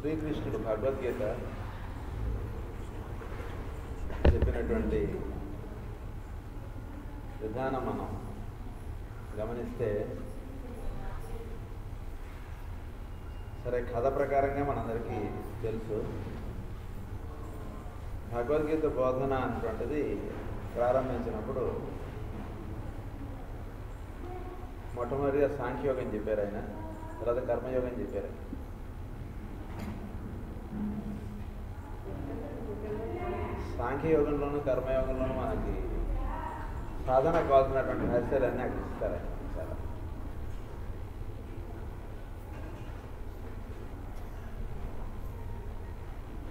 శ్రీకృష్ణుడు భగవద్గీత చెప్పినటువంటి విధానం మనం గమనిస్తే, సరే కథ ప్రకారంగా మనందరికీ తెలుసు. భగవద్గీత బోధన అనేటువంటిది ప్రారంభించినప్పుడు మొట్టమొదటిగా సాంఖ్యయోగం చెప్పారు ఆయన, తర్వాత కర్మయోగం చెప్పారు. సాంఖ్యయోగంలోనూ కర్మయోగంలోనూ మనకి సాధన కావాల్సినటువంటి రహస్యాలన్నీ అక్కడ ఇస్తారు ఆయన. చాలా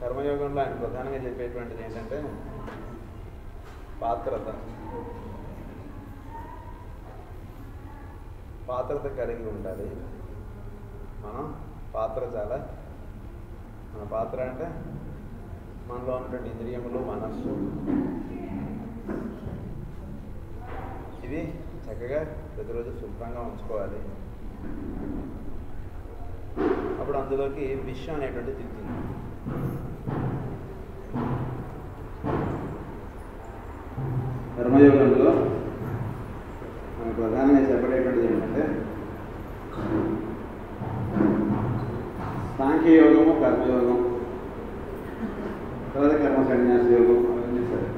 కర్మయోగంలో ఆయన ప్రధానంగా చెప్పేటువంటిది ఏంటంటే పాత్రత కలిగి ఉండాలి. మనం మన పాత్ర అంటే మనలో ఉన్నటువంటి ఇంద్రియములు, మనస్సు, ఇవి చక్కగా ప్రతిరోజు శుభ్రంగా ఉంచుకోవాలి. అప్పుడు అందులోకి విషయం అనేటువంటిది దిగుతుంది. కర్మయోగంలో మనకు ప్రధానంగా చెప్పబడేటువంటిది ఏంటంటే సాంఖ్యయోగము, కర్మయోగం, తర్వాత కర్మ సన్యాస యోగం, అవన్నీ సరే.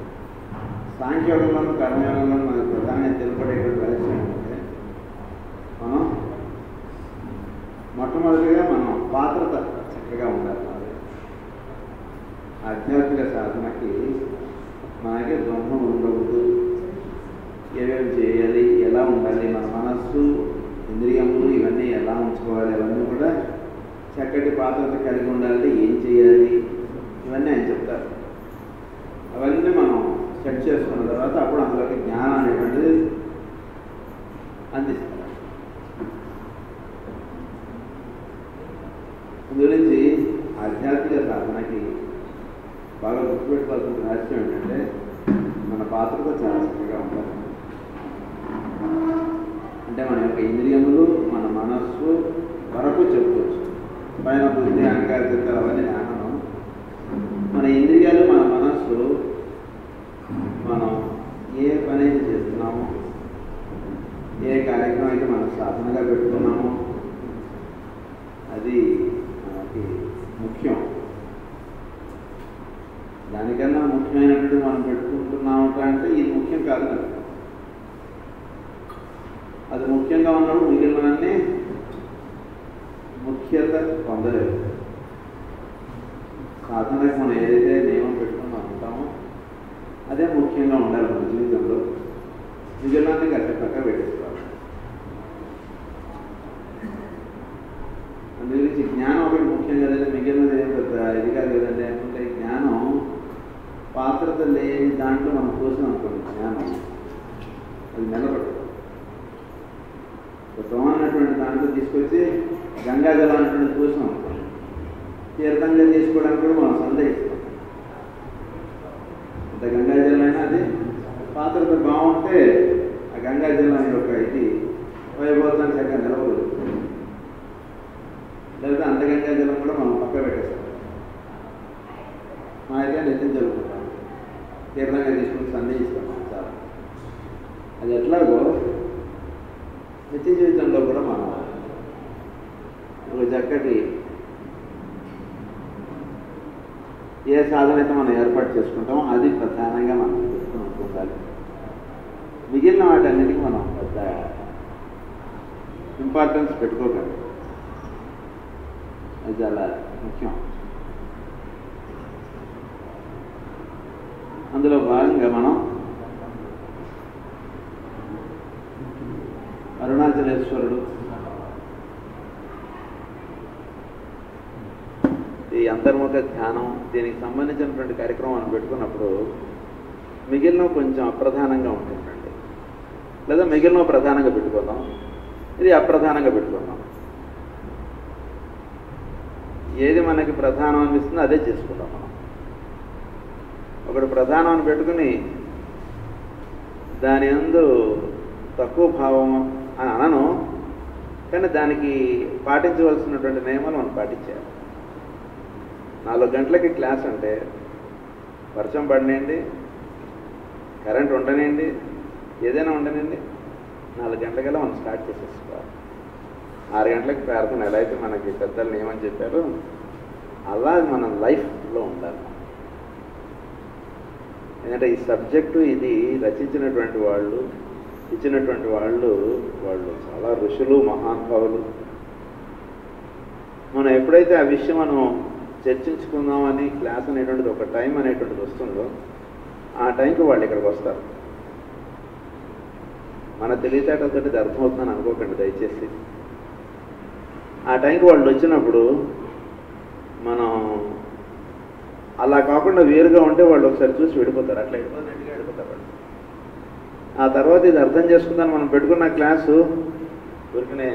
సాంఖ్యయోగంలోనూ కర్మయోగంలోనూ మనకు ప్రధానంగా తెలుపబడేటువంటి రహస్యం ఏంటంటే మనం మొట్టమొదటిగా మనం పాత్రత చక్కగా ఉండాలి. ఆధ్యాత్మిక సాధనకి మనకి ద్వంద్వం ఉండకూడదు. ఏమేమి చేయాలి, ఎలా ఉండాలి, మన మనస్సు, ఇంద్రియములు ఇవన్నీ ఎలా ఉంచుకోవాలి, అవన్నీ కూడా చక్కటి పాత్రత కలిగి ఉండాలంటే ఏం చేయాలి, ఇవన్నీ ఆయన చెప్తారు. అవన్నీ మనం సెట్ చేసుకున్న తర్వాత అప్పుడు అందులోకి జ్ఞానం అనేటువంటిది అందిస్తారు. అందుగురించి ఆధ్యాత్మిక సాధనకి బాగా గుర్తుపెట్టుకోవాల్సిన రహస్యం ఏంటంటే మన పాత్రతో చాలా చక్కగా ఉండాలి. అంటే మన యొక్క ఇంద్రియములు, మన మనస్సు వరకు చెప్పుకోవచ్చు. పైన బుద్ధి, అహంకార చిత్తాలు అవన్నీ జ్ఞానం. మన ఇంద్రియాలు, మన మనస్సు, మనం ఏ పని అయితే చేస్తున్నామో, ఏ కార్యక్రమం అయితే మనం సాధనగా పెట్టుకున్నామో అది మనకి ముఖ్యం. దానికన్నా ముఖ్యమైనటువంటి మనం పెట్టుకుంటున్నాము అంటే ఇది ముఖ్యం కాదు కదా. అది ముఖ్యంగా ఉన్నప్పుడు మిగిలినవన్నీ ముఖ్యత పొందలేదు. సాధనకు మనం ఏదైతే నియమం పెట్టుకుని ఉంటామో అదే ముఖ్యంగా ఉండాలి మన జీవితంలో. మిగిలినవన్నీ గట్ట పక్క పెట్టేసుకోవాలి. అందుగురించి జ్ఞానం ఒకటి ముఖ్యం కదండి, మిగిలినది ఏం పెద్ద ఇది కాదు కదండి అనుకుంటే జ్ఞానం పాత్రత లేని దాంట్లో మనం కోసం అనుకోండి, జ్ఞానం అది నిలబడదు. అన్నటువంటి దాంట్లో తీసుకొచ్చి గంగాజలం అనేటువంటి కోసం అనుకోండి, తీర్థంగా తీసుకోవడానికి కూడా మనం సందేహిస్తాం. అంత గంగాజలం అయినా అది పాత్రత బాగుంటే ఆ గంగాజలం యొక్క ఇది వైభవతాన్ని చక్కగా నిలవగలుగుతుంది. లేదా అంత గంగాజలం కూడా మనం పక్క పెట్టేస్తాం. మా అయితే నెత్తిని జరుపుకుంటాం, తీర్థంగా తీసుకుని సందేహిస్తాం చాలా. అది ఎట్లాగో నిత్య జీవితంలో కూడా మనం ఒక చక్కటి ఏ సాధన అయితే మనం ఏర్పాటు చేసుకుంటామో అది ప్రధానంగా మనం పెట్టుకుని ఉండాలి. మిగిలిన వాటన్నిటికీ మనం పెద్ద ఇంపార్టెన్స్ పెట్టుకోగలం. అది చాలా ముఖ్యం. అందులో భాగంగా మనం అరుణాచలేశ్వరుడు, ఈ అంతర్ముఖ ధ్యానం, దీనికి సంబంధించినటువంటి కార్యక్రమాన్ని పెట్టుకున్నప్పుడు మిగిలిన కొంచెం అప్రధానంగా ఉంటుందండి. లేదా మిగిలిన ప్రధానంగా పెట్టుకుందాం, ఇది అప్రధానంగా పెట్టుకుందాం. ఏది మనకి ప్రధానం అనిపిస్తుందో అదే చేసుకుందాం మనం. ఒకటి ప్రధానం అని పెట్టుకుని దాని యందు తక్కువ భావం అని అనను, కానీ దానికి పాటించవలసినటువంటి నియమాలు మనం పాటించాలి. 4 గంటలకి క్లాస్ అంటే వర్షం పడినండి, కరెంట్ ఉండనండి, ఏదైనా ఉండనండి, 4 గంటలకల్లా మనం స్టార్ట్ చేసేసుకోవాలి. 6 గంటలకు ప్రార్థన ఎలా అయితే మనకి పెద్దలు ఏమని చెప్పారో అలా మన లైఫ్లో ఉండాలి. ఎందుకంటే ఈ సబ్జెక్టు ఇది రచించినటువంటి వాళ్ళు, ఇచ్చినటువంటి వాళ్ళు చాలా ఋషులు, మహానుభావులు. మనం ఎప్పుడైతే ఆ విషయం మనం చర్చించుకుందామని క్లాస్ అనేటువంటిది ఒక టైం అనేటువంటిది వస్తుందో ఆ టైంకి వాళ్ళు ఇక్కడికి వస్తారు. మన తెలివితేటలతో ఇది అర్థమవుతుందని అనుకోకండి దయచేసి. ఆ టైంకి వాళ్ళు వచ్చినప్పుడు మనం అలా కాకుండా వేరుగా ఉంటే వాళ్ళు ఒకసారి చూసి వెళ్ళిపోతారు. అట్లా వెళ్ళిపోయినట్టుగా వెళ్ళిపోతారు వాళ్ళు. ఆ తర్వాత ఇది అర్థం చేసుకుందాన్ని మనం పెట్టుకున్న క్లాసు దొరికినే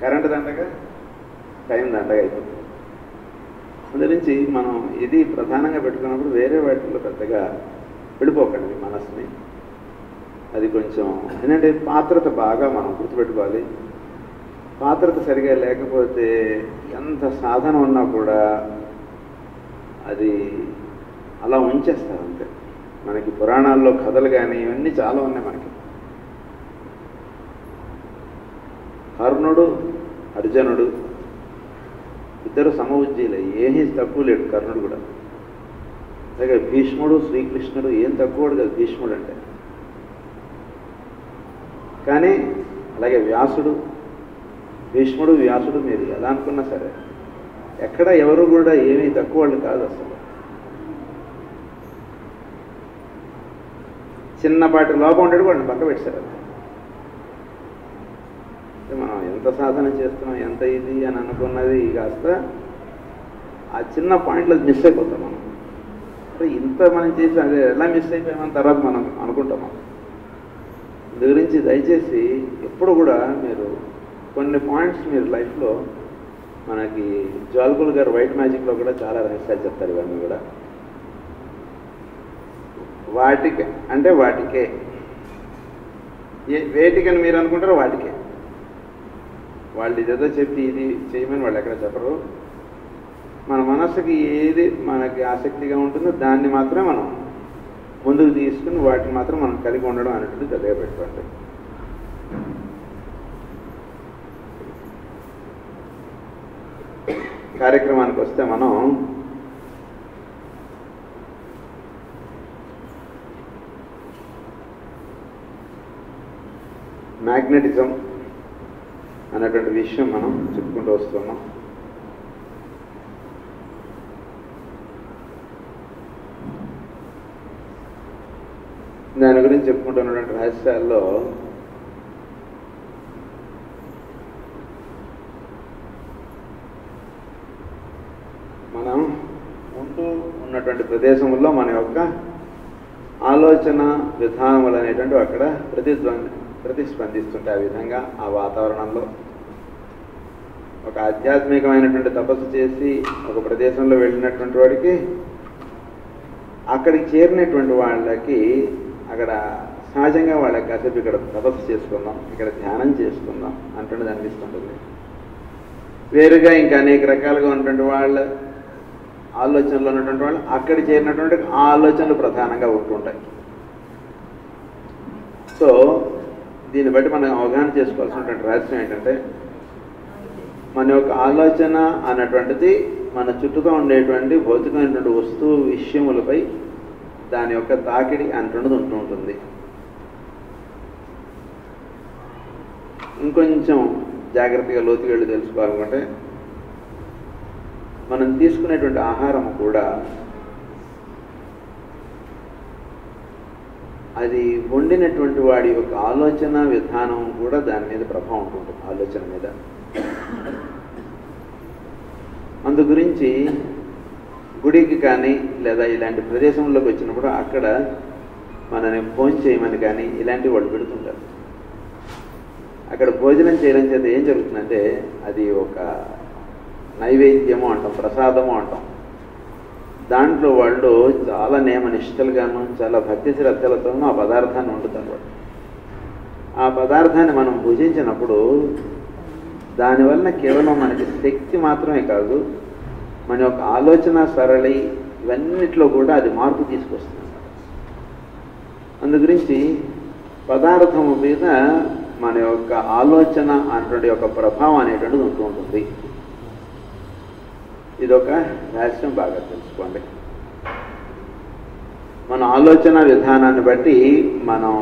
కరెంటు దండగా, టైం దండగా అయిపోతుంది. అందు నుంచి మనం ఇది ప్రధానంగా పెట్టుకున్నప్పుడు వేరే వాటిలో పెద్దగా వెళ్ళిపోకండి మీ మనసుని. అది కొంచెం ఏంటంటే పాత్రత బాగా మనం గుర్తుపెట్టుకోవాలి. పాత్రత సరిగా లేకపోతే ఎంత సాధన ఉన్నా కూడా అది అలా ఉంచేస్తారు అంతే. మనకి పురాణాల్లో కథలు కానీ ఇవన్నీ చాలా ఉన్నాయి మనకి. కర్ణుడు, అర్జునుడు ఇద్దరు సమవుజ్జీలే, ఏమీ తక్కువ లేడు కర్ణుడు కూడా. అలాగే భీష్ముడు, శ్రీకృష్ణుడు ఏం తక్కువ కాదు భీష్ముడు అంటే. కానీ అలాగే వ్యాసుడు, భీష్ముడు, వ్యాసుడు మీరు ఎలా అనుకున్నా సరే ఎక్కడ ఎవరు కూడా ఏమీ తక్కువ వాళ్ళు కాదు అసలు. చిన్నపాటి లోపం ఉండేది వాళ్ళని పక్క పెట్టారు. మనం ఎంత సాధన చేస్తున్నాం, ఎంత ఇది అని అనుకున్నది కాస్త ఆ చిన్న పాయింట్లో మిస్ అయిపోతాం మనం. అంటే ఇంత మనం చేసి అదే ఎలా మిస్ అయిపోయామని తర్వాత మనం అనుకుంటాం. దీని గురించి దయచేసి ఎప్పుడు కూడా మీరు కొన్ని పాయింట్స్ మీరు లైఫ్లో, మనకి జ్వాల్కుల్ గారు వైట్ మ్యాజిక్లో కూడా చాలా రహస్యాలు చెప్తారు. ఇవన్నీ కూడా వాటికే అంటే వాటికే, వేటికని మీరు అనుకుంటారో వాటికే. వాళ్ళు ఇదేదో చెప్పి ఇది చేయమని వాళ్ళు ఎక్కడ చెప్పరు. మన మనసుకి ఏది మనకి ఆసక్తిగా ఉంటుందో దాన్ని మాత్రమే మనం ముందుకు తీసుకుని వాటిని మాత్రం మనం కలిగి ఉండడం అనేటువంటి చదిగా పెట్టుకోండి. కార్యక్రమానికి వస్తే మనం మ్యాగ్నెటిజం అనేటువంటి విషయం మనం చెప్పుకుంటూ వస్తున్నాం. దాని గురించి చెప్పుకుంటున్నటువంటి రహస్యాల్లో మనం ఉంటూ ఉన్నటువంటి ప్రదేశంలో మన యొక్క ఆలోచన విధానములు అనేటువంటి అక్కడ ప్రతిస్పందిస్తుంటే ఆ విధంగా ఆ వాతావరణంలో ఒక ఆధ్యాత్మికమైనటువంటి తపస్సు చేసి ఒక ప్రదేశంలో వెళ్ళినటువంటి వాడికి అక్కడికి చేరినటువంటి వాళ్ళకి అక్కడ సహజంగా వాళ్ళకి కాసేపు ఇక్కడ తపస్సు చేసుకుందాం, ఇక్కడ ధ్యానం చేసుకుందాం అంటున్నది అనిపిస్తుంటుంది. వేరుగా ఇంకా అనేక రకాలుగా ఉన్నటువంటి వాళ్ళ ఆలోచనలు ఉన్నటువంటి వాళ్ళు అక్కడ చేరినటువంటి ఆ ఆలోచనలు ప్రధానంగా ఉంటుంటాయి. సో దీన్ని బట్టి మనం అవగాహన చేసుకోవాల్సినటువంటి రహస్యం ఏంటంటే మన యొక్క ఆలోచన అన్నటువంటిది మన చుట్టూతో ఉండేటువంటి భౌతికమైనటువంటి వస్తువు విషయములపై దాని యొక్క తాకిడి అంటున్నది ఉంటూ ఉంటుంది. ఇంకొంచెం జాగ్రత్తగా లోతుగా వెళ్ళి తెలుసుకోవాలనుకుంటే మనం తీసుకునేటువంటి ఆహారం కూడా అది వండినటువంటి వాడి యొక్క ఆలోచన విధానం కూడా దాని మీద ప్రభావం ఉంటుంది, ఆలోచన మీద. అందు గురించి గుడికి కానీ లేదా ఇలాంటి ప్రదేశంలోకి వచ్చినప్పుడు అక్కడ మనని భోజనం చేయమని కానీ ఇలాంటివి వాళ్ళు పెడుతుంటారు. అక్కడ భోజనం చేయడం చేత ఏం జరుగుతుందంటే అది ఒక నైవేద్యము అంటాం, ప్రసాదము అంటాం. దాంట్లో వాళ్ళు చాలా నియమనిష్టలుగాను చాలా భక్తి శ్రద్ధలతోనూ ఆ పదార్థాన్ని వండుతారు వాళ్ళు. ఆ పదార్థాన్ని మనం భుజించినప్పుడు దానివల్ల కేవలం మనకి శక్తి మాత్రమే కాదు, మన యొక్క ఆలోచన సరళి ఇవన్నిట్లో కూడా అది మార్పు తీసుకొస్తుంది. అందు గురించి పదార్థం మీద మన యొక్క ఆలోచన అనేటువంటి యొక్క ప్రభావం అనేటువంటిది ఉంటూ ఉంటుంది. ఇదొక రహస్యం, బాగా తెలుసుకోండి. మన ఆలోచన విధానాన్ని బట్టి మనం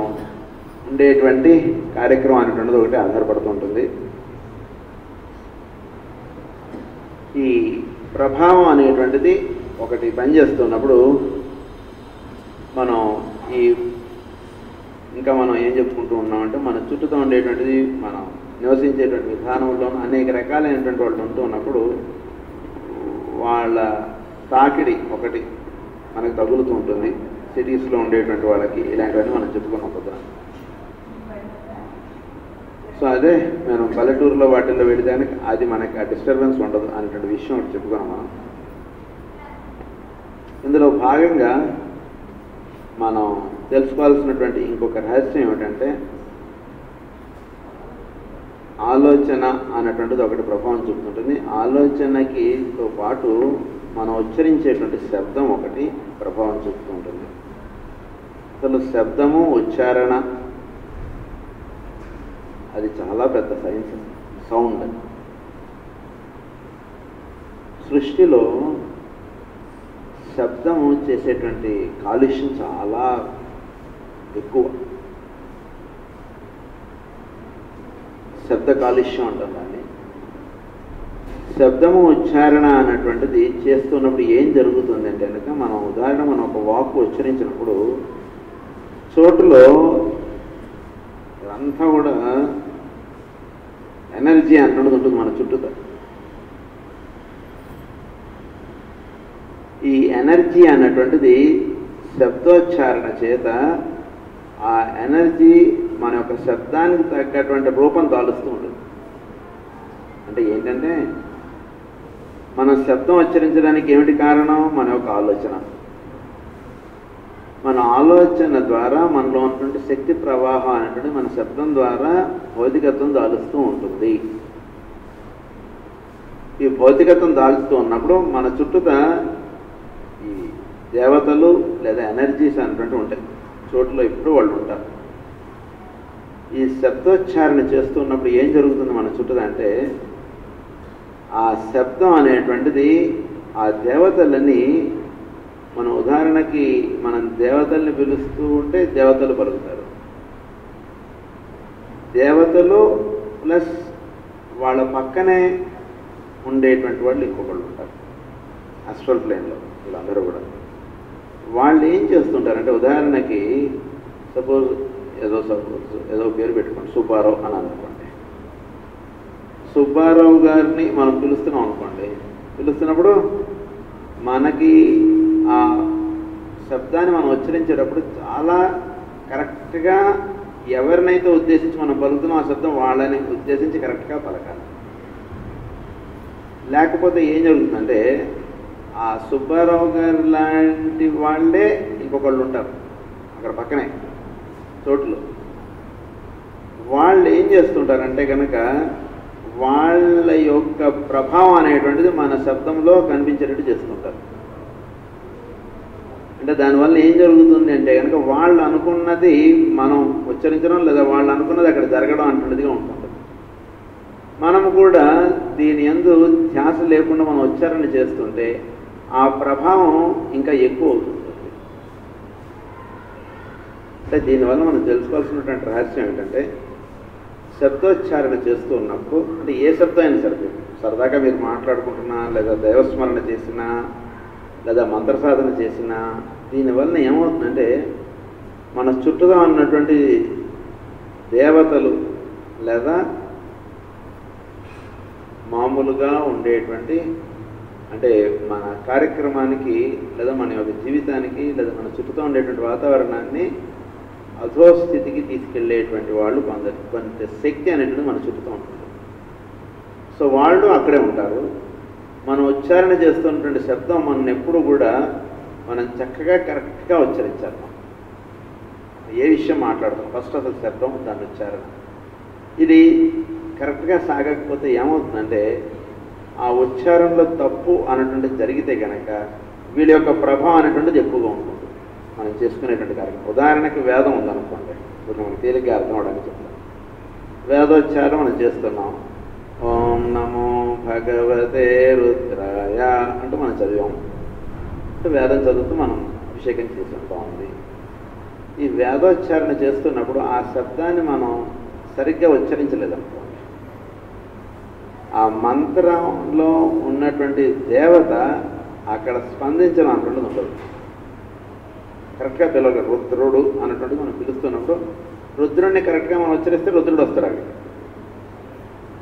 ఉండేటువంటి కార్యక్రమం అనేటువంటిది ఒకటి ఆధారపడుతూ ఉంటుంది. ఈ ప్రభావం అనేటువంటిది ఒకటి పనిచేస్తున్నప్పుడు మనం ఇంకా మనం ఏం చెప్పుకుంటూ ఉన్నామంటే మన చుట్టూతో ఉండేటువంటిది మనం నివసించేటువంటి విధానంలో అనేక రకాలైనటువంటి వాళ్ళు ఉంటూ ఉన్నప్పుడు వాళ్ళ తాకిడి ఒకటి మనకు తగులుతూ ఉంటుంది. సిటీస్లో ఉండేటువంటి వాళ్ళకి ఇలాంటివన్నీ మనం చెప్పుకున్నాం కదా. సో అదే మనం పల్లెటూరులో వాటిల్లో వెళ్ళడానికి అది మనకి ఆ డిస్టర్బెన్స్ ఉండదు అనేటువంటి విషయం ఒకటి చెప్పుకున్నాం మనం. ఇందులో భాగంగా మనం తెలుసుకోవాల్సినటువంటి ఇంకొక రహస్యం ఏమిటంటే ఆలోచన అన్నటువంటిది ఒకటి ప్రభావం చూపుతుంటుంది. ఆలోచనకితో పాటు మనం ఉచ్చరించేటువంటి శబ్దం ఒకటి ప్రభావం చూపుతూ ఉంటుంది. అసలు శబ్దము ఉచ్చారణ అది చాలా పెద్ద సైన్స్. సౌండ్ సృష్టిలో శబ్దము చేసేటువంటి కాలుష్యం చాలా ఎక్కువ. శబ్ద కాలుష్యం అంటాం దాన్ని. శబ్దము ఉచ్చారణ అన్నటువంటిది చేస్తున్నప్పుడు ఏం జరుగుతుంది అంటే కనుక మనం ఉదాహరణ మనం ఒక వాక్కు ఉచ్చరించినప్పుడు చోటులో అంతా కూడా ఎనర్జీ అన్నది ఉంటుంది మన చుట్టూతో. ఈ ఎనర్జీ అన్నటువంటిది శబ్దోచ్చారణ చేత ఆ ఎనర్జీ మన యొక్క శబ్దానికి తగ్గటువంటి రూపం దాలుస్తూ ఉంటుంది. అంటే ఏంటంటే మనం శబ్దం ఉచ్చరించడానికి ఏమిటి కారణం? మన యొక్క ఆలోచన. మన ఆలోచన ద్వారా మనలో ఉన్నటువంటి శక్తి ప్రవాహం అనేటువంటి మన శబ్దం ద్వారా భౌతికత్వం దాలుస్తూ ఉంటుంది. ఈ భౌతికత్వం దాల్చుతూ ఉన్నప్పుడు మన చుట్టూతా ఈ దేవతలు లేదా ఎనర్జీస్ అనేటువంటి ఉంటాయి. చోట్ల ఎప్పుడు వాళ్ళు ఉంటారు. ఈ శబ్దోచ్చారణ చేస్తున్నప్పుడు ఏం జరుగుతుంది మన చుట్టూ అంటే ఆ శబ్దం అనేటువంటిది ఆ దేవతలని మన ఉదాహరణకి మనం దేవతల్ని పిలుస్తూ ఉంటే దేవతలు పలుకుతారు. దేవతలు ప్లస్ వాళ్ళ పక్కనే ఉండేటువంటి వాళ్ళు ఇంకొకళ్ళు ఉంటారు అస్ట్రల్ ప్లేన్లో. వీళ్ళందరూ కూడా వాళ్ళు ఏం చేస్తుంటారంటే ఉదాహరణకి సపోజ్ ఏదో పేరు పెట్టుకోండి, సుబ్బారావు అని అనుకోండి. సుబ్బారావు గారిని మనం పిలుస్తున్నాం అనుకోండి. పిలుస్తున్నప్పుడు మనకి ఆ శబ్దాన్ని మనం ఉచ్చరించేటప్పుడు చాలా కరెక్ట్గా ఎవరినైతే ఉద్దేశించి మనం పలుకుతున్నాం ఆ శబ్దం వాళ్ళని ఉద్దేశించి కరెక్ట్గా పలకాలి. లేకపోతే ఏం జరుగుతుందంటే ఆ సుబ్బారావు గారు లాంటి వాళ్ళే ఇంకొకళ్ళు ఉంటారు అక్కడ పక్కనే చోట్లు. వాళ్ళు ఏం చేస్తుంటారంటే కనుక వాళ్ళ యొక్క ప్రభావం అనేటువంటిది మన శబ్దంలో కనిపించేటట్టు చేస్తుంటారు. అంటే దానివల్ల ఏం జరుగుతుంది అంటే కనుక వాళ్ళు అనుకున్నది మనం ఉచ్చరించడం లేదా వాళ్ళు అనుకున్నది అక్కడ జరగడం అంటున్నదిగా ఉంటుంది. మనం కూడా దీని యందు ధ్యాస లేకుండా మనం ఉచ్చారణ చేస్తుంటే ఆ ప్రభావం ఇంకా ఎక్కువ అవుతుంది. అంటే దీనివల్ల మనం తెలుసుకోవాల్సినటువంటి రహస్యం ఏంటంటే శబ్దోచ్చారణ చేస్తూ ఉన్నప్పుడు అంటే ఏ శబ్దం అయినా సరే సరదాగా మీరు మాట్లాడుకుంటున్నా లేదా దైవస్మరణ చేసినా లేదా మంత్ర సాధన చేసినా దీనివల్ల ఏమవుతుందంటే మన చుట్టూగా ఉన్నటువంటి దేవతలు లేదా మామూలుగా ఉండేటువంటి అంటే మన కార్యక్రమానికి లేదా మన యొక్క జీవితానికి లేదా మన చుట్టూతో ఉండేటువంటి వాతావరణాన్ని అధోస్థితికి తీసుకెళ్లేటువంటి వాళ్ళు కొంత శక్తి అనేటువంటి మన చుట్టూతో ఉంటుంది. సో వాళ్ళు అక్కడే ఉంటారు. మనం ఉచ్చారణ చేస్తున్నటువంటి శబ్దం మనం ఎప్పుడు కూడా మనం చక్కగా కరెక్ట్గా ఉచ్చరించాలి. ఏ విషయం మాట్లాడతాం ఫస్ట్ అసలు శబ్దం దాని ఉచ్చారణ ఇది కరెక్ట్గా సాగకపోతే ఏమవుతుందంటే ఆ ఉచ్చారణలో తప్పు అనేటువంటిది జరిగితే కనుక వీళ్ళ యొక్క ప్రభావం అనేటువంటిది ఎక్కువగా ఉంటుంది మనం చేసుకునేటువంటి కార్యక్రమం. ఉదాహరణకి వేదం ఉందనుకోండి, ఇప్పుడు మనకి తేలిగ్గా అర్థం అవడానికి చెప్తాను. వేదోచ్చారం మనం చేస్తున్నాం. ఓం నమో భగవతే రుద్రాయ అంటూ మనం చదివాం. వేదం చదువుతూ మనం అభిషేకం చేసాం, బాగుంది. ఈ వేదోచ్చారణ చేస్తున్నప్పుడు ఆ శబ్దాన్ని మనం సరిగ్గా ఉచ్చరించలేదనుకోండి, ఆ మంత్రంలో ఉన్నటువంటి దేవత అక్కడ స్పందించడం అన్నటువంటిది ఉండదు. కరెక్ట్గా పిలవాలి. రుద్రుడు అన్నటువంటిది మనం పిలుస్తున్నప్పుడు రుద్రుడిని కరెక్ట్గా మనం ఉచ్చరిస్తే రుద్రుడు వస్తాడు అక్కడ.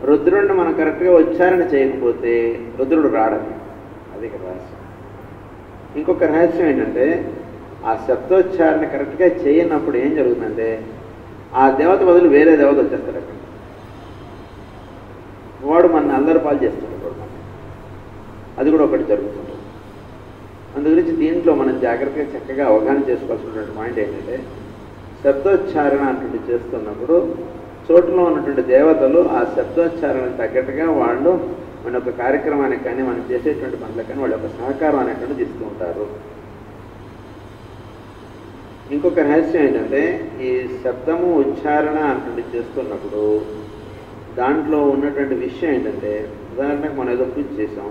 రుద్రుడిని మనం కరెక్ట్గా ఉచ్చారణ చేయకపోతే రుద్రుడు రాడని. అది ఇక్కడ రహస్యం. ఇంకొక రహస్యం ఏంటంటే, ఆ శబ్దోచ్చారణ కరెక్ట్గా చేయనప్పుడు ఏం జరుగుతుందంటే ఆ దేవత బదులు వేరే దేవత వచ్చేస్తాడు అక్కడ. వాడు మన అల్లరి పాలు చేస్తాడు. అది కూడా ఒకటి జరుగుతుంది. అందుగురించి దీంట్లో మనం జాగ్రత్తగా చక్కగా అవగాహన చేసుకోవాల్సినటువంటి పాయింట్ ఏంటంటే, శబ్దోచ్చారణ అటువంటి చేస్తున్నప్పుడు చోటులో ఉన్నటువంటి దేవతలు ఆ శబ్దోచ్చారణకు తగ్గట్టుగా వాళ్ళు మన యొక్క కార్యక్రమానికి కానీ మనం చేసేటువంటి పనులకు కానీ వాళ్ళ యొక్క సహకారం అనేటువంటిది ఇస్తూ ఉంటారు. ఇంకొక రహస్యం ఏంటంటే, ఈ శబ్దము ఉచ్చారణ అటువంటి చేస్తున్నప్పుడు దాంట్లో ఉన్నటువంటి విషయం ఏంటంటే, ఉదాహరణకు మనం ఏదో పూజ చేసాం.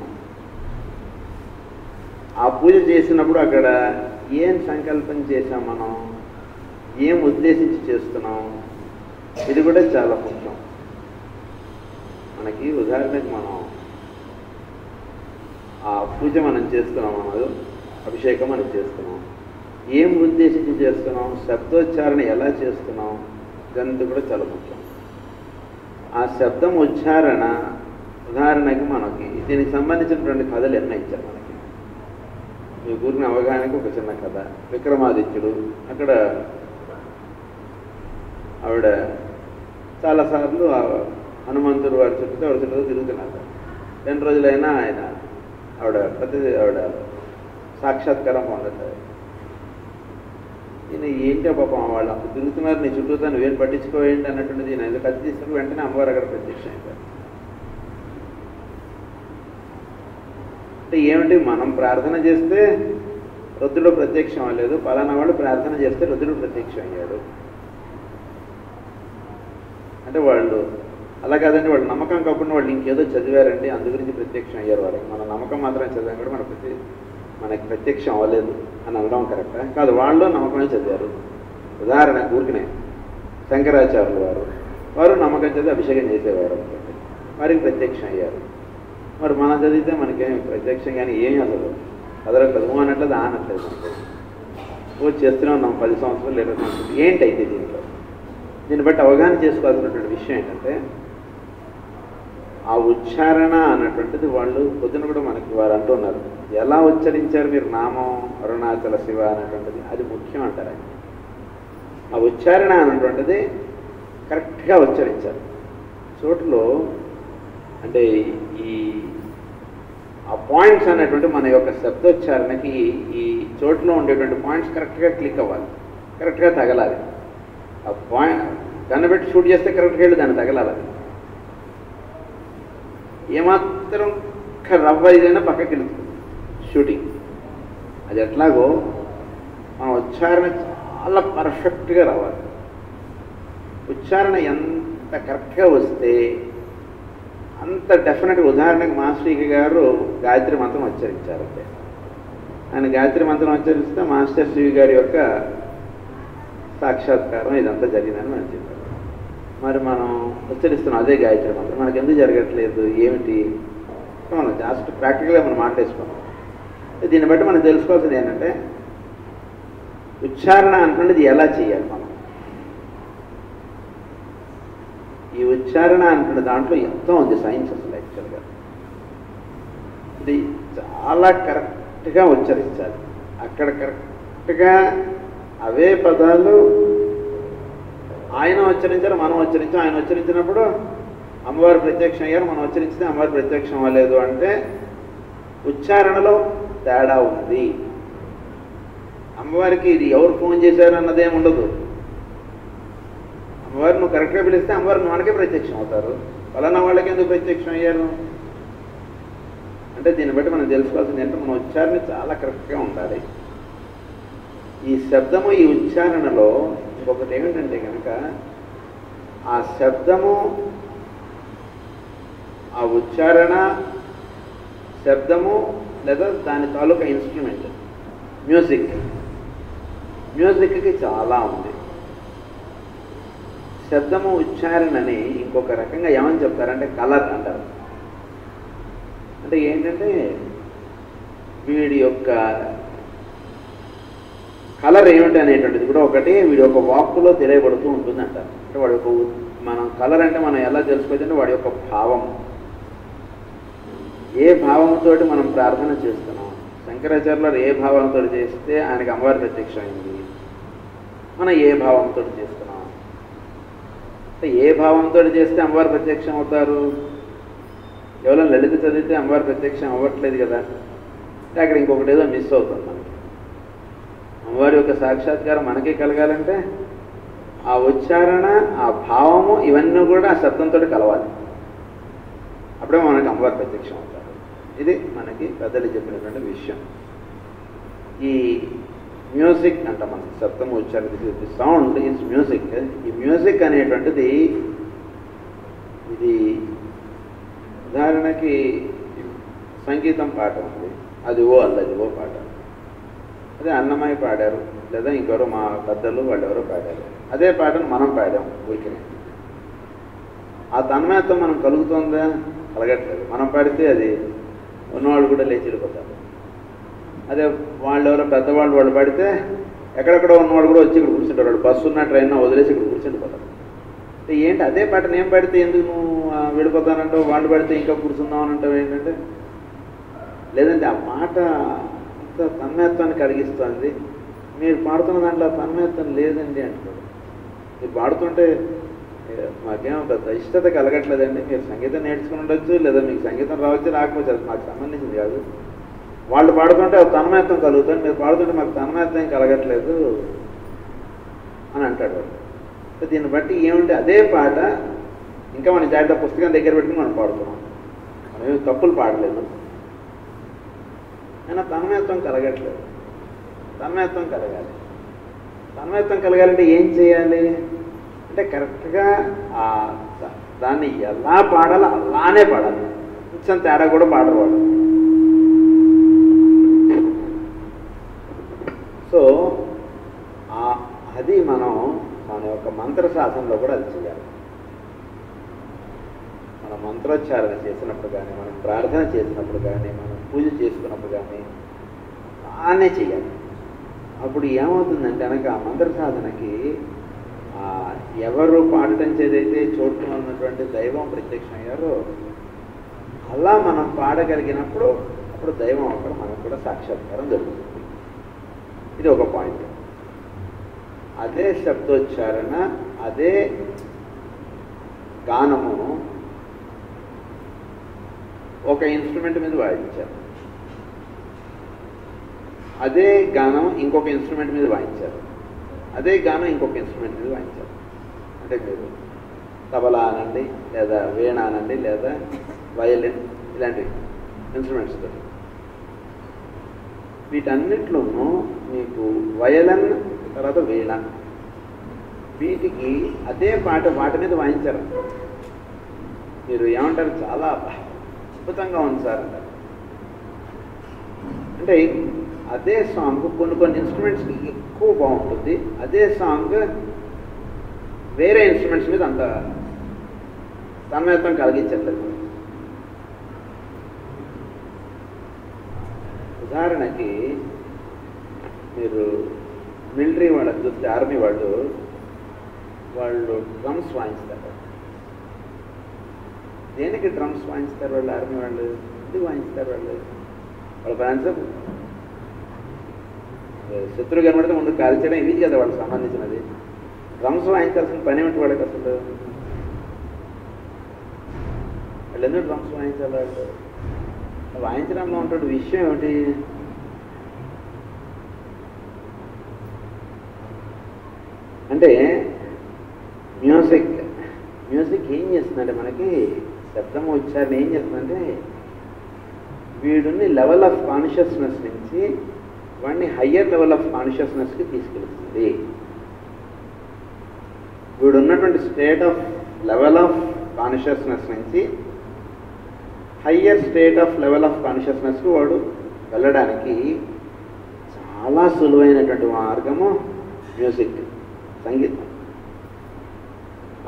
ఆ పూజ చేసినప్పుడు అక్కడ ఏం సంకల్పం చేసాం, మనం ఏం ఉద్దేశించి చేస్తున్నాం, ఇది కూడా చాలా ముఖ్యం. మనకి ఉదాహరణకు మనం ఆ పూజ మనం చేస్తున్నాం, మనం అభిషేకం మనం చేస్తున్నాం, ఏం ఉద్దేశించి చేస్తున్నాం, శబ్దోచ్చారణ ఎలా చేస్తున్నాం, ఇదంతా కూడా చాలా ముఖ్యం. ఆ శబ్దం ఉచ్చారణ ఉదాహరణకి మనకి దీనికి సంబంధించినటువంటి కథలు ఎన్నో ఇచ్చారు మనకి. మీ గురిని అవగాహనకి ఒక చిన్న కథ. విక్రమాదిత్యుడు అక్కడ ఆవిడ చాలాసార్లు హనుమంతుడు వారి చుట్టూ తిరుగుతున్నారు. 2 రోజులైనా ఆవిడ సాక్షాత్కారం పొందుతారు. ఈయన ఏంటో పాపం వాళ్ళు అప్పుడు తిరుగుతున్నారు, నీ చుట్టూతో నువ్వేం పట్టించుకోవేంటి అన్నటువంటిది ఈయన ఎందుకు కత్తి తీసుకుని వెంటనే అమ్మవారు అక్కడ ప్రత్యక్షం అయిపోయారు. అంటే ఏమిటి, మనం ప్రార్థన చేస్తే రుద్రుడు ప్రత్యక్షం అవ్వలేదు, పలానా వాళ్ళు ప్రార్థన చేస్తే రుద్రుడు ప్రత్యక్షం అయ్యాడు. అంటే వాళ్ళు అలా కాదండి, వాళ్ళు నమ్మకం కాకుండా వాళ్ళు ఇంకేదో చదివారండి, అందు గురించి ప్రత్యక్షం అయ్యారు. వాళ్ళకి మన నమ్మకం మాత్రమే చదివాం కూడా మనకి ప్రత్యక్షం అవ్వలేదు అని అనడం కరెక్టా కాదు. వాళ్ళు నమ్మకమే చదివారు. ఉదాహరణ ఊరికినే శంకరాచార్యులు వారు నమ్మకం చదివి అభిషేకం చేసేవారు అనుకోండి, వారికి ప్రత్యక్షం అయ్యారు. మరి మనం చదివితే మనకేం ప్రత్యక్షం కానీ ఏమీ అసలు అదొక అన్నట్లేదు అనట్లేదు. మనకు చేస్తూనే ఉన్నాం 10 సంవత్సరాలు 20 సంవత్సరాలు. ఏంటైతే దీన్ని బట్టి అవగాహన చేసుకోవాల్సినటువంటి విషయం ఏంటంటే, ఆ ఉచ్చారణ అన్నటువంటిది వాళ్ళు పొద్దున కూడా మనకి వారు అంటున్నారు, ఎలా ఉచ్చరించారు మీరు నామం అరుణాచల శివ అనేటువంటిది, అది ముఖ్యం అంటారు. ఆ ఉచ్చారణ అన్నటువంటిది కరెక్ట్గా ఉచ్చరించారు. చోటులో అంటే ఆ పాయింట్స్ అనేటువంటి మన యొక్క శబ్దోచ్చారణకి ఈ చోటులో ఉండేటువంటి పాయింట్స్ కరెక్ట్గా క్లిక్ అవ్వాలి, కరెక్ట్గా తగలాలి. ఆ పాయింట్ దాన్ని బట్టి షూట్ చేస్తే కరెక్ట్గా వెళ్ళి దాన్ని తగలాలి. ఏమాత్రం రవ్వ ఇదైనా పక్కకి వెళ్తుంది షూటింగ్. అది ఎట్లాగో మన ఉచ్చారణ చాలా పర్ఫెక్ట్గా రావాలి. ఉచ్చారణ ఎంత కరెక్ట్గా వస్తే అంత డెఫినెట్గా. ఉదాహరణకు మాస్టర్ గారు గాయత్రి మంత్రం ఉచ్చరించారు. ఆయన గాయత్రి మంత్రం ఉచ్చరిస్తే మాస్టర్ శ్రీ గారి యొక్క సాక్షాత్కారం ఇదంతా జరిగిందని మనం చెప్పారు. మరి మనం ఉచ్చరిస్తున్నాం అదే గాయత్రి మంత్రం, మనకు ఎందుకు జరగట్లేదు ఏమిటి, మనం జస్ట్ ప్రాక్టికల్గా మనం మాట్లాడేసుకున్నాం. దీన్ని బట్టి మనం తెలుసుకోవాల్సింది ఏంటంటే, ఉచ్చారణ అనుకున్నది ఎలా చేయాలి మనం. ఈ ఉచ్చారణ అనుకున్న దాంట్లో ఎంతో ఉంది సైన్స్ అసలు. యాక్చువల్గా ఇది చాలా కరెక్ట్గా ఉచ్చరించాలి. అక్కడ కరెక్ట్గా అవే పదాలు ఆయన ఉచ్చరించారు, మనం ఉచ్చరించాం. ఆయన ఉచ్చరించినప్పుడు అమ్మవారు ప్రత్యక్షం అయ్యారు, మనం ఉచ్చరిస్తే అమ్మవారు ప్రత్యక్షం అవ్వలేదు అంటే ఉచ్చారణలో తేడా ఉంది. అమ్మవారికి ఇది ఎవరు ఫోన్ చేశారు అన్నదేం ఉండదు. అమ్మవారు నువ్వు కరెక్ట్గా పిలిస్తే అమ్మవారు మనకే ప్రత్యక్షం అవుతారు. పలానా వాళ్ళకి ఎందుకు ప్రత్యక్షం అయ్యారు అంటే దీన్ని బట్టి మనం తెలుసుకోవాల్సింది ఏంటంటే మన ఉచ్చారణ చాలా కరెక్ట్గా ఉండాలి. ఈ శబ్దము ఈ ఉచ్చారణలో ఇంకొకటి ఏమిటంటే కనుక ఆ శబ్దము ఆ ఉచ్చారణ శబ్దము లేదా దాని తాలూకా ఇన్స్ట్రుమెంట్ మ్యూజిక్కి చాలా ఉంది. శబ్దము ఉచ్చారణని ఇంకొక రకంగా ఏమని చెప్తారంటే కలర్ అంటారు. అంటే ఏంటంటే వీడి యొక్క కలర్ ఏమిటి అనేటువంటిది కూడా ఒకటి వీడి యొక్క వాక్కులో తెలియబడుతూ ఉంటుంది అంటారు. అంటే వాడి యొక్క మనం కలర్ అంటే మనం ఎలా తెలుసుకోవచ్చు అంటే వాడి యొక్క భావం, ఏ భావంతో మనం ప్రార్థన చేస్తున్నాం. శంకరాచార్యులు ఏ భావంతో చేస్తే ఆయనకి అమ్మవారి ప్రత్యక్షం అయింది, మనం ఏ భావంతో చేస్తున్నాం. అంటే ఏ భావంతో చేస్తే అమ్మవారి ప్రత్యక్షం అవుతారు. కేవలం లలిత చదివితే అమ్మవారి ప్రత్యక్షం అవ్వట్లేదు కదా. అంటే అక్కడ ఇంకొకటి ఏదో మిస్ అవుతుంది మనకి. అమ్మవారి యొక్క సాక్షాత్కారం మనకి కలగాలంటే ఆ ఉచ్చారణ ఆ భావము ఇవన్నీ కూడా ఆ శబ్దంతో కలవాలి. అప్పుడే మనకి అమ్మవారి ప్రత్యక్షం అవుతారు. ఇది మనకి పెద్దలు చెప్పినటువంటి విషయం. ఈ మ్యూజిక్ అంట మనకి శబ్దం ఉచ్చారణ సౌండ్ ఈజ్ మ్యూజిక్. ఈ మ్యూజిక్ అనేటువంటిది ఇది ఉదాహరణకి సంగీతం పాట ఉంది, అది ఓ అల్లది ఓ పాట, అదే అన్నమయ్య పాడారు లేదా ఇంకెవరో మా పెద్దలు వాళ్ళు ఎవరో పాడారు, అదే పాటను మనం పాడాం ఊరికనే. ఆ తన్మయత్వం మనం కలుగుతుందా? కలగట్లేదు. మనం పాడితే అది ఉన్నవాళ్ళు కూడా లేచి వెళ్ళిపోతారు. అదే వాళ్ళు ఎవరో పెద్దవాళ్ళు వాళ్ళు పాడితే ఎక్కడెక్కడో ఉన్నవాళ్ళు కూడా వచ్చి ఇక్కడ కూర్చుంటారు. వాళ్ళు బస్సు ఉన్న ట్రైన్ వదిలేసి ఇక్కడ కూర్చుండిపోతారు. ఏంటి అదే పాట నేను పాడితే ఎందుకు నువ్వు వెళ్ళిపోతానంటావు, వాళ్ళు పాడితే ఇంకా కూర్చుందామని అంటావు ఏంటంటే, లేదంటే ఆ మాట అంత తన్మయత్వాన్ని కలిగిస్తుంది, మీరు పాడుతున్న దాంట్లో తన్మయత్వం లేదండి అంటారు. మీరు పాడుతుంటే మాకేమో పెద్ద ఇష్టత కలగట్లేదండి. మీరు సంగీతం నేర్చుకుని ఉండొచ్చు, లేదా మీకు సంగీతం రావచ్చు రాకపోవచ్చు, అది మాకు సంబంధించింది కాదు. వాళ్ళు పాడుతుంటే తన్మయత్వం కలుగుతుంది, మీరు పాడుతుంటే మాకు తన్మయత్వం కలగట్లేదు అని అంటాడు వాడు. దీన్ని బట్టి ఏమిటి అదే పాట ఇంకా మన జాగ్రత్త పుస్తకం దగ్గర పెట్టుకుని మనం పాడుతున్నాం. మనం ఏమి తప్పులు పాడలేదు, అయినా తన్మయత్వం కలగట్లేదు. తన్మయత్వం కలగాలి. తన్మయత్వం కలగాలంటే ఏం చేయాలి అంటే కరెక్ట్గా దాన్ని ఎలా పాడాలో అలానే పాడాలి. కొంచెం తేడా కూడా పాడరు వాడు. సో అది మనం మన యొక్క మంత్ర సాధనలో కూడా అది చేయాలి. మనం మంత్రోచ్చారణ చేసినప్పుడు కానీ, మనం ప్రార్థన చేసినప్పుడు కానీ, మనం పూజ చేసుకున్నప్పుడు కానీ అలానే చేయాలి. అప్పుడు ఏమవుతుందంటే కనుక ఆ మంత్ర సాధనకి ఎవరు పాడటం చేదైతే చోటు ఉన్నటువంటి దైవం ప్రత్యక్షం అయ్యారో అలా మనం పాడగలిగినప్పుడు అప్పుడు దైవం అక్కడ మనకు కూడా సాక్షాత్కారం జరుగుతుంది. ఇది ఒక పాయింట్. అదే శబ్దోచ్చారణ అదే గానము ఒక ఇన్స్ట్రుమెంట్ మీద వాయించారు, అదే గానం ఇంకొక ఇన్స్ట్రుమెంట్ మీద వాయించారు, అదే గానం ఇంకొక ఇన్స్ట్రుమెంట్ మీద వాయించారు. అంటే మీరు తబలా అనండి, లేదా వీణ అనండి, లేదా వయలిన్, ఇలాంటి ఇన్స్ట్రుమెంట్స్తో వీటన్నిట్లోనూ మీకు వయలిన్ తర్వాత వీణ వీటికి అదే పాట వాటి మీద వాయించారు. మీరు ఏమంటారు, చాలా అద్భుతంగా ఉంది సార్ అంటారు. అంటే అదే సాంగ్ కొన్ని ఇన్స్ట్రుమెంట్స్కి ఎక్కువ బాగుంటుంది, అదే సాంగ్ వేరే ఇన్స్ట్రుమెంట్స్ మీద అంత తన్మయత్వం కలిగించట్లేదు. ఉదాహరణకి మీరు మిలిటరీ వాళ్ళని చూస్తే, ఆర్మీ వాళ్ళు డ్రమ్స్ వాయిస్తారు. దేనికి డ్రమ్స్ వాయిస్తారు వాళ్ళు? ఆర్మీ వాళ్ళు ఎందుకు వాయిస్తారు? వాళ్ళ ఫ్యాన్స్ శత్రువు కనబడితే ముందు కాల్చడం ఇది కదా వాళ్ళకి సంబంధించినది. డ్రమ్స్ వాయించాల్సిన పని ఏమిటి వాళ్ళకి అసలు? వాళ్ళు ఎందుకు డ్రమ్స్ వాయించాలి? వాళ్ళు వాయించడంలో ఉంటున్న విషయం ఏమిటి? అంటే మ్యూజిక్ ఏం చేస్తుందంటే మనకి శబ్దం ఉచ్చారణ ఏం చేస్తుందంటే వీడిని లెవెల్ ఆఫ్ కాన్షియస్నెస్ నుంచి వాడిని హయ్యర్ లెవెల్ ఆఫ్ కాన్షియస్నెస్కి తీసుకెళ్తుంది. వీడు ఉన్నటువంటి state of level of consciousness నుంచి higher state of level of కాన్షియస్నెస్కి వాడు వెళ్ళడానికి చాలా సులువైనటువంటి మార్గము మ్యూజిక్, సంగీతం.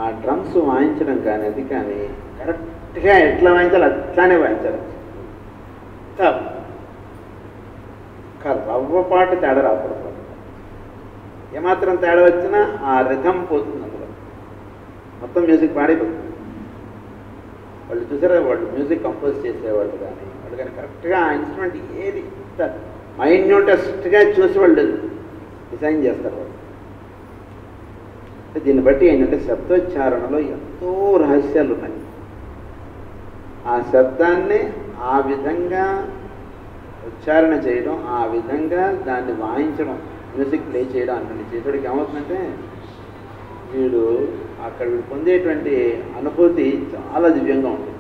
ఆ డ్రమ్స్ వాయించడం కానీ అది కానీ కరెక్ట్గా ఎట్లా వాయించాలి అట్లానే వాయించాలి. రవ్వపాటు తేడా రాకూడదు. ఏమాత్రం తేడా వచ్చినా ఆ రిథం పోతుంది, అందులో మొత్తం మ్యూజిక్ పాడైపోతుంది. వాళ్ళు చూసారా, వాళ్ళు మ్యూజిక్ కంపోజ్ చేసేవాళ్ళు కానీ వాళ్ళు కానీ కరెక్ట్గా ఆ ఇన్స్ట్రుమెంట్ ఏది మైన్యూటెస్ట్గా చూసి వాళ్ళు డిజైన్ చేస్తారు వాళ్ళు. దీన్ని బట్టి ఏంటంటే శబ్దోచ్చారణలో ఎంతో రహస్యాలు ఉన్నాయి. ఆ శబ్దాన్ని ఆ విధంగా ఉచ్చారణ చేయడం, ఆ విధంగా దాన్ని వాయించడం, మ్యూజిక్ ప్లే చేయడం అంటే చేతుడికి ఏమవుతుందంటే వీడు అక్కడ వీడు పొందేటువంటి అనుభూతి చాలా దివ్యంగా ఉంటుంది.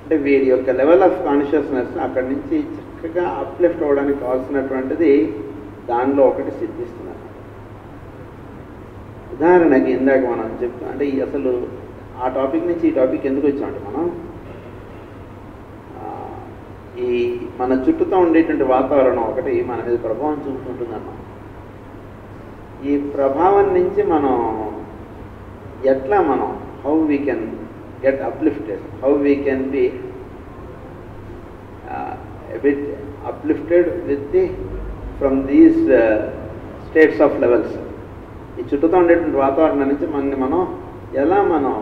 అంటే వీడి యొక్క లెవెల్ ఆఫ్ కాన్షియస్నెస్ అక్కడి నుంచి చక్కగా అప్లిఫ్ట్ అవ్వడానికి కావాల్సినటువంటిది దానిలో ఒకటి సిద్ధిస్తున్నారు. ఉదాహరణకి ఇందాక మనం చెప్తాం అంటే అసలు ఆ టాపిక్ నుంచి ఈ టాపిక్ ఎందుకు వచ్చామంటే మనం ఈ మన చుట్టూతో ఉండేటువంటి వాతావరణం ఒకటి మన మీద ప్రభావం చూపుతుంటుందన్నమాట. ఈ ప్రభావం నుంచి మనం ఎట్లా మనం how we can get uplifted, how we can be bit uplifted with the from these states of levels. ఈ చుట్టూతో ఉండేటువంటి వాతావరణం నుంచి మనం ఎలా మనం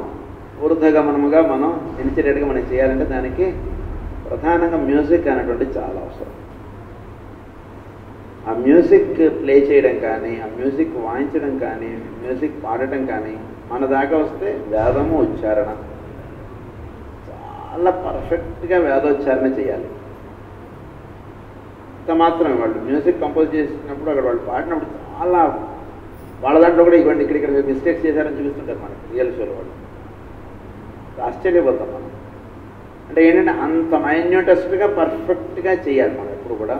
ఊర్ధగమనముగా మనం ఇనిషియేటెడ్గా మనం చేయాలంటే దానికి ప్రధానంగా మ్యూజిక్ అనేటువంటి చాలా అవసరం. ఆ మ్యూజిక్ ప్లే చేయడం కానీ, ఆ మ్యూజిక్ వాయించడం కానీ, మ్యూజిక్ పాడటం కానీ మన దాకా వస్తే వేదము ఉచ్చారణ చాలా పర్ఫెక్ట్గా వేదోచ్చారణ చేయాలి. ఇంత మాత్రమే వాళ్ళు మ్యూజిక్ కంపోజ్ చేసినప్పుడు అక్కడ వాళ్ళు పాడినప్పుడు చాలా వాళ్ళ దాంట్లో కూడా ఇవ్వండి ఇక్కడ మిస్టేక్స్ చేశారని చూపిస్తుంటారు మనకి రియల్ షోలో. వాళ్ళు ఆశ్చర్యపోతాం మనం. అంటే ఏంటంటే అంత మైన్యూటెస్ట్గా పర్ఫెక్ట్గా చేయాలి మనం ఎప్పుడు కూడా.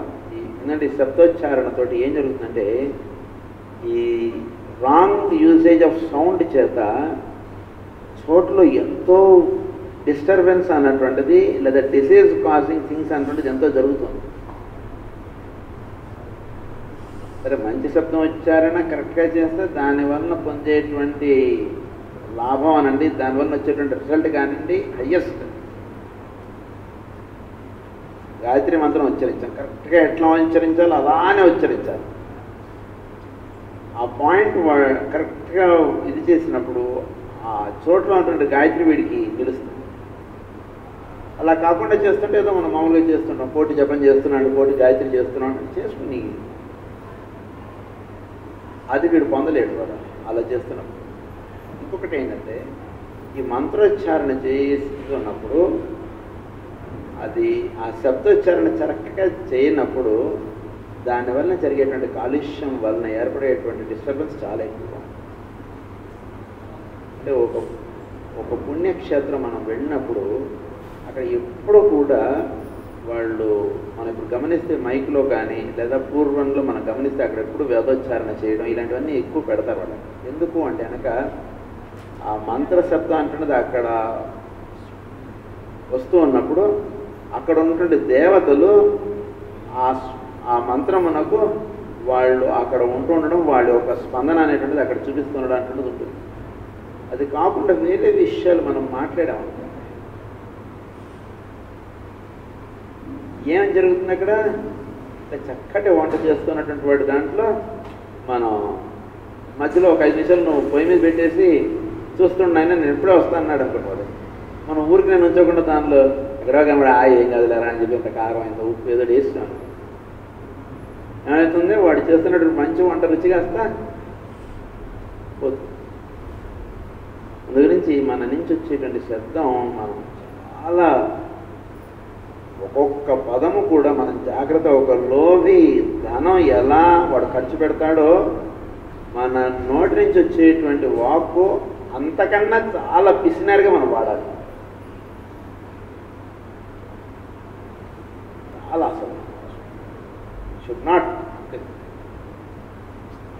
ఎందుకంటే ఈ శబ్దోచ్చారణతో ఏం జరుగుతుందంటే ఈ రాంగ్ యూసేజ్ ఆఫ్ సౌండ్ చేత చోట్లో ఎంతో డిస్టర్బెన్స్ అన్నటువంటిది లేదా డిసీజ్ కాజింగ్ థింగ్స్ అన్నటువంటిది ఎంతో జరుగుతుంది. సరే మంచి శబ్దం ఉచ్చారణ కరెక్ట్గా చేస్తే దానివల్ల పొందేటువంటి లాభం అనండి, దానివల్ల వచ్చేటువంటి రిజల్ట్ కానివ్వండి హయ్యెస్ట్. గాయత్రి మంత్రం ఉచ్చరించాం, కరెక్ట్గా ఎట్లా ఉచ్చరించాలో అలానే ఉచ్చరించాలి. ఆ పాయింట్ కరెక్ట్గా ఇది చేసినప్పుడు ఆ చోట్ల ఉన్నటువంటి గాయత్రి వీడికి తెలుస్తుంది. అలా కాకుండా చేస్తుంటే ఏదో మనం మామూలుగా చేస్తుంటాం, కోటి జపం చేస్తున్నాడు, కోటి గాయత్రి చేస్తున్నాడు చేసుకుని అది వీడు పొందలేడు కదా అలా చేస్తున్నప్పుడు. ఇంకొకటి ఏంటంటే ఈ మంత్రోచ్చారణ చేస్తున్నప్పుడు అది ఆ శబ్దోచ్చారణ చక్కగా చేయనప్పుడు దానివల్ల జరిగేటువంటి కాలుష్యం వలన ఏర్పడేటువంటి డిస్టర్బెన్స్ చాలా ఎక్కువ. అంటే ఒక పుణ్యక్షేత్రం మనం వెళ్ళినప్పుడు అక్కడ ఎప్పుడూ కూడా వాళ్ళు మనం ఇప్పుడు గమనిస్తే మైక్లో కానీ లేదా పూర్వంలో మనం గమనిస్తే అక్కడ ఎప్పుడు వేదోచ్చారణ చేయడం ఇలాంటివన్నీ ఎక్కువ పెడతారు వాళ్ళకి. ఎందుకు అంటే కనుక ఆ మంత్ర శబ్దం అంటున్నది అక్కడ వస్తూ ఉన్నప్పుడు అక్కడ ఉన్నటువంటి దేవతలు ఆ మంత్రమునకు వాళ్ళు అక్కడ ఉంటుండడం, వాళ్ళ యొక్క స్పందన అనేటువంటిది అక్కడ చూపిస్తుండడం అంటున్నది ఉంటుంది. అది కాకుండా వేరే విషయాలు మనం మాట్లాడామనుకో ఏం జరుగుతుంది అక్కడ, చక్కటి వంట చేస్తున్నటువంటి వాడి దాంట్లో మనం మధ్యలో ఒక 5 నిమిషాలు నువ్వు పొయ్యి మీద పెట్టేసి చూస్తున్నాయినా నేను ఎప్పుడే వస్తానన్నాడు అనుకోవాలి. మనం ఊరికి నేను ఉంచకుండా దానిలో ఎక్కడోగా ఏం కాదులేరా అని చెప్పి ఇంత కారం ఇంత ఉప్పు ఏదో వేస్తున్నాను. ఏమవుతుంది వాడు చేస్తున్నటువంటి మంచి వంట రుచిగా వస్తా పోతుంది. అందు గురించి మన నుంచి వచ్చేటువంటి శబ్దం మనం చాలా ఒక్కొక్క పదము కూడా మనం జాగ్రత్త. ఒక లోభి ధనం ఎలా వాడు ఖర్చు పెడతాడో మన నోటి నుంచి వచ్చేటువంటి వాక్కు అంతకన్నా చాలా పిసినారుగా మనం వాడాలి.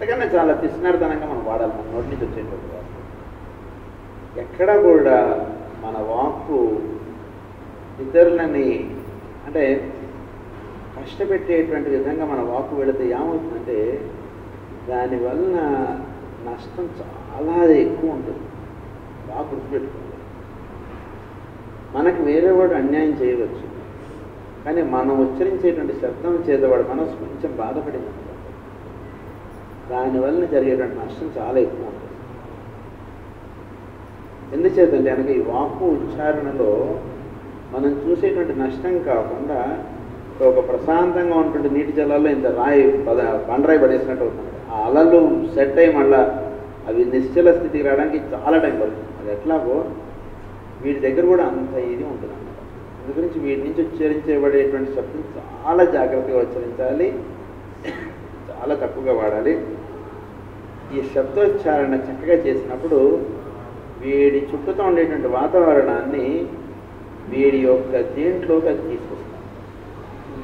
అంతకన్నా చాలా పిసినారితనంగా మనం వాడాలి మన నోటి నుంచి వచ్చేటువంటి వాక్కు. ఎక్కడా కూడా మన వాక్కు ఇతరులని అంటే కష్టపెట్టేటువంటి విధంగా మన వాక్కు వెళితే ఏమవుతుందంటే దానివల్ల నష్టం చాలా ఎక్కువ ఉంటుంది. బాగా గుర్తుపెట్టుకోండి. మనకు వేరే వాడు అన్యాయం చేయవచ్చు, కానీ మనం ఉచ్చరించేటువంటి శబ్దం చేత వాడు మనసు కొంచెం బాధపడింది, దానివల్ల జరిగేటువంటి నష్టం చాలా ఎక్కువ ఉంటుంది. ఎందుచేతంటే కనుక ఈ వాక్కు ఉచ్చారణలో మనం చూసేటువంటి నష్టం కాకుండా ఒక ప్రశాంతంగా ఉన్నటువంటి నీటి జలాల్లో ఇంత రాయి బండరాయి పడేసినట్టు అవుతుంది. ఆ అలలు సెట్ అయ్యి మళ్ళీ అవి నిశ్చల స్థితికి రావడానికి చాలా టైం పడుతుంది. అది ఎట్లాగో వీటి దగ్గర కూడా అంత ఇది ఉంటుంది అన్నమాట. అందు గురించి వీటి నుంచి ఉచ్చరించబడేటువంటి శబ్దం చాలా జాగ్రత్తగా ఉచ్చరించాలి, చాలా తక్కువగా వాడాలి. ఈ శబ్దోచ్చారణ చక్కగా చేసినప్పుడు వీడి చుట్టూతో ఉండేటువంటి వాతావరణాన్ని వీడి యొక్క దేంట్లోకి అది తీసుకొస్తాం.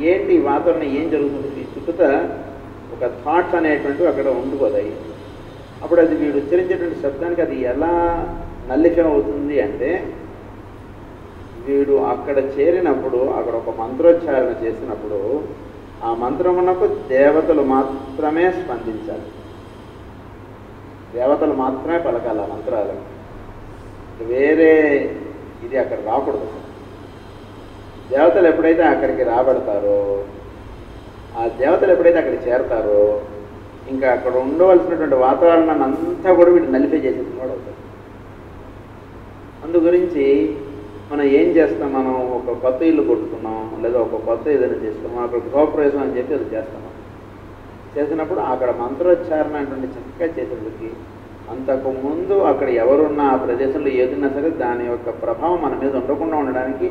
ఏంటి వాతావరణం ఏం జరుగుతుంది, ఈ చుట్టూతో ఒక థాట్స్ అనేటువంటివి అక్కడ ఉండిపోతాయి. అప్పుడు అది వీడు ఉచ్చరించేటువంటి శబ్దానికి అది ఎలా నల్లిఫై అవుతుంది అంటే వీడు అక్కడ చేరినప్పుడు అక్కడ ఒక మంత్రోచ్చారణ చేసినప్పుడు ఆ మంత్రమునకు దేవతలు మాత్రమే స్పందించాలి, దేవతలు మాత్రమే పలకాలి ఆ మంత్రాలు. వేరే ఇది అక్కడ రాకూడదు. దేవతలు ఎప్పుడైతే అక్కడికి రాబడతారో, ఆ దేవతలు ఎప్పుడైతే అక్కడికి చేరతారో ఇంకా అక్కడ ఉండవలసినటువంటి వాతావరణాన్ని అంతా కూడా వీడు నలిపే చేసేసిన వాడు అవుతాడు. అందు గురించి మనం ఏం చేస్తాం, మనం ఒక కొత్త ఇల్లు కొట్టుకున్నాం లేదా ఒక కొత్త ఏదైనా చేస్తున్నాం, అక్కడ గృహప్రవేశం అని చెప్పి అది చేస్తున్నాం. చేసినప్పుడు అక్కడ మంత్రోచ్చారణ అటువంటి చక్కగా చేసేందుకు అంతకు ముందు అక్కడ ఎవరున్నా ఆ ప్రదేశంలో ఏదున్నా సరే దాని యొక్క ప్రభావం మన మీద ఉండకుండా ఉండడానికి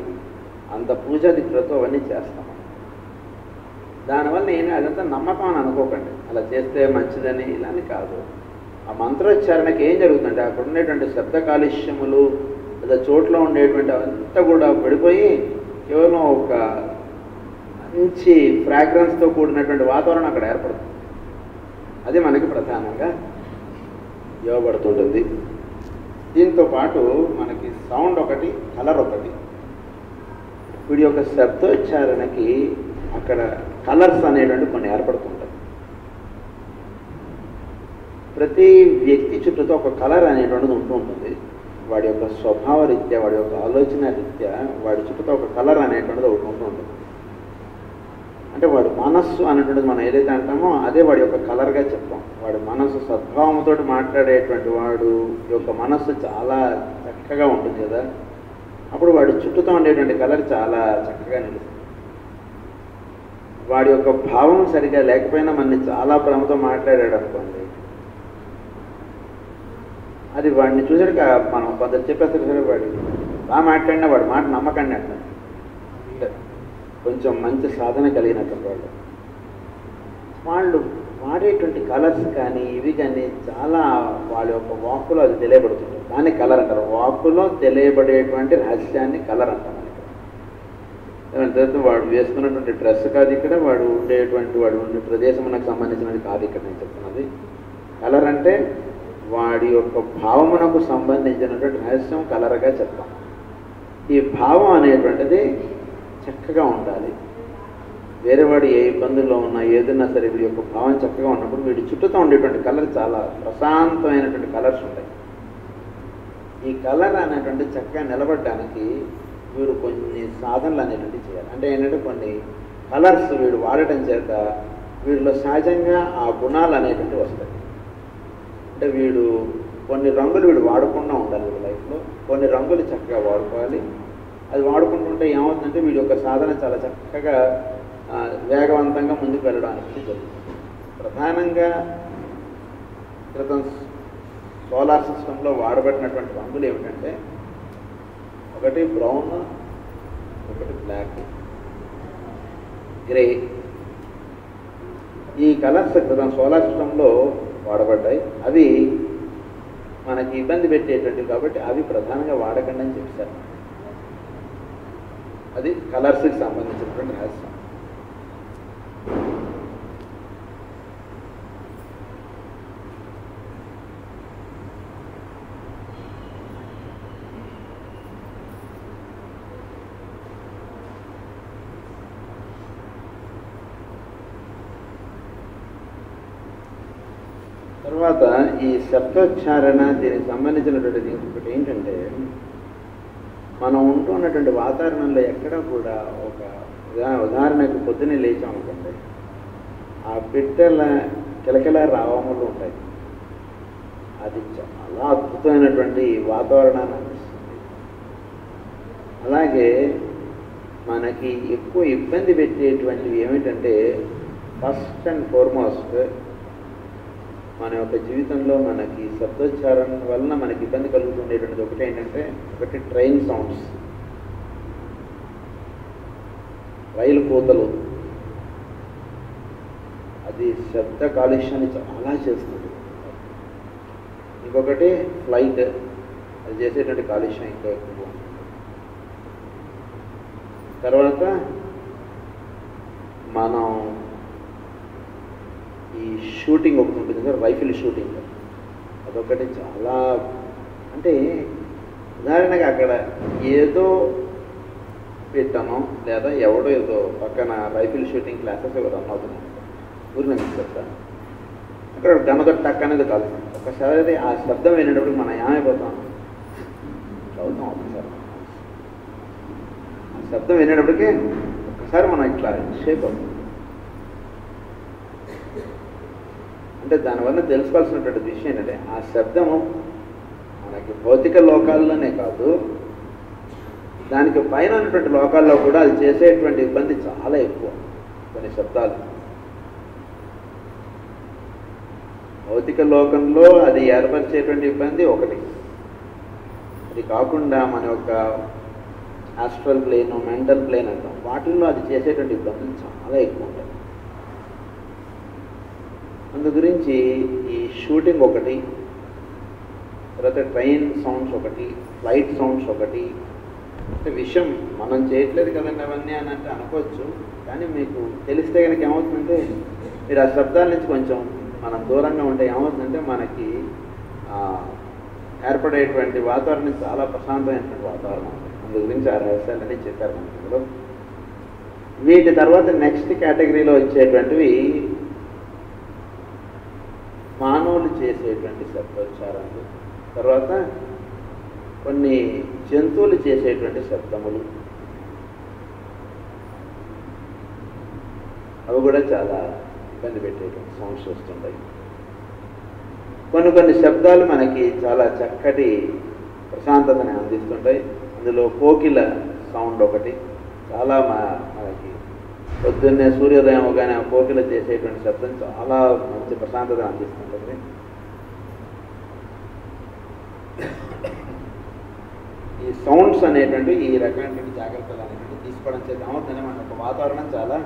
అంత పూజాది క్రతం అవన్నీ చేస్తాం. దానివల్ల నేను అదంతా నమ్మకం అని అనుకోకండి, అలా చేస్తే మంచిదని ఇలాని కాదు. ఆ మంత్రోచ్చారణకి ఏం జరుగుతుందంటే అక్కడ ఉండేటువంటి శబ్ద కాలుష్యములు లేదా చోట్ల ఉండేటువంటి అవంతా కూడా పడిపోయి కేవలం ఒక మంచి ఫ్రాగ్రెన్స్తో కూడినటువంటి వాతావరణం అక్కడ ఏర్పడుతుంది. అది మనకి ప్రధానంగా ఇవ్వబడుతుంటుంది. దీంతో పాటు మనకి సౌండ్ ఒకటి, కలర్ ఒకటి. వీడి యొక్క శబ్దోచ్చారణకి అక్కడ కలర్స్ అనేటువంటి కొన్ని ఏర్పడుతుంటాయి. ప్రతి వ్యక్తి చుట్టూతో ఒక కలర్ అనేటువంటిది ఉంటూ ఉంటుంది. వాడి యొక్క స్వభావ రీత్యా, వాడి యొక్క ఆలోచన రీత్యా వాడి చుట్టూతో ఒక కలర్ అనేటువంటిది ఒకటి ఉంటూ ఉంటుంది. అంటే వాడి మనస్సు అనేటువంటిది మనం ఏదైతే అంటామో అదే వాడి యొక్క కలర్గా చెప్తాం. వాడి మనస్సు సద్భావంతో మాట్లాడేటువంటి వాడు యొక్క మనస్సు చాలా చక్కగా ఉంటుంది కదా, అప్పుడు వాడి చుట్టూతో ఉండేటువంటి కలర్ చాలా చక్కగా నిలుస్తుంది. వాడి యొక్క భావం సరిగా లేకపోయినా మనని చాలా ప్రేమతో మాట్లాడాడు అనుకోండి, అది వాడిని చూసాక మనం కొందరు చెప్పేస్తారు సరే వాడు బాగా మాట్లాడినా వాడి మాట నమ్మకండి అంటారు. కొంచెం మంచి సాధన కలిగినటువంటి వాళ్ళు వాడేటువంటి కలర్స్ కానీ ఇవి కానీ చాలా వాళ్ళ యొక్క వాక్కులో అది తెలియబడుతుంది. దాన్ని కలర్ అంటారు. వాక్కులో తెలియబడేటువంటి రహస్యాన్ని కలర్ అంటారు. తర్వాత వాడు వేసుకున్నటువంటి డ్రెస్ కాదు ఇక్కడ, వాడు ఉండే ప్రదేశమునకు సంబంధించినది కాదు ఇక్కడ నేను చెప్తున్నది. కలర్ అంటే వాడి యొక్క భావమునకు సంబంధించినటువంటి రహస్యం కలర్గా చెప్తాం. ఈ భావం అనేటువంటిది చక్కగా ఉండాలి. వేరేవాడు ఏ ఇబ్బందుల్లో ఉన్నా ఏదైనా సరే వీడి యొక్క భావం చక్కగా ఉన్నప్పుడు వీడి చుట్టూతో ఉండేటువంటి కలర్ చాలా ప్రశాంతమైనటువంటి కలర్స్ ఉంటాయి. ఈ కలర్ అనేటువంటి చక్కగా నిలబడడానికి వీడు కొన్ని సాధనలు అనేటువంటి చేయాలి. అంటే ఏంటంటే కొన్ని కలర్స్ వీడు వాడటం చేత వీడిలో సహజంగా ఆ గుణాలు అనేటువంటివి వస్తాయి. అంటే వీడు కొన్ని రంగులు వీడు వాడకుండా ఉండాలి. వీడి లైఫ్లో కొన్ని రంగులు చక్కగా వాడుకోవాలి. అది వాడుకుంటుంటే ఏమవుతుందంటే వీడి యొక్క సాధన చాలా చక్కగా వేగవంతంగా ముందుకు వెళ్ళడానికి జరుగుతుంది. ప్రధానంగా క్రితం సోలార్ సిస్టంలో వాడబడినటువంటి రంగులు ఏమిటంటే ఒకటి బ్రౌన్, ఒకటి బ్లాక్, గ్రే. ఈ కలర్స్ క్రితం సోలార్ సిస్టంలో వాడబడ్డాయి. అవి మనకి ఇబ్బంది పెట్టేటువంటివి కాబట్టి అవి ప్రధానంగా వాడకండి అని చెప్పారు. అది కలర్స్కి సంబంధించినటువంటి రహస్యం. తర్వాత ఈ శబ్దోచ్చారణ దీనికి సంబంధించినటువంటి ఇంకొకటి ఏంటంటే, మనం ఉంటున్నటువంటి వాతావరణంలో ఎక్కడ కూడా ఒక ఉదాహరణకు పొద్దున్నే లేచామనుకోండి, ఆ పిట్టల కిలకిల రావములు ఉంటాయి. అది చాలా అద్భుతమైనటువంటి వాతావరణాన్ని అందిస్తుంది. అలాగే మనకి ఎక్కువ ఇబ్బంది పెట్టేటువంటివి ఏమిటంటే, ఫస్ట్ అండ్ ఫార్మోస్ట్ మన యొక్క జీవితంలో మనకి శబ్దోచ్చారణ వలన మనకి ఇబ్బంది కలుగుతుండేటువంటిది ఒకటి ఏంటంటే, ఒకటి ట్రైన్ సౌండ్స్, రైలు కూతలు, అది శబ్ద కాలుష్యాన్ని చాలా చేస్తుంది. ఇంకొకటి ఫ్లైట్, అది చేసేటువంటి కాలుష్యం ఇంకా ఎక్కువ. తర్వాత మనం ఈ షూటింగ్ ఒకటి ఉంటుంది కదా, రైఫిల్ షూటింగ్, అదొకటి చాలా, అంటే ఉదాహరణగా అక్కడ ఏదో పెట్టాను లేదా ఎవడో ఏదో పక్కన రైఫిల్ షూటింగ్ క్లాసెస్ ఏదో రన్ అవుతున్నాయి ఊరిని మీకు చెప్తాను. అక్కడ గనతో టక్ అనేది కాదు, ఒకసారి ఆ శబ్దం వినేటప్పుడు మనం ఏమైపోతాం, చదువుతాం. ఒకసారి ఆ శబ్దం వినేటప్పటికీ ఒకసారి మనం ఇట్లా షేక్ అవుతాం. అంటే దానివల్ల తెలుసుకోవాల్సినటువంటి విషయం ఏంటంటే, ఆ శబ్దము మనకి భౌతిక లోకాల్లోనే కాదు, దానికి పైన ఉన్నటువంటి లోకాల్లో కూడా అది చేసేటువంటి ఇబ్బంది చాలా ఎక్కువ. కొన్ని శబ్దాలు భౌతిక లోకంలో అది ఏర్పరిచేటువంటి ఇబ్బంది ఒకటి, అది కాకుండా మన యొక్క ఆస్ట్రల్ ప్లేన్, మెంటల్ ప్లేన్ అంటాం, వాటిల్లో అది చేసేటువంటి ఇబ్బందులు చాలా ఎక్కువ ఉంటాయి. అందు గురించి ఈ షూటింగ్ ఒకటి, తర్వాత ట్రైన్ సౌండ్స్ ఒకటి, ఫ్లైట్ సౌండ్స్ ఒకటి. అంటే విషయం మనం చేయట్లేదు కదండి అవన్నీ అని అంటే అనుకోవచ్చు, కానీ మీకు తెలిస్తే కనుక ఏమవుతుందంటే, మీరు ఆ శబ్దాల నుంచి కొంచెం మనం దూరంగా ఉంటే ఏమవుతుందంటే, మనకి ఏర్పడేటువంటి వాతావరణం చాలా ప్రశాంతమైనటువంటి వాతావరణం. అందు గురించి ఆ రహస్యాలన్నీ చెప్పారు మనలో. వీటి తర్వాత నెక్స్ట్ కేటగిరీలో వచ్చేటువంటివి మానవులు చేసేటువంటి శబ్దోచ్చారణలు, తర్వాత కొన్ని జంతువులు చేసేటువంటి శబ్దములు, అవి కూడా చాలా ఇబ్బంది పెట్టేటువంటి సౌండ్స్ వస్తుంటాయి. కొన్ని శబ్దాలు మనకి చాలా చక్కటి ప్రశాంతతని అందిస్తుంటాయి. అందులో కోకిల సౌండ్ ఒకటి, చాలా మనకి పొద్దున్నే సూర్యోదయం అవగానే ఆ కోకిల చేసేటువంటి శబ్దం చాలా మంచి ప్రశాంతత అందిస్తుంటుంది. ఈ సౌండ్స్ అనేటువంటి ఈ రకమైనటువంటి జాగ్రత్తలు అనేటువంటి తీసుకోవడం చేత ఏమవుతుందంటే మన యొక్క వాతావరణం చాలా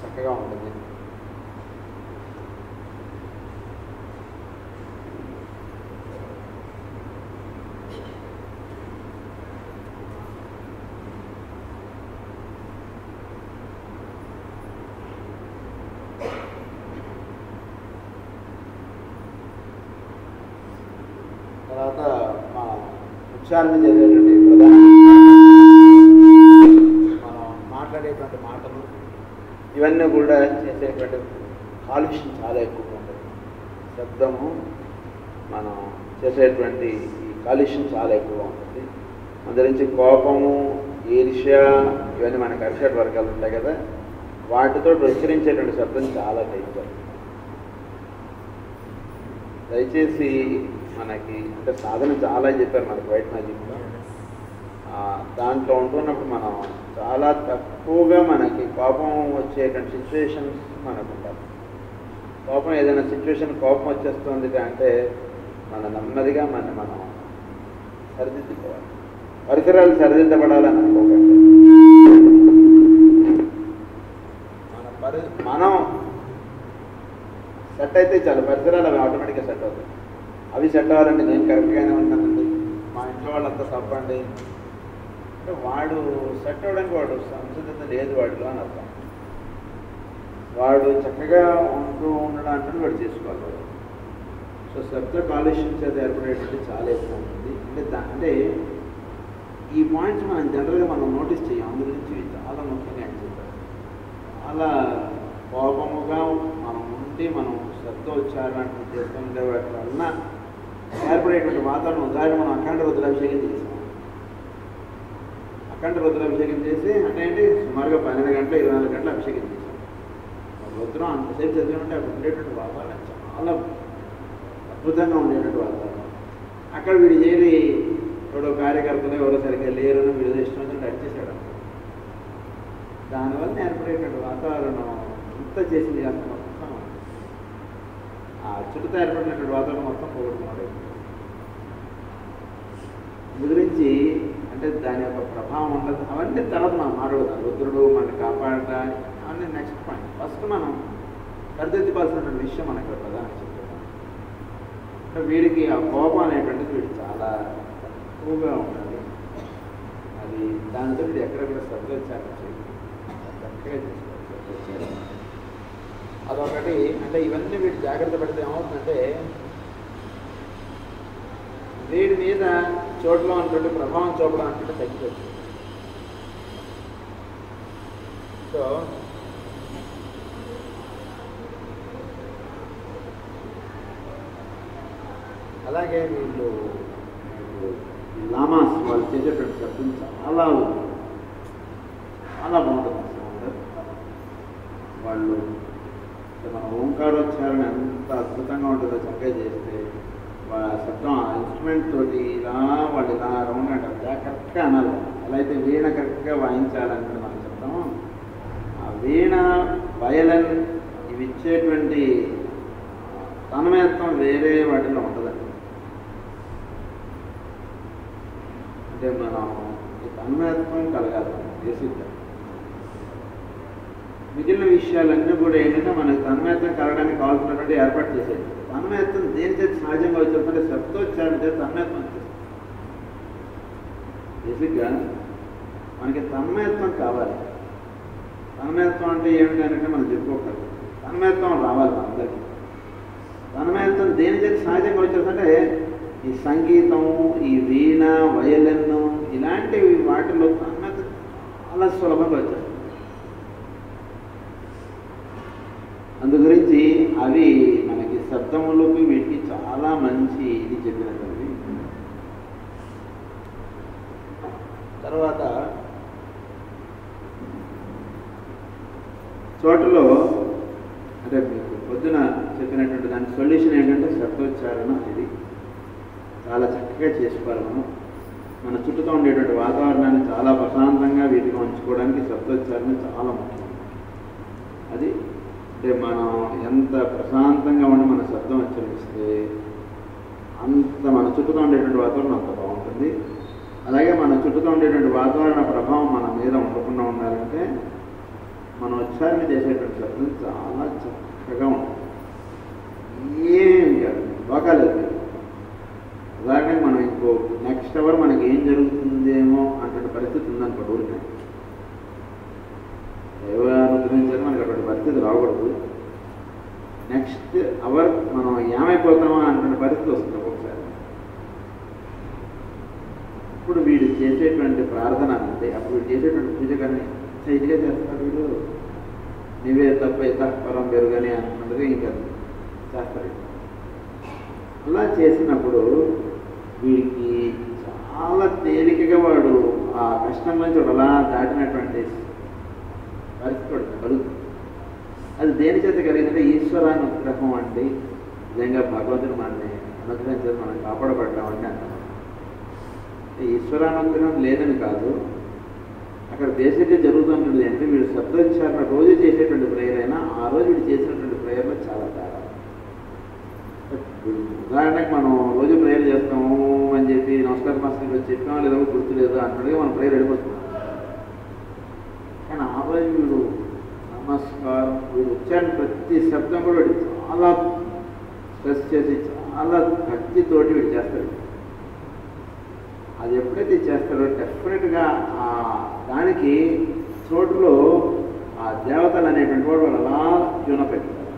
చక్కగా ఉంటుంది. తర్వాత మా ఉచ్చారణ చేసేటువంటి ప్రధాన మనం మాట్లాడేటువంటి మాటలు, ఇవన్నీ కూడా చేసేటువంటి కాలుష్యం చాలా ఎక్కువగా ఉంటుంది. శబ్దము మనం చేసేటువంటి ఈ కాలుష్యం చాలా ఎక్కువగా ఉంటుంది. అందు నుంచి కోపము, ఈర్ష్య, ఇవన్నీ మనకు అరిషడ్ వర్గాలు ఉంటాయి కదా, వాటితో ఉచ్చరించేటువంటి శబ్దం చాలా డేంజర్. దయచేసి మనకి అంటే సాధన చాలా చెప్పారు మనకి వైట్ మ్యాజిక్లో, దాంట్లో ఉంటున్నప్పుడు మనం చాలా తక్కువగా మనకి కోపం వచ్చేటువంటి సిచ్యువేషన్స్ మనకు ఉంటాయి. కోపం ఏదైనా సిచ్యువేషన్ కోపం వచ్చేస్తుంది అంటే మనం నెమ్మదిగా మనం సరిదిద్దుకోవాలి. పరిసరాలు సరిదిద్దబడాలని అనుకోకండి. మనం సెట్ అయితే చాలు, పరిసరాలు అవి ఆటోమేటిక్గా సెట్ అవుతాయి. అవి సెట్ అవ్వాలంటే నేను కరెక్ట్గానే ఉంటానండి, మా ఇంట్లో వాళ్ళంతా తప్పండి అంటే వాడు సెట్ అవ్వడానికి వాడు సంసిద్ధత లేదు వాడిలో అని అర్థం. వాడు చక్కగా ఉండడానికి వాడు చేసుకోవాలి. సో శబ్ద కాలుష్యం చేత ఏర్పడేటువంటి చాలా ఎక్కువ ఉంటుంది. అంటే ఈ పాయింట్స్ మనం జనరల్గా మనం నోటీస్ చేయం, అందు గురించి చాలా ముఖ్యంగా అని చెప్పారు. చాలా కోపముగా మనం ఉంటే మనం శబ్దోచ్చారణ చేస్తుండే వాటి వలన ఏర్పడేటువంటి వాతావరణం. ఉదాహరణ మనం అఖండ రుద్రాభిషేకం చేసాం. అఖండ రుద్రాభిషేకం చేసి అంటే ఏంటి సుమారుగా 12 గంటలు 24 గంటలు అభిషేకం చేసాం. రుద్రం అంతసేపు చదివినట్టే అక్కడ ఉండేటువంటి వాతావరణం చాలా అద్భుతంగా ఉండేటువంటి వాతావరణం. అక్కడ వీడు చేరి ఎవడో కార్యకర్తలు ఎవరో సరిగ్గా లేరు వీడియో ఇష్టం వచ్చినట్టు అడిచేసాడు. దానివల్ల ఏర్పడేటువంటి వాతావరణం అంతా చేసింది అంత మొత్తం ఆ చుట్టూ ఏర్పడినటువంటి వాతావరణం మొత్తం పోగొట్టుకున్నాడు. ఇది గురించి అంటే దాని యొక్క ప్రభావం ఉండదు. అవన్నీ తర్వాత మనం మాట్లాడుతాం. రుద్రుడు మనల్ని కాపాడటం అవన్నీ నెక్స్ట్ పాయింట్. ఫస్ట్ మనం సరిదిద్దుకోవాల్సినటువంటి విషయం మనకు ప్రధాన చెప్తాం. అంటే వీడికి ఆ కోపం అనేటువంటిది వీడు చాలా తక్కువగా ఉండాలి. అది దానితో వీడు ఎక్కడెక్కడ శబ్దోచ్చారణ చేయాలి, చక్కగా చేసుకోవాలి. అదొకటి. అంటే ఇవన్నీ వీడు జాగ్రత్త పడితే ఏమవుతుందంటే వీడి మీద చోట్ల ఉన్నటువంటి ప్రభావం చూపడం అంటే తగ్గిపోతుంది. సో అలాగే వీళ్ళు లామాస్ వాళ్ళు చేసేటువంటి శబ్దం చాలా చాలా బాగుంటుంది. వాళ్ళు మన ఓంకారోచ్చారణ ఎంత అద్భుతంగా ఉంటుందో చక్కగా చేస్తే శబ్దం ఆ ఇన్స్ట్రుమెంట్ తోటి ఇలా వాళ్ళు ఇలా రౌండ్ అంటారు. కరెక్ట్గా అనాలి. ఎలా అయితే వీణ కరెక్ట్గా వాయించాలని మనం చెప్తాము. ఆ వీణ వయలన్ ఇవి ఇచ్చేటువంటి తన్మయత్వం వేరే వాటిలో ఉంటుందండి. అంటే మనం ఈ తన్మయత్వం కలగాలి బేసిక్గా. మిగిలిన విషయాలన్నీ కూడా ఏంటంటే మనకి తన్మయత్వం కలగడానికి కావాల్సినటువంటి ఏర్పాటు చేసేది. తన్మయత్వం దేని చేతి సహజంగా వచ్చేస్తుంటే శబ్దోచ్చారణ చేసి తన్మయత్వం వచ్చేస్తుంది. బేసిక్గా మనకి తన్మయత్వం కావాలి. తన్మయత్వం అంటే ఏమిటి అంటే మనం చెప్పుకోకూడదు. తన్మయత్వం రావాలి మనందరికీ. తన్మయత్వం దేని చేతి సహజంగా వచ్చేస్తుంటే ఈ సంగీతం, ఈ వీణ, వయలిన్ ఇలాంటి వాటిలో తన్మయత్వం చాలా సులభంగా వచ్చేస్తుంది. అందు గురించి అవి మనకి శబ్దములకు వీటికి చాలా మంచి ఇది చెప్పినటువంటి. తర్వాత చోటలో అంటే మీకు పొద్దున చెప్పినటువంటి దాని సొల్యూషన్ ఏంటంటే శబ్దోచ్చారణ. ఇది చాలా చక్కగా చేసుకోవాలి. మన చుట్టూతో ఉండేటువంటి వాతావరణాన్ని చాలా ప్రశాంతంగా వీటిగా ఉంచుకోవడానికి శబ్దోచ్చారణ చాలా ముఖ్యం. అది అంటే మనం ఎంత ప్రశాంతంగా ఉండి మన శబ్దం ఉచ్చరిస్తే అంత మన చుట్టూతో ఉండేటువంటి వాతావరణం అంత బాగుంటుంది. అలాగే మన చుట్టూతో ఉండేటువంటి వాతావరణ ప్రభావం మన మీద ఉండకుండా ఉండాలంటే మనం ఉచ్చారణ చేసేటువంటి శబ్దం చాలా చక్కగా ఉంటుంది. ఏం కాదు లోకాలేదు. ఉదాహరణకి మనం ఇంకో నెక్స్ట్ అవర్ మనకి ఏం జరుగుతుందేమో అంటే పరిస్థితి ఉందనుకోండి. ఊరికే దైవానుగ్రహించాలి మనకి అటువంటి పరిస్థితి రాకూడదు. నెక్స్ట్ అవర్ మనం ఏమైపోతామో అటువంటి పరిస్థితి వస్తుంది ఒక్కొక్కసారి. ఇప్పుడు వీడు చేసేటువంటి ప్రార్థన అంటే అప్పుడు వీడు చేసేటువంటి పూజ కానీ ఇదిగా చేస్తాడు. వీడు నీవే తప్ప పరం పెరుగని అనుకున్నది ఇంకా చేస్తాడు. అలా చేసినప్పుడు వీడికి చాలా తేలికగా వాడు ఆ కష్టం నుంచి అలా దాటినటువంటి పరిస్థితి కలుగుతుంది. అది దేని చేత కలిగిందంటే ఈశ్వరానుగ్రహం అంటే నిజంగా భగవంతుడు మనల్ని అనుగ్రహించేది మనం కాపాడబడ్డాం అంటే అంటాం. ఈశ్వరానుగ్రహం లేదని కాదు, అక్కడ బేసిక్గా జరుగుతున్నది అంటే వీడు శబ్దోచ్చారణ రోజు చేసేటువంటి ప్రేయర్ అయినా ఆ రోజు వీడు చేసినటువంటి ప్రేయర్లో చాలా తేడా. ఉదాహరణకి మనం రోజు ప్రేయర్ చేస్తాము అని చెప్పి నమస్కారం మాస్టర్ చెప్పాము లేదో గుర్తులేదు అన్నట్టుగా మనం ప్రేయర్ వెళ్ళిపోతున్నాం. కానీ ఆ రోజు వీడు నమస్కారం వీడు ఉచ్చారణ ప్రతి శబ్దం కూడా వీడు చాలా స్ట్రెస్ చేసి చాలా భక్తితోటి వీడు చేస్తాడు. అది ఎప్పుడైతే చేస్తాడో డెఫినెట్గా ఆ దానికి చోటులో ఆ దేవతలు అనేటువంటి వాడు వాళ్ళు అలా ట్యూన పెడతారు.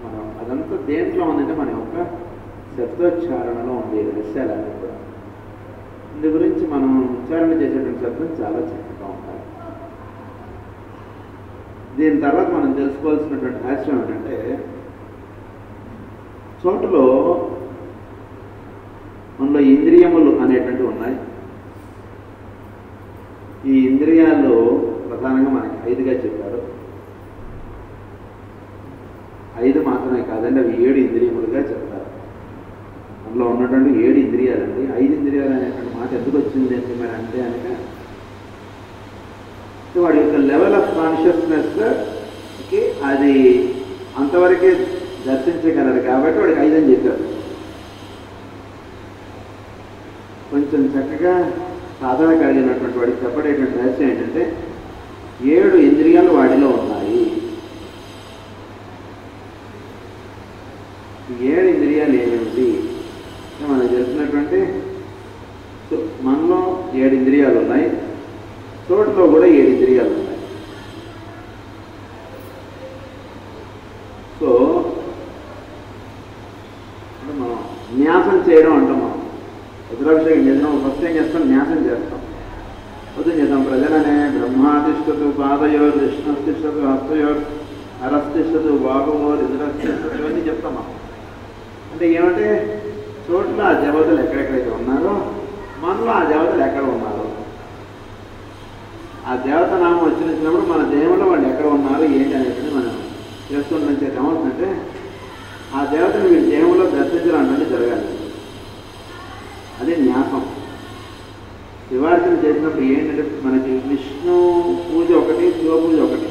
మనం అదంతా దేంట్లో ఉందంటే మన యొక్క శబ్దోచ్చారణలో ఉండే విషయాలన్నీ కూడా. ఇందు గురించి మనం ఉచ్చారణ చేసేటువంటి శబ్దం చాలా చక్కగా ఉండాలి. దీని తర్వాత మనం తెలుసుకోవాల్సినటువంటి రహస్యం ఏంటంటే చోటులో మనలో ఇంద్రియములు అనేటువంటివి ఉన్నాయి. ఈ ఇంద్రియాలు ప్రధానంగా మనకి 5గా చెప్పారు. 5 మాత్రమే కాదండి, అవి 7 ఇంద్రియములుగా చెప్తారు. అందులో ఉన్నటువంటి 7 ఇంద్రియాలండి. 5 ఇంద్రియాలు అనేటువంటి మాట ఎందుకు వచ్చింది అంటే మరి అంటే అనగా వాడి యొక్క లెవెల్ ఆఫ్ కాన్షియస్నెస్కి అది అంతవరకే దర్శించగలరు కాబట్టి వాడికి 5 అని చెప్పారు. కొంచెం చక్కగా సాధన కలిగినటువంటి వాడికి చెప్పడేటువంటి రహస్యం ఏంటంటే 7 ఇంద్రియాలు వాడిలో ఉన్నాయి. 7 ఇంద్రియాలు ఏమిటి మనకు తెలిసినటువంటి మనలో 7 ఇంద్రియాలు ఉన్నాయి, చోటులో కూడా 7 ఇంద్రియాలు ఉన్నాయి. సో మనం న్యాసం చేయడం అంటాం. మనం రుద్రాభిషేకం చేసినాం, ఫస్ట్ ఏం చేస్తాం? న్యాసం చేస్తాం. పొద్దున చేద్దాం. ప్రజలనే బ్రహ్మాతిష్టతు పాదయోర్, విష్ణుతిష్టతు హస్తయోర్, హరస్తిష్టతు బాహువోర్, ఇంద్రస్తిష్టతు, ఇవన్నీ చెప్తాం మనం. అంటే ఏమంటే చోట్ల ఆ దేవతలు ఎక్కడెక్కడైతే ఉన్నారో మనలో ఆ దేవతలు ఎక్కడ ఉన్నారు, ఆ దేవత నామం వచ్చినప్పుడు మన దేహంలో వాళ్ళు ఎక్కడ ఉన్నారు ఏంటి అనేది మనం చేస్తుంటే ఏమవుతుందంటే ఆ దేవతను వీడి దేహంలో దర్శించడం అంటే జరగాలి. అదే న్యాసం. శివార్చన చేసినప్పుడు ఏంటంటే మనకి విష్ణు పూజ ఒకటి, శివ పూజ ఒకటి.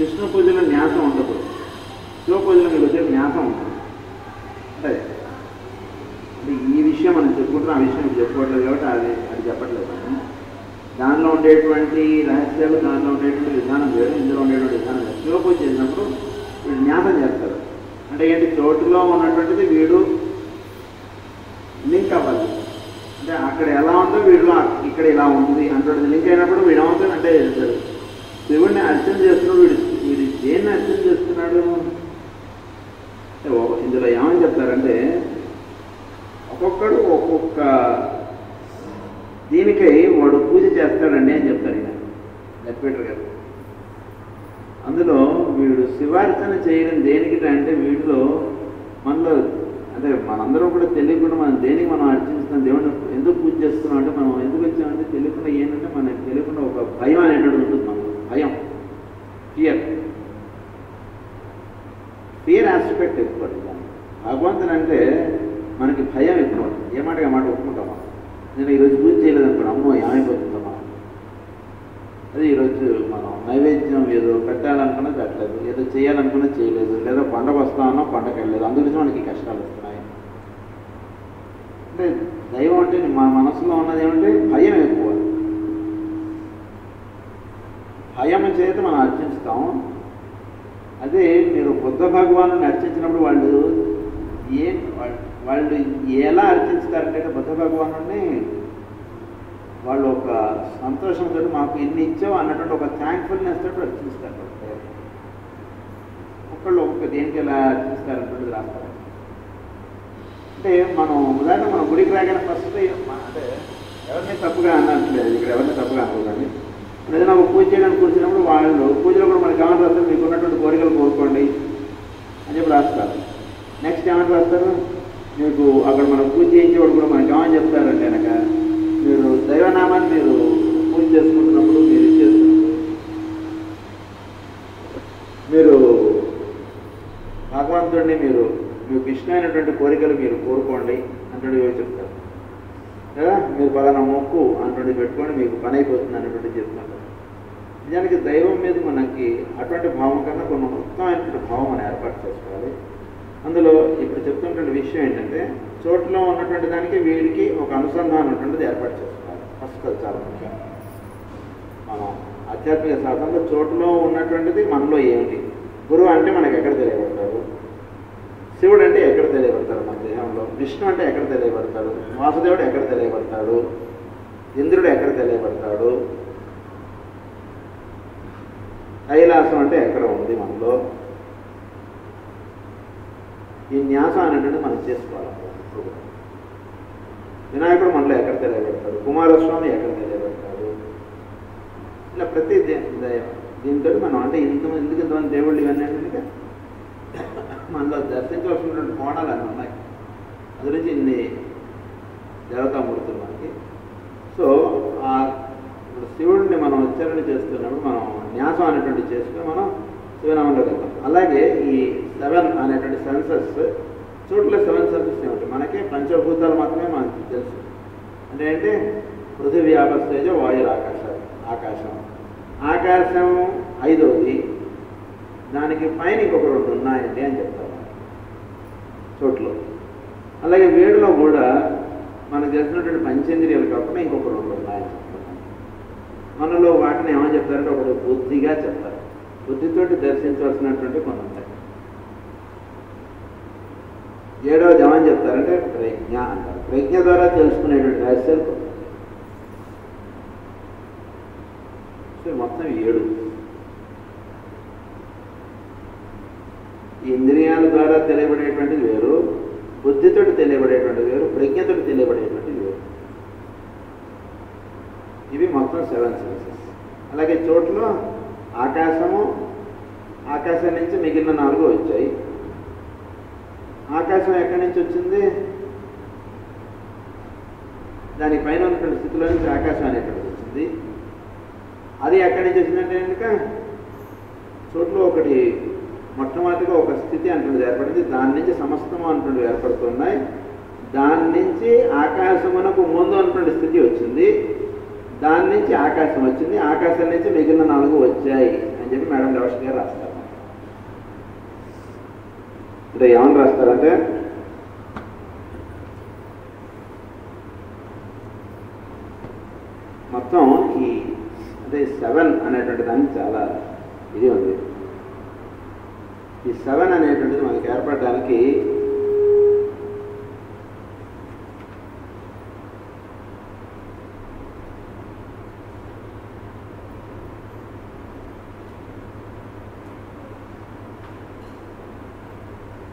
విష్ణు పూజలో న్యాసం ఉండదు, శివ పూజలో మీకు వచ్చే న్యాసం ఉంటుంది. అంటే ఈ విషయం మనం చెప్పుకుంటున్నాం, ఆ విషయం చెప్పుకోవట్లేదు కాబట్టి అది చెప్పట్లేదు. దానిలో ఉండేటువంటి రహస్యాలు, దానిలో ఉండేటువంటి విధానం వేరు, ఇందులో ఉండేటువంటి విధానం వేరు. శివ పూజ చేసినప్పుడు వీడు న్యాసం చేస్తారు. అంటే ఏంటి? చోటులో ఉన్నటువంటిది వీడు లింక్ అవ్వాలి. అంటే అక్కడ ఎలా ఉందో వీడు ఇక్కడ ఇలా ఉంది అంటే లింక్ అయినప్పుడు వీడు ఏమవుతుంది అంటే శివుడిని అర్చన చేస్తున్నాడు. వీడు దేన్ని అర్చన చేస్తున్నాడు? ఇందులో ఏమని చెప్తారంటే ఒక్కొక్కడు ఒక్కొక్క దీనికై వాడు పూజ చేస్తాడండి అని చెప్తారు ఈయన లెక్పీటర్ గారు. అందులో వీడు శివార్చన చేయడం దేనికి అంటే వీడిలో మనలో అంటే మనందరం కూడా తెలియకుండా మనం దేనికి మనం అర్చిస్తున్నాం, దేవుడిని ఎందుకు పూజ చేస్తున్నాం అంటే మనం ఎందుకు వచ్చామంటే తెలియకుండా ఏంటంటే మనకు తెలియకుండా ఒక భయం అనేటువంటి ఉంటుంది. మనకు భయం, ఫియర్ ఆస్పెక్ట్ ఎక్కువ. భగవంతుని అంటే మనకి భయం ఎక్కువ. ఏ మాటగా మాట ఒప్పుకుంటామా? నేను ఈరోజు పూజ చేయలేదనుకోండి, అమ్మో ఏమైపోతుందో మనం. అదే ఈరోజు మనం నైవేద్యం ఏదో పెట్టాలనుకున్నా పెట్టలేదు, ఏదో చేయాలనుకున్నా చేయలేదు, లేదా పండగ వస్తామన్నా పండగ వెళ్ళలేదు, అందుగురించి మనకి కష్టాలు వస్తున్నాయి. అంటే దైవం అంటే మా మనసులో ఉన్నది ఏమంటే భయం ఎక్కువ. భయం చేత మనం అర్చించుతాం. అదే మీరు బుద్ధ భగవాను అర్చించినప్పుడు వాళ్ళు ఎలా అర్చిస్తారంటే బుద్ధ భగవాను వాళ్ళు ఒక సంతోషంతో మాకు ఇన్ని ఇచ్చావు అన్నటువంటి ఒక థ్యాంక్ఫుల్నెస్ తోటి అర్చిస్తారు. ఒకళ్ళు ఒక్కొక్క దేనికి ఎలా అర్చిస్తారన్నటువంటిది రాస్తారు. అంటే మనం ఉదాహరణ మనం గుడికి రాగానే ఫస్ట్ అంటే ఎవరిని తప్పుగా అన్నట్లేదు, ఇక్కడ ఎవరిని తప్పుగా అనుకోకండి. ఏదైనా ఒక పూజ చేయడానికి కూర్చున్నప్పుడు వాళ్ళు పూజలో కూడా మనకి ఏమని రాస్తారు? మీకు ఉన్నటువంటి కోరికలు కోరుకోండి అని చెప్పి రాస్తారు. నెక్స్ట్ ఏమని రాస్తారు? మీకు అక్కడ మనం పూజ చేయించేవాడు కూడా మనకి ఏమని చెప్తారంటే కనుక మీరు దైవనామాన్ని మీరు పూజ చేసుకుంటున్నప్పుడు మీరు ఇచ్చేస్తున్నప్పుడు మీరు భగవంతుడిని మీకు ఇష్టమైనటువంటి కోరికలు మీరు కోరుకోండి అంటూ చెప్తారు కదా. మీరు పలానా మొక్కు అంటుండి పెట్టుకొని మీకు పని అయిపోతుంది అన్నటువంటి చెప్తుంటారు. నిజానికి దైవం మీద మనకి అటువంటి భావం కన్నా కొన్ని ఉత్తమమైనటువంటి భావం మనం ఏర్పాటు చేసుకోవాలి. అందులో ఇప్పుడు చెప్తున్నటువంటి విషయం ఏంటంటే చోట్లో ఉన్నటువంటి దానికి వీడికి ఒక అనుసంధానం ఉన్నటువంటిది ఏర్పాటు చేసుకోవాలి. ఫస్ట్ అది చాలా ముఖ్యం. మనం ఆధ్యాత్మిక సాధనలో చోటులో ఉన్నటువంటిది మనలో ఏమిటి? గురువు అంటే మనకి ఎక్కడ తెలియబడతాడు? శివుడు అంటే ఎక్కడ తెలియబడతాడు? మన దేహంలో. విష్ణు అంటే ఎక్కడ తెలియబడతాడు? వాసుదేవుడు ఎక్కడ తెలియబడతాడు? ఇంద్రుడు ఎక్కడ తెలియబడతాడు? కైలాసం అంటే ఎక్కడ ఉంది మనలో? ఈ న్యాసం అనేటువంటి మనం చేసుకోవాలి. వినాయకుడు మనలో ఎక్కడ తెలియబడతాడు? కుమారస్వామి ఎక్కడ తెలియబడతాడు? ఇలా ప్రతి దీంతో మనం అంటే ఎందుకు ఇంతమంది దేవుళ్ళు ఇవన్నీ అంటే మనలో దర్శించవలసినటువంటి కోణాలు అన్నీ ఉన్నాయి. అది గురించి ఇన్ని దేవతామూర్తులు మనకి. సో ఇప్పుడు శివుడిని మనం ఉచ్చారణ చేస్తున్నప్పుడు మనం న్యాసం అనేటువంటి చేసుకుని మనం శివనామంలో వెళ్తాం. అలాగే ఈ 7 అనేటువంటి సెన్సెస్ చోట్ల 7 సెన్సెస్ ఏమిటి? మనకి పంచభూతాలు మాత్రమే మనకి తెలుసు. అంటే పృథివీ ఆపస్తేజ వాయుర్ ఆకాశం. ఆకాశం 5వది, దానికి పైన ఇంకొక 2 ఉన్నాయండి అని చెప్తారు చోట్లో. అలాగే వేడిలో కూడా మనకు తెలిసినటువంటి పంచేంద్రియాలు కాకుండా ఇంకొక 2 ఉన్నాయని చెప్తారు. మనలో వాటిని ఏమని చెప్తారంటే ఒకటి బుద్ధిగా చెప్తారు. బుద్ధితోటి దర్శించవలసినటువంటి కొన్ని ఉంటాయి. 7వది ఏమని చెప్తారంటే ప్రజ్ఞ అంటారు. ప్రజ్ఞ ద్వారా తెలుసుకునేటువంటి రహస్యాలు మొత్తం 7. ఇంద్రియాల ద్వారా తెలియబడేటువంటిది వేరు, బుద్ధితోటి తెలియబడేటువంటి వేరు, ప్రజ్ఞతోటి తెలియబడేటువంటి వేరు. ఇవి మొత్తం 7 సెన్సెస్. అలాగే చోట్ల ఆకాశం నుంచి మిగిలిన 4 వచ్చాయి. ఆకాశం ఎక్కడి నుంచి వచ్చింది? దాని పైన ఉన్నటువంటి స్థితిలో నుంచి ఆకాశం అనేటువంటిది వచ్చింది. అది ఎక్కడి నుంచి వచ్చిందంటే కనుక చోట్ల ఒకటి మొట్టమొదటిగా ఒక స్థితి అంటున్నది ఏర్పడింది. దాని నుంచి సమస్తము అంటున్నది ఏర్పడుతున్నాయి. దాని నుంచి ఆకాశమునకు ముందు అన్నటువంటి స్థితి వచ్చింది. దాని నుంచి ఆకాశం వచ్చింది. ఆకాశం నుంచి మిగిలిన 4 వచ్చాయి అని చెప్పి మేడం దేవశ్రీ గారు రాస్తారు. అంటే ఏమని రాస్తారంటే మొత్తం ఈ అంటే 7 అనేటువంటి దానికి చాలా ఇది ఉంది. ఈ 7 అనేటువంటిది మనకి ఏర్పడడానికి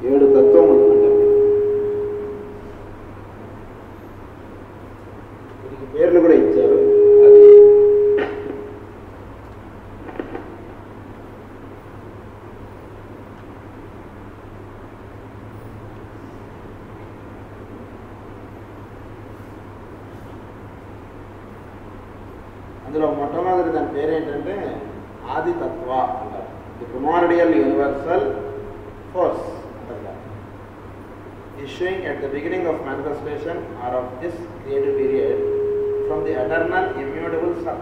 ఏడు తత్వం అంటారు. వీటికి పేర్లు కూడా ఇచ్చారు. అందులో మొట్టమొదటి దాని పేరేంటంటే ఆదితత్వ అంటారు. ది ప్రిమోర్డియల్ యూనివర్సల్ ఫోర్స్ అంటారు. issuing at the beginning of manifestation or of this creative period from the eternal immutable sun.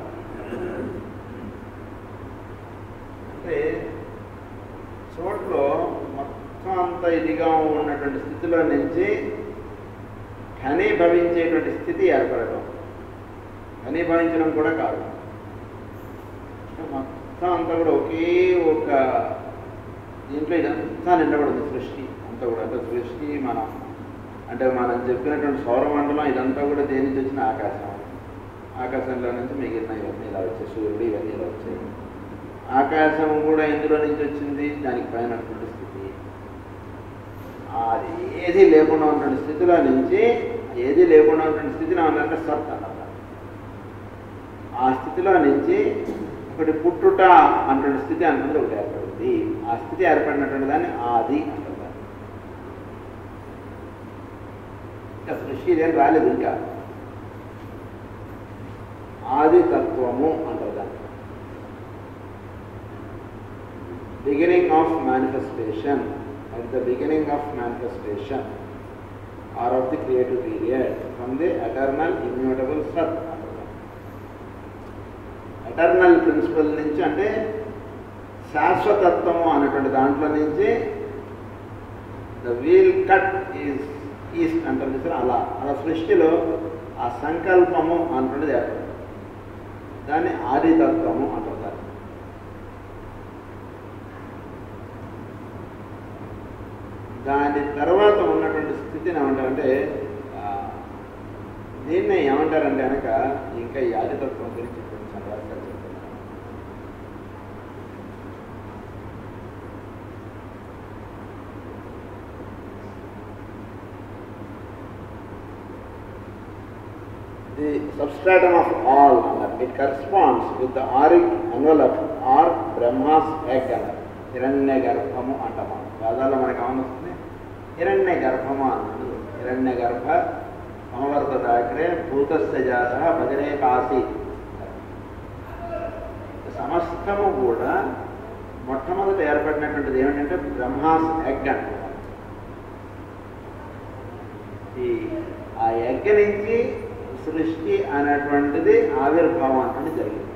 అంటే చోట్లో మొత్తం అంత ఇదిగా ఉన్నటువంటి స్థితిలో నుంచి ఘనీభవించేటువంటి స్థితి ఏర్పడటం. ఘనీభవించడం కూడా కాదు, మొత్తం అంతా కూడా ఒకే ఒక దీంట్లో ఇదంతా నిండబడుతుంది. సృష్టి అంతా కూడా అంటే సృష్టి మనం చెప్పినటువంటి సౌరమండలం ఇదంతా కూడా దేని నుంచి వచ్చిన ఆకాశంలో నుంచి మిగిలిన ఇవన్నీ ఇలా వచ్చాయి. సూర్యుడు ఇవన్నీ ఇలా వచ్చాయి. ఆకాశం కూడా ఎందులో నుంచి వచ్చింది? దానికి పైనటువంటి స్థితి. అది ఏది లేకుండా ఉన్నటువంటి స్థితిలో నుంచి ఏది లేకుండా ఉన్నటువంటి స్థితిని ఏమన్నారంటే సత్ అన్నమాట. ఆ స్థితిలో నుంచి ఒకటి పుట్టుట అన్నటువంటి స్థితి అన్నది ఒకటి ఏర్పడింది. ఆ స్థితి ఏర్పడినటువంటి దాన్ని ఆది అంటారు. ఇంకా సృష్టి ఇదేం రాలేదు. ఇంకా ఆది తత్వము అంటారు దాన్ని. beginning of manifestation, at the beginning of manifestation or of the creative period from the eternal immutable Sat. Eternal principle నుంచి అంటే శాశ్వతత్వము అనేటువంటి దాంట్లో నుంచి the wheel cut is east అంటారు సార్. అలా సృష్టిలో ఆ సంకల్పము అంటున్నది ఏర్పడుతుంది. దాన్ని ఆదితత్వము అంటారు. దాని తర్వాత ఉన్నటువంటి స్థితిని ఏమంటారంటే దీన్నే ఏమంటారంటే కనుక ఇంకా ఈ ఆదితత్వం గురించి కొంచెం రహస్యాలు చెప్తున్నారు. ది సబ్స్ట్రాటమ్ ఆఫ్ ఆల్ అన్నారు. It corresponds with the auric envelope or Brahma's egg అన్నారు. హిరణ్య గర్భము అంటాం. వేదాల్లో మనకి ఏమనిస్తుంది? హిరణ్య గర్భమా అన్నది. హిరణ్య గర్భ సమవర్తదాగ్రే భూతస్య జాత భజనే కాసి. సమస్తము కూడా మొట్టమొదట ఏర్పడినటువంటిది ఏమిటంటే బ్రహ్మాస్ ఎగ్ అంటారు. ఆ యజ్ఞ నుంచి సృష్టి అనేటువంటిది ఆవిర్భావం అంటే జరిగింది.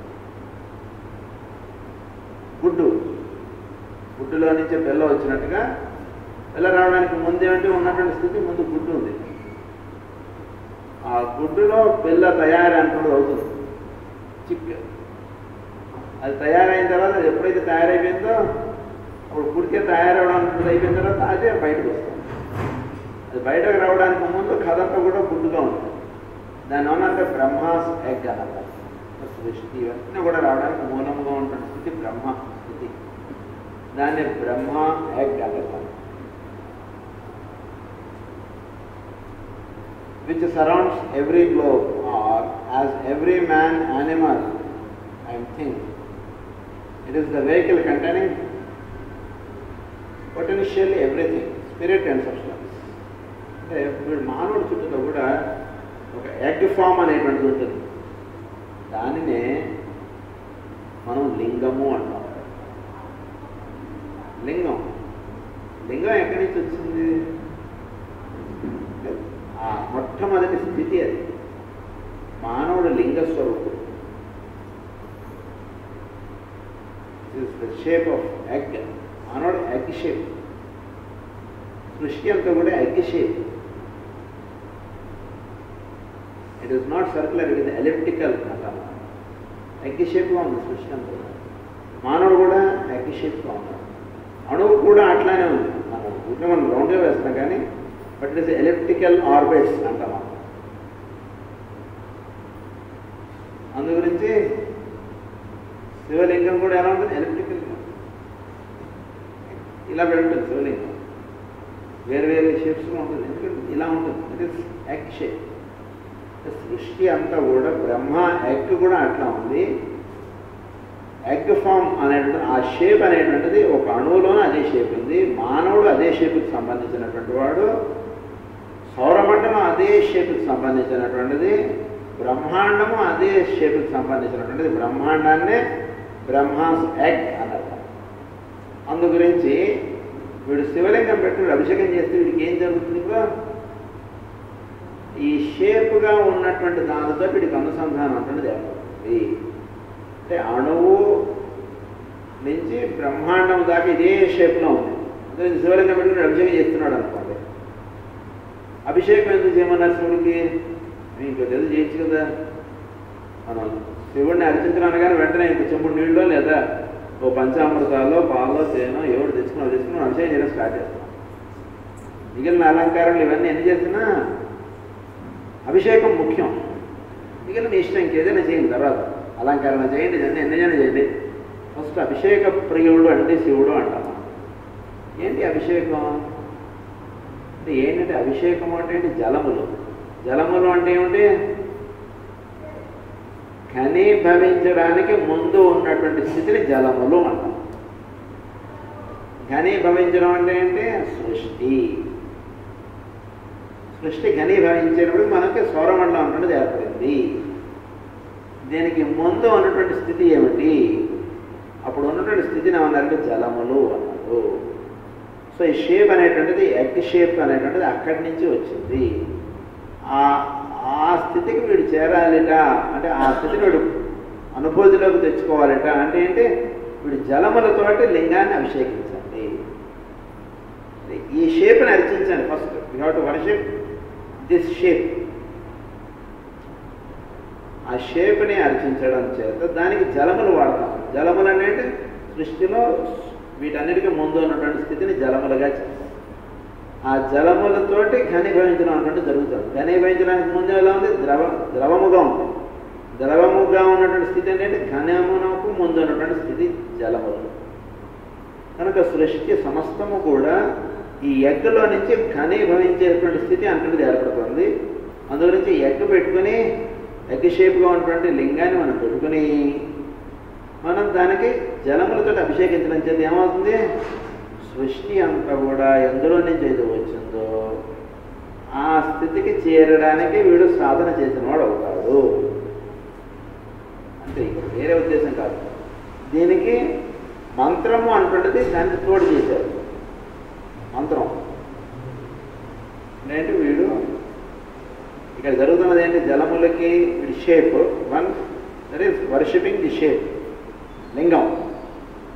గుడ్డులో నుంచి పిల్ల వచ్చినట్టుగా పిల్ల రావడానికి ముందేమిటి ఉన్నటువంటి స్థితి, ముందు గుడ్డు ఉంది. ఆ గుడ్డులో పిల్ల తయారీ అనుకున్నది అవుతుంది. చిక్ అది తయారైన తర్వాత అది ఎప్పుడైతే తయారైపోయిందో అప్పుడు పుడికే తయారవడానికి అయిపోయిన తర్వాత అదే బయటకు వస్తుంది. అది బయటకు రావడానికి ముందు కథంతా కూడా గుడ్డుగా ఉంటుంది. దాని ఏమన్నంటే బ్రహ్మాస్ ఎగ్ అన్నమాట. సృష్టి ఇవన్నీ కూడా రావడానికి మూలంగా ఉన్న స్థితి బ్రహ్మ స్థితి. దాన్ని బ్రహ్మ ఎగ్ అంటారు. which surrounds every globe or as every man, animal and thing. It is the vehicle containing potentially everything, spirit and substance. అంటే ఇప్పుడు మానవుడి చుట్టూ కూడా ఒక ఎగ్ ఫామ్ అనేటువంటిది ఉంటుంది. దానినే మనం లింగము అంటాం. లింగం ఎక్కడి నుంచి వచ్చింది? ఆ మొట్టమొదటి స్థితి అది. మానవుడు లింగ స్వరూపుడు. Shape of egg. మానవుడు ఎగ్ షేప్. సృష్టి అంతా కూడా egg shape. It is not circular, it is elliptical అంటారు. ఎగ్ షేప్గా ఉంది సృష్టి అంతా. మానవుడు కూడా ఎగ్ షేప్గా ఉన్నాడు. అణువు కూడా అట్లానే ఉంది. మనం రౌండ్గా వేస్తాం కానీ but it is elliptical orbits అంటాం. అందు గురించి శివలింగం కూడా ఎలా ఉంటుంది? ఎలిప్టికల్. ఇలా పెడుతుంది శివలింగం. వేరే షేప్స్లో ఉంటుంది. ఎందుకంటే ఇలా ఉంటుంది. It is egg shape. సృష్టి అంతా కూడా బ్రహ్మ ఎగ్ కూడా అట్లా ఉంది. ఎగ్ ఫామ్ అనేటువంటి ఆ షేప్ అనేటువంటిది ఒక అణువులోనే అదే షేప్ ఉంది. మానవుడు అదే షేప్కి సంబంధించినటువంటి వాడు. సౌరమండలం అదే షేప్కి సంబంధించినటువంటిది. బ్రహ్మాండము అదే షేప్కి సంబంధించినటువంటిది. బ్రహ్మాండాన్నే బ్రహ్మాస్ ఎగ్ అన్నారు. అందు గురించి వీడు శివలింగం పెట్టి వీడు అభిషేకం చేస్తే వీడికి ఏం జరుగుతుంది? కూడా ఈ షేప్గా ఉన్నటువంటి దానితో వీడికి అనుసంధానం అంటున్నది ఏర్పడుతుంది. అంటే అణువు నుంచి బ్రహ్మాండం దాకా ఇదే షేప్లో ఉంది. అందుకని శివలింగం పెట్టి వీడు అభిషేకం చేస్తున్నాడు అనుకోండి. అభిషేకం ఎందుకు చేయమన్నారు శివుడికి? ఇంకో తెలుగు చేయొచ్చు కదా. మనం శివుడిని అర్చించడానికి కానీ వెంటనే ఇంక చెంపుడు నీళ్ళలో లేదా ఓ పంచామృతాల్లో పాలో తేనో ఎవరు తెచ్చుకుని అభిషేకం చేయడం స్టార్ట్ చేస్తాం. మిగిలిన అలంకారాలు ఇవన్నీ ఎన్ని చేసినా అభిషేకం ముఖ్యం. మిగిలిన ఇష్టం ఇంకేదైనా చేయండి. తర్వాత అలంకరణ చేయండి, ఇవన్నీ ఎన్నైనా చేయండి. ఫస్ట్ అభిషేక ప్రియుడు అంటే శివుడు అంటాం. ఏంటి అభిషేకం అంటే? ఏంటంటే అభిషేకం అంటే ఏంటి? జలములు అంటే ఏమిటి? ఘనీభవించడానికి ముందు ఉన్నటువంటి స్థితిని జలములు అంటాం. ఘనీభవించడం అంటే ఏంటి? సృష్టి ఘనీభవించేటప్పుడు మనకి సౌరమండలం అంటున్నది ఏర్పడింది. దీనికి ముందు ఉన్నటువంటి స్థితి ఏమిటి? అప్పుడు ఉన్నటువంటి స్థితిని ఏమన్నారంటే జలములు అన్నారు. సో ఈ షేప్ అనేటువంటిది ఎగ్ షేప్ అనేటువంటిది అక్కడి నుంచి వచ్చింది. ఆ స్థితికి వీడు చేరాలిట అంటే ఆ స్థితిని వీడు అనుభూతిలోకి తెచ్చుకోవాలిట అంటే ఏంటి? వీడు జలములతోటి లింగాన్ని అభిషేకించండి. ఈ షేప్ని అర్చించండి. First you have to worship this shape. ఆ షేప్ని అర్చించడం చేత దానికి జలములు వాడతాం. జలములు అనేది సృష్టిలో వీటన్నిటికీ ముందు ఉన్నటువంటి స్థితిని జలములుగా చేస్తాం. ఆ జలములతోటి ఘనీభవించడం అన్నట్టు జరుగుతుంది. ఘనీభవించడానికి ముందు ఎలా ఉంది? ద్రవముగా ఉంది. ద్రవముగా ఉన్నటువంటి స్థితి ఏంటంటే ఘనమునకు ముందు ఉన్నటువంటి స్థితి జలములు. కనుక సృష్టి సమస్తము కూడా ఈ ఎగ్గులో నుంచి ఘనీభవించేటువంటి స్థితి అంటున్నది ఏర్పడుతుంది. అందుగురించి ఎగ్ పెట్టుకుని ఎగ్ షేప్గా ఉన్నటువంటి లింగాన్ని మనం పెట్టుకుని మనం దానికి జలములతో అభిషేకించడం చేత ఏమవుతుంది? సృష్టి అంతా కూడా ఎందులో నుంచి అయితే వచ్చిందో ఆ స్థితికి చేరడానికి వీడు సాధన చేసిన వాడు అవుతాడు. అంటే ఇక్కడ వేరే ఉద్దేశం కాదు. దీనికి మంత్రము అంటుండేది దానికి తోడు చేశారు. మంత్రం అంటే వీడు ఇక్కడ జరుగుతున్నది ఏంటి, జలములకి వీడి shape one that is worshipping the shape, లింగం.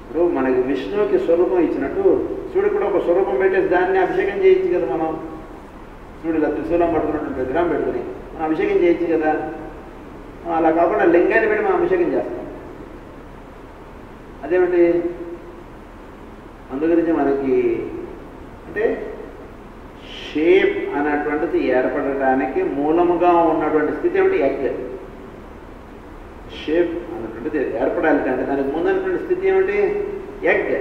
ఇప్పుడు మనకి విష్ణువుకి స్వరూపం ఇచ్చినట్టు శివుడికి కూడా ఒక స్వరూపం పెట్టేసి దాన్ని అభిషేకం చేయొచ్చు కదా. మనం శివుడు ఇలా త్రిశూలం పట్టుకున్నట్టు విగ్రహం పెట్టుకుని మనం అభిషేకం చేయొచ్చు కదా. అలా కాకుండా లింగాన్ని పెట్టి మనం అభిషేకం చేస్తాం. అదేమిటి, అందు గురించి మనకి అంటే షేప్ అన్నటువంటిది ఏర్పడటానికి మూలముగా ఉన్నటువంటి స్థితి ఏమిటి, ఎగ్. షేప్ అన్నటువంటిది ఏర్పడాలి అంటే దానికి ముందన్నటువంటి స్థితి ఏమిటి, ఎగ్.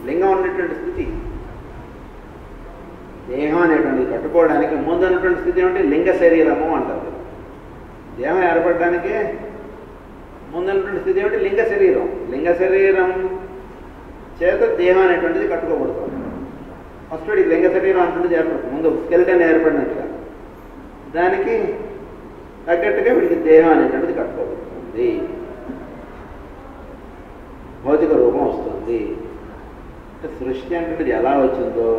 లింగం ఉన్నటువంటి స్థితి. దేహం అనేటువంటిది కట్టుకోవడానికి ముందన్నటువంటి స్థితి ఏమిటి, లింగ శరీరము అంటారు. దేహం ఏర్పడడానికి ముందన్నటువంటి స్థితి ఏమిటి, లింగ శరీరం. లింగ శరీరం చేత దేహం అనేటువంటిది కట్టుకోబడుతుంది. ఫస్ట్ వీడికి లింగ శరీరం అంటుండేది ఏర్పడుతుంది, ముందు స్కెలిటన్ ఏర్పడినట్టుగా. దానికి తగ్గట్టుగా వీడికి దేహం అనేటువంటిది కట్టుకోబడుతుంది, భౌతిక రూపం వస్తుంది. అంటే సృష్టి అనేటువంటిది ఎలా వచ్చిందో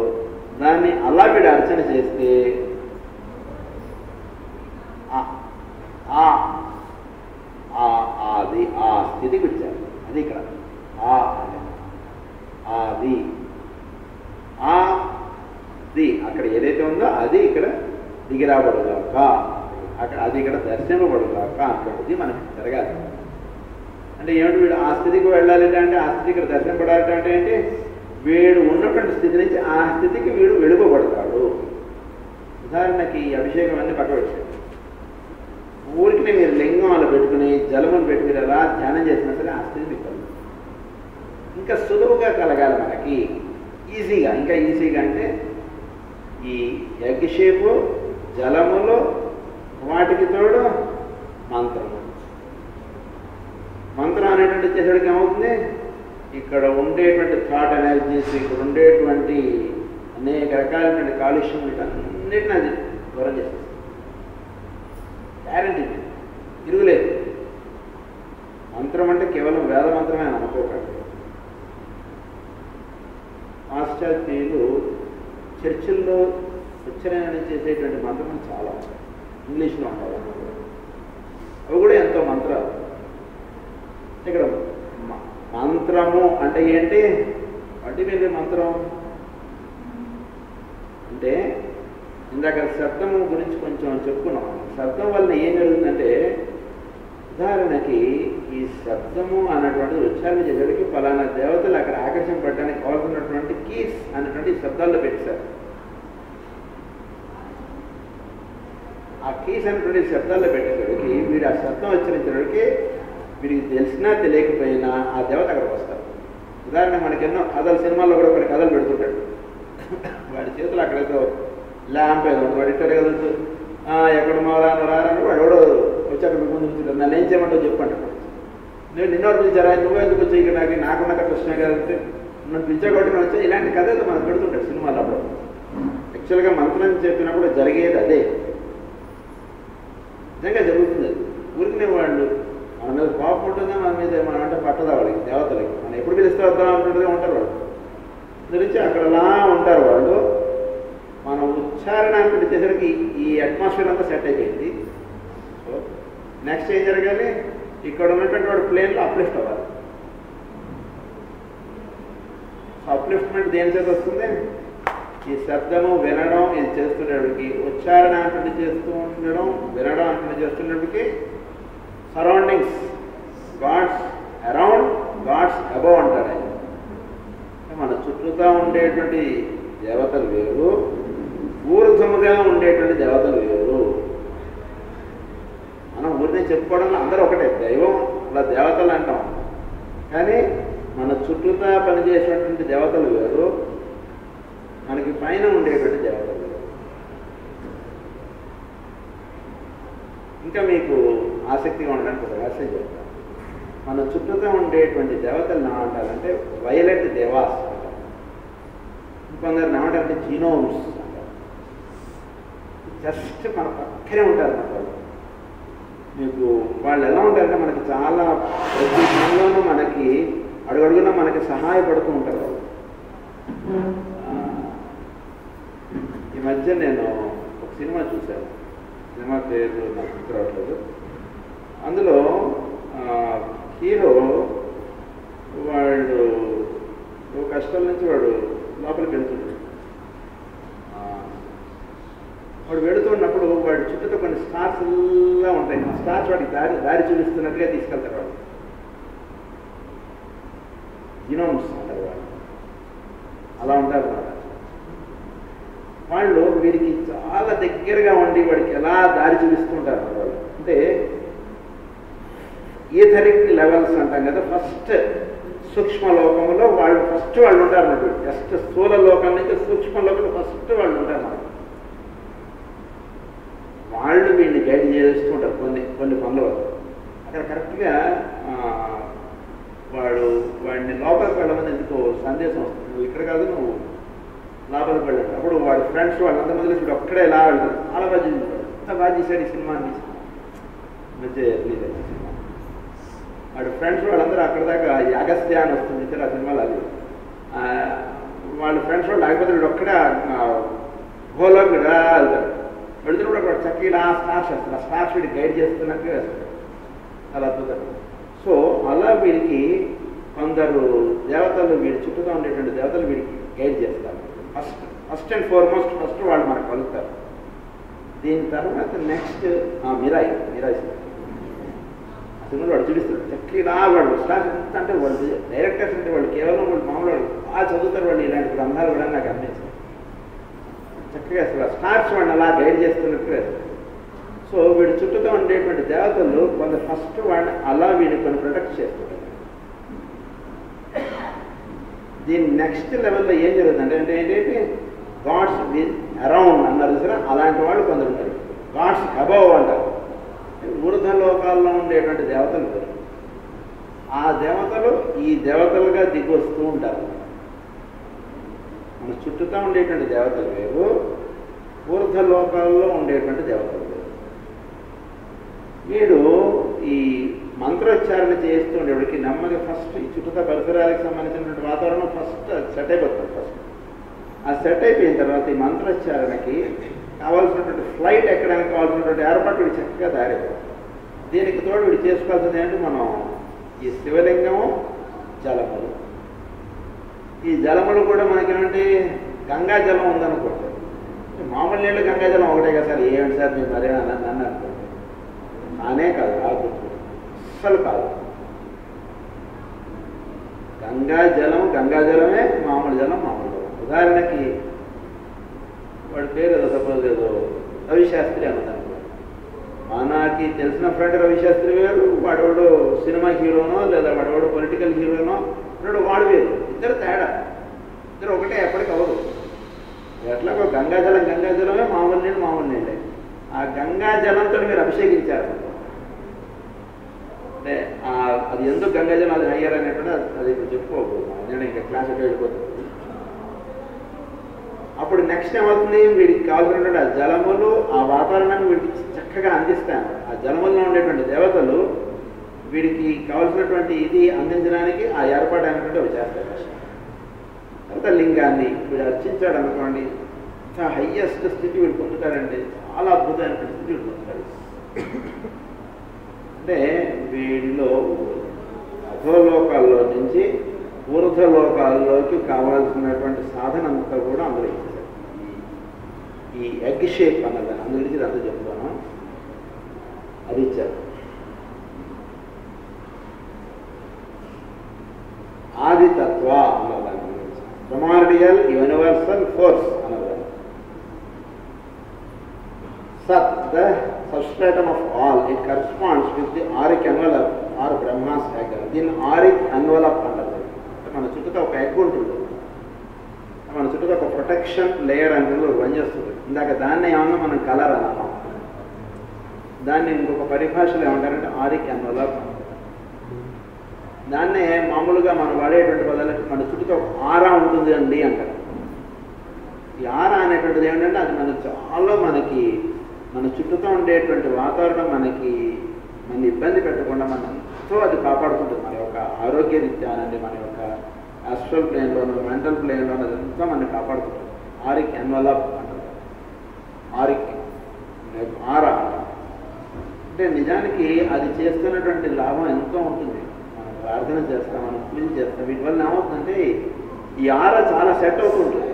దాన్ని అలా వీడు అర్చన చేస్తే అది ఆ స్థితికి వచ్చారు. అది ఇక్కడ అది అక్కడ ఏదైతే ఉందో అది ఇక్కడ దిగిరాబడుగాక, అక్కడ అది ఇక్కడ దర్శింపబడుగాక అంటుంది మనకి జరగాలి. అంటే ఏమిటి, వీడు ఆ స్థితికి వెళ్ళాలి అంటే ఆ స్థితి ఇక్కడ దర్శింపడాలి అంటే ఏంటి, వీడు ఉన్నటువంటి స్థితి నుంచి ఆ స్థితికి వీడు వెలుగుపడతాడు. ఉదాహరణకి ఈ అభిషేకం అన్ని పక్క వచ్చాడు. ఊరికి మీరు లింగం అలా పెట్టుకుని జలములు పెట్టుకుని అలా ధ్యానం చేసినా సరే ఆ స్థితి మీకు కలుగుతుంది. ఇంకా సులువుగా కలగాలి మనకి, ఈజీగా. ఇంకా ఈజీగా అంటే ఈ ఎగ్ షేపు, జలములు, వాటికి తోడు మంత్రము. మంత్రం అనేటువంటి చేసేటికి ఏమవుతుంది, ఇక్కడ ఉండేటువంటి థాట్ ఎనర్జీస్, ఇక్కడ ఉండేటువంటి అనేక రకాలైన కాలుష్యం అన్నిటిని అది దూరం చేస్తుంది. గ్యారంటీ, తిరుగులేదు. మంత్రం అంటే కేవలం వేద మంత్రమే అనుకోకండి. పాశ్చాత్యులు చర్చిల్లో ఉచ్చరణ చేసేటువంటి మంత్రం చాలా ఇంగ్లీష్లో ఉంటాయి. అవి కూడా ఎంతో మంత్రాలు. ఇక్కడ మంత్రము అంటే ఏంటి, వాటి మీద మంత్రం అంటే ఇందాక శబ్దము గురించి కొంచెం చెప్పుకున్నాం. శబ్దం వలన ఏం జరుగుతుందంటే, ఉదాహరణకి ఈ శబ్దము అన్నటువంటిది ఉచ్చారణ చేసేటికి ఫలానా దేవతలు అక్కడ ఆకర్షింపడడానికి కావాల్సినటువంటి కీస్ అన్నటువంటి శబ్దాల్లో పెట్టారు. ఆ కీస్ అన్నటువంటి శబ్దాల్లో పెట్టేసరికి వీడు ఆ శబ్దం ఉచ్చరించడానికి వీడికి తెలిసినా తెలియకపోయినా ఆ దేవత అక్కడికి వస్తారు. ఉదాహరణ మనకి ఎన్నో కథలు, సినిమాల్లో కూడా కొన్ని కథలు పెడుతుంటాడు. వాడి చేతులు అక్కడేదో ల్యాంప్ ఏదో ఉంటుంది, వాడి ఇట్లా కదులుతూ ఎక్కడ రాను రాను వాడు ఎవడో వచ్చి అక్కడ ముందు కూర్చుంటారు. నన్ను ఏం చేయమంటావు చెప్పంటాడు. నేను నిన్నోడు పిలిచారా, నువ్వు ఎందుకు వచ్చి ఇక్కడ నాకున్న కృష్ణ గారు నన్ను పిలిచా కొట్టి నేను వచ్చా. ఇలాంటి కథలు మనకు పెడుతుంటాడు సినిమాలో. అప్పుడు యాక్చువల్గా మంత్రం చెప్పినప్పుడు జరిగేది అదే, నిజంగా జరుగుతుంది. ఊరికినే వాళ్ళు మన మీద కోపం ఉంటుంది, మన మీద మనం అంటే పట్టదా వాళ్ళకి, దేవతలకి. మనం ఎప్పుడు పిలిస్తే వద్దాం అంటుంటే ఉంటారు వాళ్ళు. గురించి అక్కడ అలా ఉంటారు వాళ్ళు. మనం ఉచ్చారణ చేసరికి ఈ అట్మాస్ఫియర్ అంతా సెట్ అయిపోయింది. సో నెక్స్ట్ ఏం జరగాలి, ఇక్కడ ఉన్నటువంటి వాడు ప్లేన్లో అప్లిఫ్ట్ అవ్వాలి. అప్లిఫ్ట్మెంట్ దేని చేత వస్తుంది, ఈ శబ్దము వినడం ఇది చేస్తున్నప్పటికి, ఉచ్చారణ అంటే చేస్తూ ఉండడం, వినడం అంటే చేస్తున్నప్పటికి surroundings, gods around, gods above అంటారు ఆయన. మన చుట్టూతా ఉండేటువంటి దేవతలు వేరు, ఊర్ధముగా ఉండేటువంటి దేవతలు వేరు. మనం ఊరిని చెప్పుకోవడంలో అందరూ ఒకటే, దైవం అలా దేవతలు అంటాం. కానీ మన చుట్టూతా పనిచేసేటువంటి దేవతలు వేరు, మనకి పైన ఉండేటువంటి దేవతలు వేరు. ఇంకా మీకు ఆసక్తిగా ఉండడానికి ఒక రహస్యం చెప్తాను. మన చుట్టూతో ఉండేటువంటి దేవతలను ఏమంటారంటే వైలెట్ దేవాస్ అంటారు. ఇంకొందరు ఏమంటారంటే జీనోమ్స్ అంటారు. జస్ట్ మన పక్కనే ఉంటారు అన్నమాట. మీకు వాళ్ళు ఎలా ఉంటారంటే మనకి చాలా ప్రతి పనిలోనూ మనకి అడుగడుగునా మనకి సహాయపడుతూ ఉంటారు వాళ్ళు. ఈ మధ్య నేను ఒక సినిమా చూశాను, సినిమా పేరు నాకు గుర్తు రావట్లేదు. అందులో హీరో వాడు కష్టాల నుంచి వాడు లోపలికి వెళ్తుంటాడు. వాడు వెళుతున్నప్పుడు వాడి చుట్టూతో కొన్ని స్టార్స్లా ఉంటాయి. ఆ స్టార్స్ వాడికి దారి చూపిస్తున్నట్టుగా తీసుకెళ్తారు వాడు. జీనోమ్స్ అంటారు వాళ్ళు, అలా ఉంటారు అన్నమాట. వాళ్ళు వీడికి చాలా దగ్గరగా ఉండి వాడికి ఎలా దారి చూపిస్తుంటారు వాళ్ళు. అంటే ఈథరిక్ లెవెల్స్ అంటాం కదా, ఫస్ట్ సూక్ష్మ లోకంలో వాళ్ళు వాళ్ళు ఉంటారు అన్నట్టు. జస్ట్ స్థూల లోకం నుంచి సూక్ష్మ లోకంలో ఫస్ట్ వాళ్ళు ఉంటారు అన్నమాట. వాళ్ళు వీడిని గైడ్ చేస్తూ ఉంటారు కొన్ని పనులు. అక్కడ కరెక్ట్గా వాడిని లోపలికి వెళ్ళమని ఎందుకు సందేశం వస్తుంది, నువ్వు ఇక్కడ కాదు నువ్వు లోపలికి వెళ్ళాడు. అప్పుడు వాడి ఫ్రెండ్స్ వాళ్ళంతా మొదలు ఇప్పుడు ఒక్కడే ఎలా వెళ్తారు, చాలా బాగా చేశాడు, ఎంత బాగా చేశాడు ఈ సినిమా అని మధ్య రిలీజ్ అయింది సినిమా. వాడి ఫ్రెండ్స్ వాళ్ళందరూ అక్కడ దాకా యాగస్త్య అని వస్తుంది ఇతర ఆ సినిమాలు. అది వాళ్ళ ఫ్రెండ్స్ వాళ్ళు లేకపోతే వీడు ఒక్కడే గోలోకి వెళ్తాడు. వెళుతున్నప్పుడు అక్కడ చక్కగా స్టార్స్ వేస్తారు. ఆ స్టార్స్ వీడికి గైడ్ చేస్తున్నట్టుగా వేస్తాడు. చాలా అద్భుతంగా. సో అలా వీడికి కొందరు దేవతలు వీడి చుట్టూగా ఉండేటువంటి దేవతలు వీడికి గైడ్ చేస్తారు. ఫస్ట్ అండ్ ఫార్మోస్ట్ ఫస్ట్ వాళ్ళు మనకు కలుగుతారు. దీని తర్వాత నెక్స్ట్ మిరాయి సినిమాలో వాడు చూపిస్తారు. చక్కగా వాడు స్టార్స్ అంటే వాళ్ళు డైరెక్టర్స్ అంటే వాళ్ళు కేవలం వాళ్ళు మామూలు వాళ్ళు బాగా చదువుతారు. వాళ్ళు ఇలాంటి గ్రంథాలు కూడా నాకు అనిపించారు. చక్కగా అసలు స్టార్స్ వాడిని అలా గైడ్ చేస్తున్నట్టు వేస్తారు. సో వీడి చుట్టూతో ఉండేటువంటి దేవతలు కొంత ఫస్ట్ వాడిని అలా వీడిని కొన్ని ప్రొటెక్ట్ చేస్తుంటారు. దీని నెక్స్ట్ లెవెల్లో ఏం జరుగుతుందంటే ఏంటంటే గాడ్స్ విత్ అరౌండ్ అన్నారు చూసారా, అలాంటి వాళ్ళు కొందరు ఉంటారు. గాడ్స్ అబౌవ్ అంటారు. ఊర్ధ్వ లోకాల్లో ఉండేటువంటి దేవతలు ఉంటారు. ఆ దేవతలు ఈ దేవతలుగా దిగి వస్తూ ఉంటారు. మన చుట్టూతో ఉండేటువంటి దేవతలు వేరు, ఊర్ధ్వ లోకాల్లో ఉండేటువంటి దేవతలు వేరు. వీడు ఈ మంత్రోచ్చారణ చేస్తూ ఉండేవాడికి నెమ్మదిగా ఫస్ట్ ఈ చుట్టూతా పరిసరాలకు సంబంధించినటువంటి వాతావరణం ఫస్ట్ సెట్ అయిపోతుంది. ఫస్ట్ ఆ సెట్ అయిపోయిన తర్వాత ఈ మంత్రోచ్చారణకి కావాల్సినటువంటి ఫ్లైట్ ఎక్కడానికి కావాల్సినటువంటి ఏర్పాటు వీడు చక్కగా తయారైపోతుంది. దీనికి తోడు వీడు చేసుకోవాల్సింది ఏంటంటే మనం ఈ శివలింగము జలములు. ఈ జలములు కూడా మనకేమంటే గంగా జలం ఉందనుకోండి, మామూలు నీళ్ళు గంగా జలం ఒకటే కదా సార్, ఏమిటి సార్ మీరు మరే నన్ను అనుకోండి. అనే కాదు, కాదు, అస్సలు కాదు. గంగా జలమే, మామూలు జలం మామూలు జలం. ఉదాహరణకి వాడి పేరు ఏదో సపోజ్ ఏదో రవిశాస్త్రి అన్నదనుకో. మనకి తెలిసిన ఫ్రెండ్ రవిశాస్త్రి వేరు, వాడవాడు సినిమా హీరోనో లేదా వాడవాడు పొలిటికల్ హీరోనో వాడు వేరు. ఇద్దరు తేడా, ఇద్దరు ఒకటే ఎప్పటికీ అవ్వదు. ఎట్లాగో గంగా జలమే, మామూలు నీళ్ళే. ఆ గంగా జలంతో మీరు అభిషేకించారు అంటే అది ఎందుకు గంగాజలం అది హయ్యర్ అనేటువంటి అది ఇప్పుడు చెప్పుకోకూడదు. నేను ఇంకా క్లాస్ వెళ్ళిపోతుంది. అప్పుడు నెక్స్ట్ ఏమవుతుంది, వీడికి కావాల్సినటువంటి ఆ జలములు ఆ వాతావరణాన్ని వీడికి చక్కగా అందిస్తాను. ఆ జలముల్లో ఉండేటువంటి దేవతలు వీడికి కావాల్సినటువంటి ఇది అందించడానికి ఆ ఏర్పాటు అయినటువంటి అవి చేస్తారు. తర్వాత లింగాన్ని వీడు అర్చించాడు అనుకోండి, చాలా హయ్యెస్ట్ స్థితి వీడు పొందుతాడండి. చాలా అద్భుతమైనటువంటి స్థితి వీడు పొందుతాడు. అంటే వీడిలో అధోలోకాల్లో నుంచి ఊర్ధ్వలోకాల్లోకి కావాల్సినటువంటి సాధన అంతా కూడా అందులో ఇచ్చారు. ఈ ఎగ్ షేప్ అన్నది అందు గురించి అంతా చెప్తాను, అది ఇచ్చారు. ఆదితత్వ అన్నదాన్ని గురించి, ప్రమార్డియల్ యూనివర్సల్ ఫోర్స్ అన్నదాన్ని. Sat, the substratum of all, it corresponds with the auric envelope or Brahma's egg. దీన్ని auric envelope అంటారు. మన చుట్టూ ఒక ఎగ్ ఉంటుంది, మన చుట్టూ ఒక ప్రొటెక్షన్ లేయర్ అనేది పనిచేస్తుంది. ఇందాక దాన్ని ఏమన్నా మనం కలర్ అన్నాం, దాన్ని ఇంకొక పరిభాషలో ఏమంటారంటే ఆరిక్ ఎన్వలప్. దాన్నే మామూలుగా మనం వాడేటువంటి పదాలకి మన చుట్టూ ఒక ఆరా ఉంటుంది అండి అంటారు. ఈ ఆరా అనేటువంటిది ఏమిటంటే అది మనకి చాలా మన చుట్టూతో ఉండేటువంటి వాతావరణం మన ఇబ్బంది పెట్టకుండా ఎంతో అది కాపాడుకుంటుంది. మన యొక్క ఆరోగ్య రీత్యా అనండి, మన యొక్క ఆస్ట్రల్ ప్లేన్లోనూ మెంటల్ ప్లేన్లోనూ అదంతా మనని కాపాడుకుంటుంది. ఆరిక్ ఎన్వలప్ అంటారు, ఆరిక్ ఆరా అంటే నిజానికి అది చేస్తున్నటువంటి లాభం ఎంతో ఉంటుంది. మనం ప్రార్థన చేస్తాం, మనం పూజ చేస్తాం, వీటి వల్ల ఏమవుతుందంటే ఈ ఆరా చాలా సెట్ అవుతుంటుంది.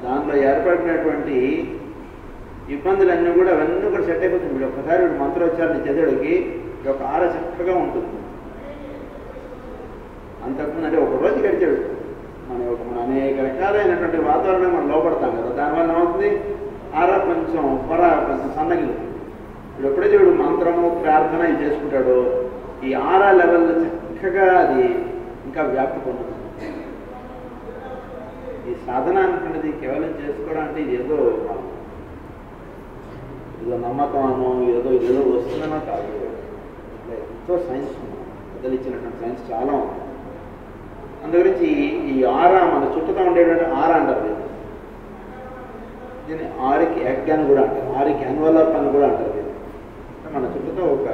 దాంట్లో ఏర్పడినటువంటి ఇబ్బందులన్నీ కూడా అవన్నీ కూడా సెట్ అయిపోతుంది. వీడు ఒక్కసారి వీడు మంత్రోచ్చారణ చేసేవాడికి ఈ యొక్క ఆరా చక్కగా ఉంటుంది. అంతకుముందు అంటే ఒక రోజు గడిచాడు మన అనేక రకాలైనటువంటి వాతావరణం మనం లోపడతాం కదా, దానివల్ల ఏమవుతుంది ఆరా కొంచెం కొంచెం సన్నగిలుతుంది. ఇప్పుడు ఎప్పుడైతే వీడు మంత్రము ప్రార్థన ఇది చేసుకుంటాడో ఈ ఆరా లెవెల్లో చక్కగా అది ఇంకా వ్యాప్తి పొందుతుంది. ఈ సాధన అనుకున్నది కేవలం చేసుకోవడం అంటే ఇది ఏదో నమ్మకమో ఏదో వస్తుందనో కాదు. ఎంతో సైన్స్ పెద్దలు ఇచ్చినటువంటి సైన్స్ చాలా ఉంది. అందుగురించి ఈ ఆరా మన చుట్టూతో ఉండేటువంటి ఆరా అంటారు. దీన్ని ఆరిక్ ఎగ్ అని కూడా అంటారు, ఆరిక్ ఎన్వలప్ అని కూడా అంటారు. మన చుట్టూతో ఒక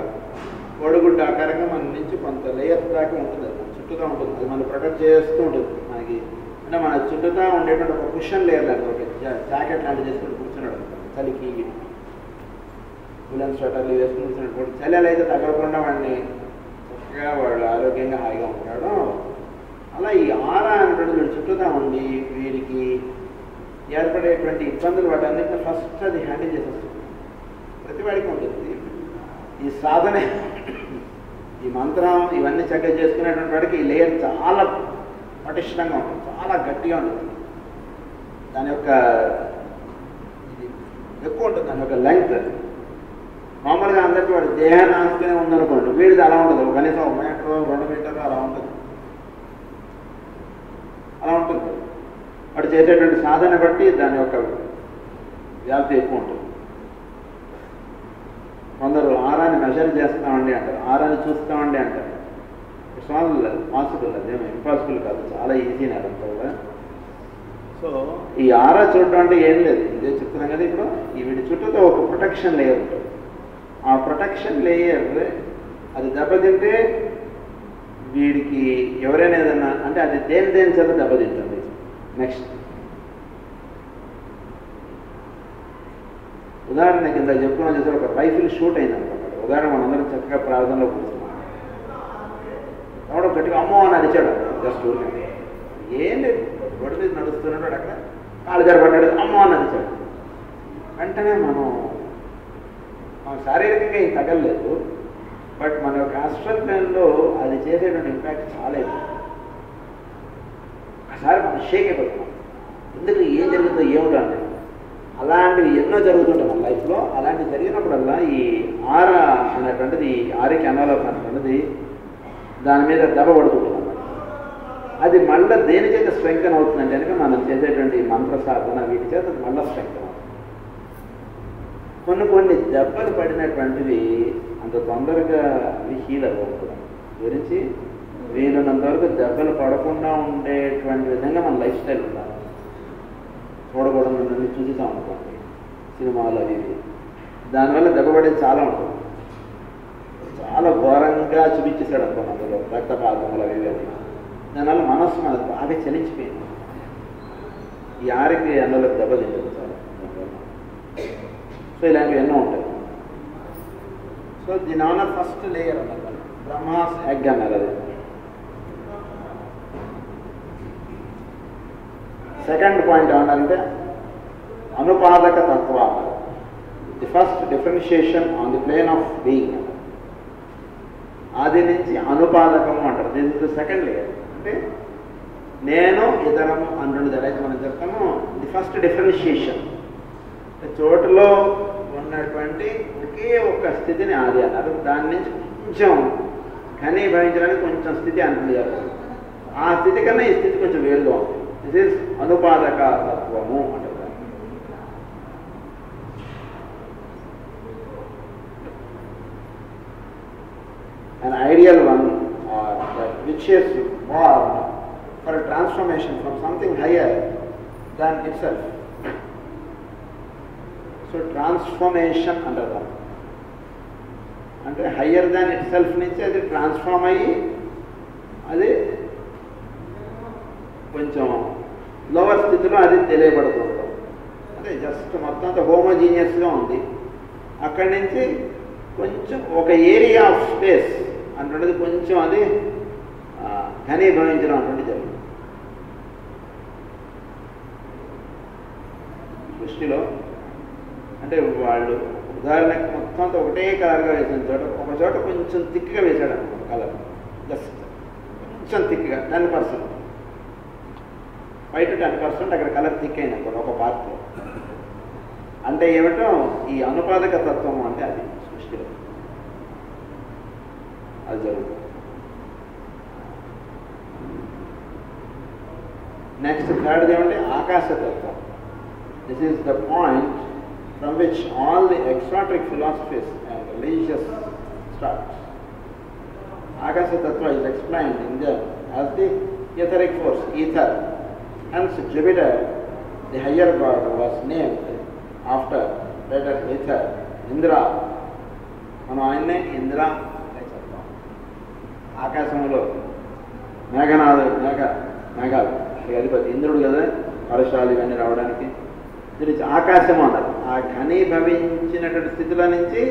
కోడిగుడ్డ ఆకారంగా మన నుంచి కొంత లేయర్ దాకా ఉంటుంది, మన చుట్టూతో ఉంటుంది. అది మనం ప్రొటెక్ట్ చేస్తూ ఉంటుంది మనకి. అంటే మన చుట్టూతో ఉండేటువంటి ఒక కుషన్ లేయర్ లాంటి ఒక జాకెట్ లాంటివి చేసుకుని కూర్చున్నాడు చలికి, ఉలెన్ స్వెటర్లు వేసుకుని కూర్చున్నాడు. చలి అయితే తగలకుండా వాడిని చక్కగా వాడు ఆరోగ్యంగా హాయిగా ఉంటాడు. అలా ఈ ఆరా అనేటువంటి వీడి చుట్టూతా ఉండి వీడికి ఏర్పడేటువంటి ఇబ్బందులు వాటన్నిటిని ఫస్ట్ అది హ్యాండిల్ చేసేస్తుంది. ప్రతి వాడికి ఉంటుంది ఈ సాధన, ఈ మంత్రం ఇవన్నీ చక్కగా చేసుకునేటువంటి వాడికి ఈ లేయర్ చాలా పటిష్టంగా ఉంటుంది, చాలా గట్టిగా ఉంటుంది. దాని యొక్క ఎక్కువ ఉంటుంది, దాని యొక్క లెంగ్త్. మామూలుగా అందరికీ వాడు దేహాన్ని ఆనుకునే ఉందనుకోండి, వీడిది అలా ఉండదు. కనీసం 1 మీటర్ 2 మీటర్లు అలా ఉంటుంది. వాడు చేసేటువంటి సాధన బట్టి దాని యొక్క వ్యాప్తి ఎక్కువ ఉంటుంది. కొందరు ఆరాన్ని మెజర్ చేస్తామండి అంటారు, ఆరాన్ని చూస్తామండి అంటారు. ఇట్స్ ఆల్ పాసిబుల్, అదేమో ఇంపాసిబుల్ కాదు, చాలా ఈజీ అదంతా కూడా. సో ఈ ఆరా చూడడం అంటే ఏం లేదు, ఇదే చెప్తున్నాం కదా. ఇప్పుడు ఈ వీడి చుట్టూతో ఒక ప్రొటెక్షన్ లేయర్ ఉంటుంది. ఆ ప్రొటెక్షన్ లేయర్ అది దెబ్బతింటే వీడికి ఎవరైనా ఏదన్నా అంటే అది దేని చేత దెబ్బతింటుంది. నెక్స్ట్ ఉదాహరణ కింద చెప్పుకున్నాం చేస్తారు, ఒక రైఫిల్ షూట్ అయింది అనుకోండి. ఉదాహరణ మనందరం చక్కగా ప్రార్థనలో కూర్చున్నాం, ఎవడో గట్టిగా అమ్మో అని అరిచాడు. జస్ట్ ఏం లేదు, రోడ్డు మీద నడుస్తున్నాడు, అక్కడ కాలు జరపడ్డాడు, అమ్మో అని అరిచాడు. వెంటనే మనం శారీరకంగా ఏం తగలలేదు, బట్ మన యొక్క ఆస్ట్రల్ ప్లేన్లో అది చేసేటువంటి ఇంపాక్ట్ చాలా ఎక్కువ. ఒకసారి మనం షేక్ అయిపోతున్నాం, ఎందుకు ఏం జరుగుతుందో ఏమిటో అంటే. అలాంటివి ఎన్నో జరుగుతుంటాయి మన లైఫ్లో. అలాంటివి జరిగినప్పుడల్లా ఈ ఆరా అనేటువంటిది, ఆరిక్ ఎన్వలప్ అనేటువంటిది దాని మీద దెబ్బ పడుతుంటుంది అన్నమాట. అది మళ్ళీ దేని చేత స్ట్రెంగ్తన్ అవుతుందంటే కనుక మనం చేసేటువంటి మంత్ర సాధన వీటి చేత మళ్ళీ స్ట్రెంగ్తన్ అవుతుంది. కొన్ని దెబ్బలు పడినటువంటివి అంత తొందరగా అవి హీల్ అవ్వకూడదు. గురించి వీలున్నంత వరకు దెబ్బలు పడకుండా ఉండేటువంటి విధంగా మన లైఫ్ స్టైల్ ఉండాలి. చూడకూడదు చూసాం అనుకోండి సినిమాలు అవి, దానివల్ల దెబ్బ పడేది చాలా ఉంటుంది. చాలా ఘోరంగా చూపించేశాడు అనుకోండి, అందులో రక్తపాతములు అవి అవి. దానివల్ల మనస్సు మనకు బాగా చలించిపోయింది. ఈ ఆరికి అందులో దెబ్బ తింటుంది చాలా. సో ఇలాంటివి ఎన్నో ఉంటాయి. సో దీని ఏమన్నా ఫస్ట్ లేయర్ అన్నది బ్రహ్మాస్ ఎగ్ అన్నారు. అది సెకండ్ పాయింట్ ఏమన్నారంటే అనుపాదక తత్వ. The first differentiation on the plane of being. ఆది నుంచి అనుపాదకము అంటారు. This is the second layer. అంటే నేను ఇతరము అని ఎలా మనం చెప్తాము. ది ఫస్ట్ డిఫరెన్షియేషన్ చోటులో ఉన్నటువంటి ఒకే ఒక్క స్థితిని ఆది అన్నారు. దాని నుంచి కొంచెం ఘనీభవించడానికి కొంచెం స్థితి అంటుంది. ఆ స్థితి కన్నా ఈ స్థితి కొంచెం వేరుగా ఉంది. దిస్ ఈజ్ అనుపాదక తత్వము అంటారు. An ideal one, which which is born for a transformation from something higher than itself. So transformation under that. అంటే హయ్యర్ దాన్ ఇట్ సెల్ఫ్ నుంచి అది ట్రాన్స్ఫార్మ్ అయ్యి అది కొంచెం లోవర్ స్థితిలో అది తెలియబడుతుంది. అంటే జస్ట్ మొత్తం అంతా హోమోజీనియస్గా ఉంది. అక్కడి నుంచి కొంచెం ఒక ఏరియా ఆఫ్ స్పేస్ అంటున్నది కొంచెం అది ఘనీభవించడం అటువంటి జరిగింది. సృష్టిలో అంటే వాళ్ళు ఉదాహరణకు మొత్తం అంతా ఒకటే కలర్గా వేసిన చోట ఒక చోట కొంచెం థిక్గా వేశాడు అనుకోండి కలర్, జస్ట్ కొంచెం థిక్గా 10%, 5 to 10% అక్కడ కలర్ థిక్ అయింది అనుకోండి ఒక పార్ట్లో. అంటే ఏమిటో ఈ అనుపాదక తత్వం అంటే అది సృష్టిలో అది జరుగుతుంది. నెక్స్ట్ థర్డ్ ఏమంటే ఆకాశతత్వం. This is the point from which all the exotic philosophies and religious starts. Akasha Tattva is explained in them as the etheric force, ether. Hence Jupiter, the higher god, was named after letter ether, Indra. మనం ఆయన్నే ఇంద్ర అని చెప్తాం. ఆకాశంలో మేఘాలు అధిపతి ఇంద్రుడు కదా, వర్షాలు ఇవన్నీ రావడానికి. దీనికి ఆకాశం అన్నారు. ఆ ఘనీభవించినటువంటి స్థితిలో నుంచి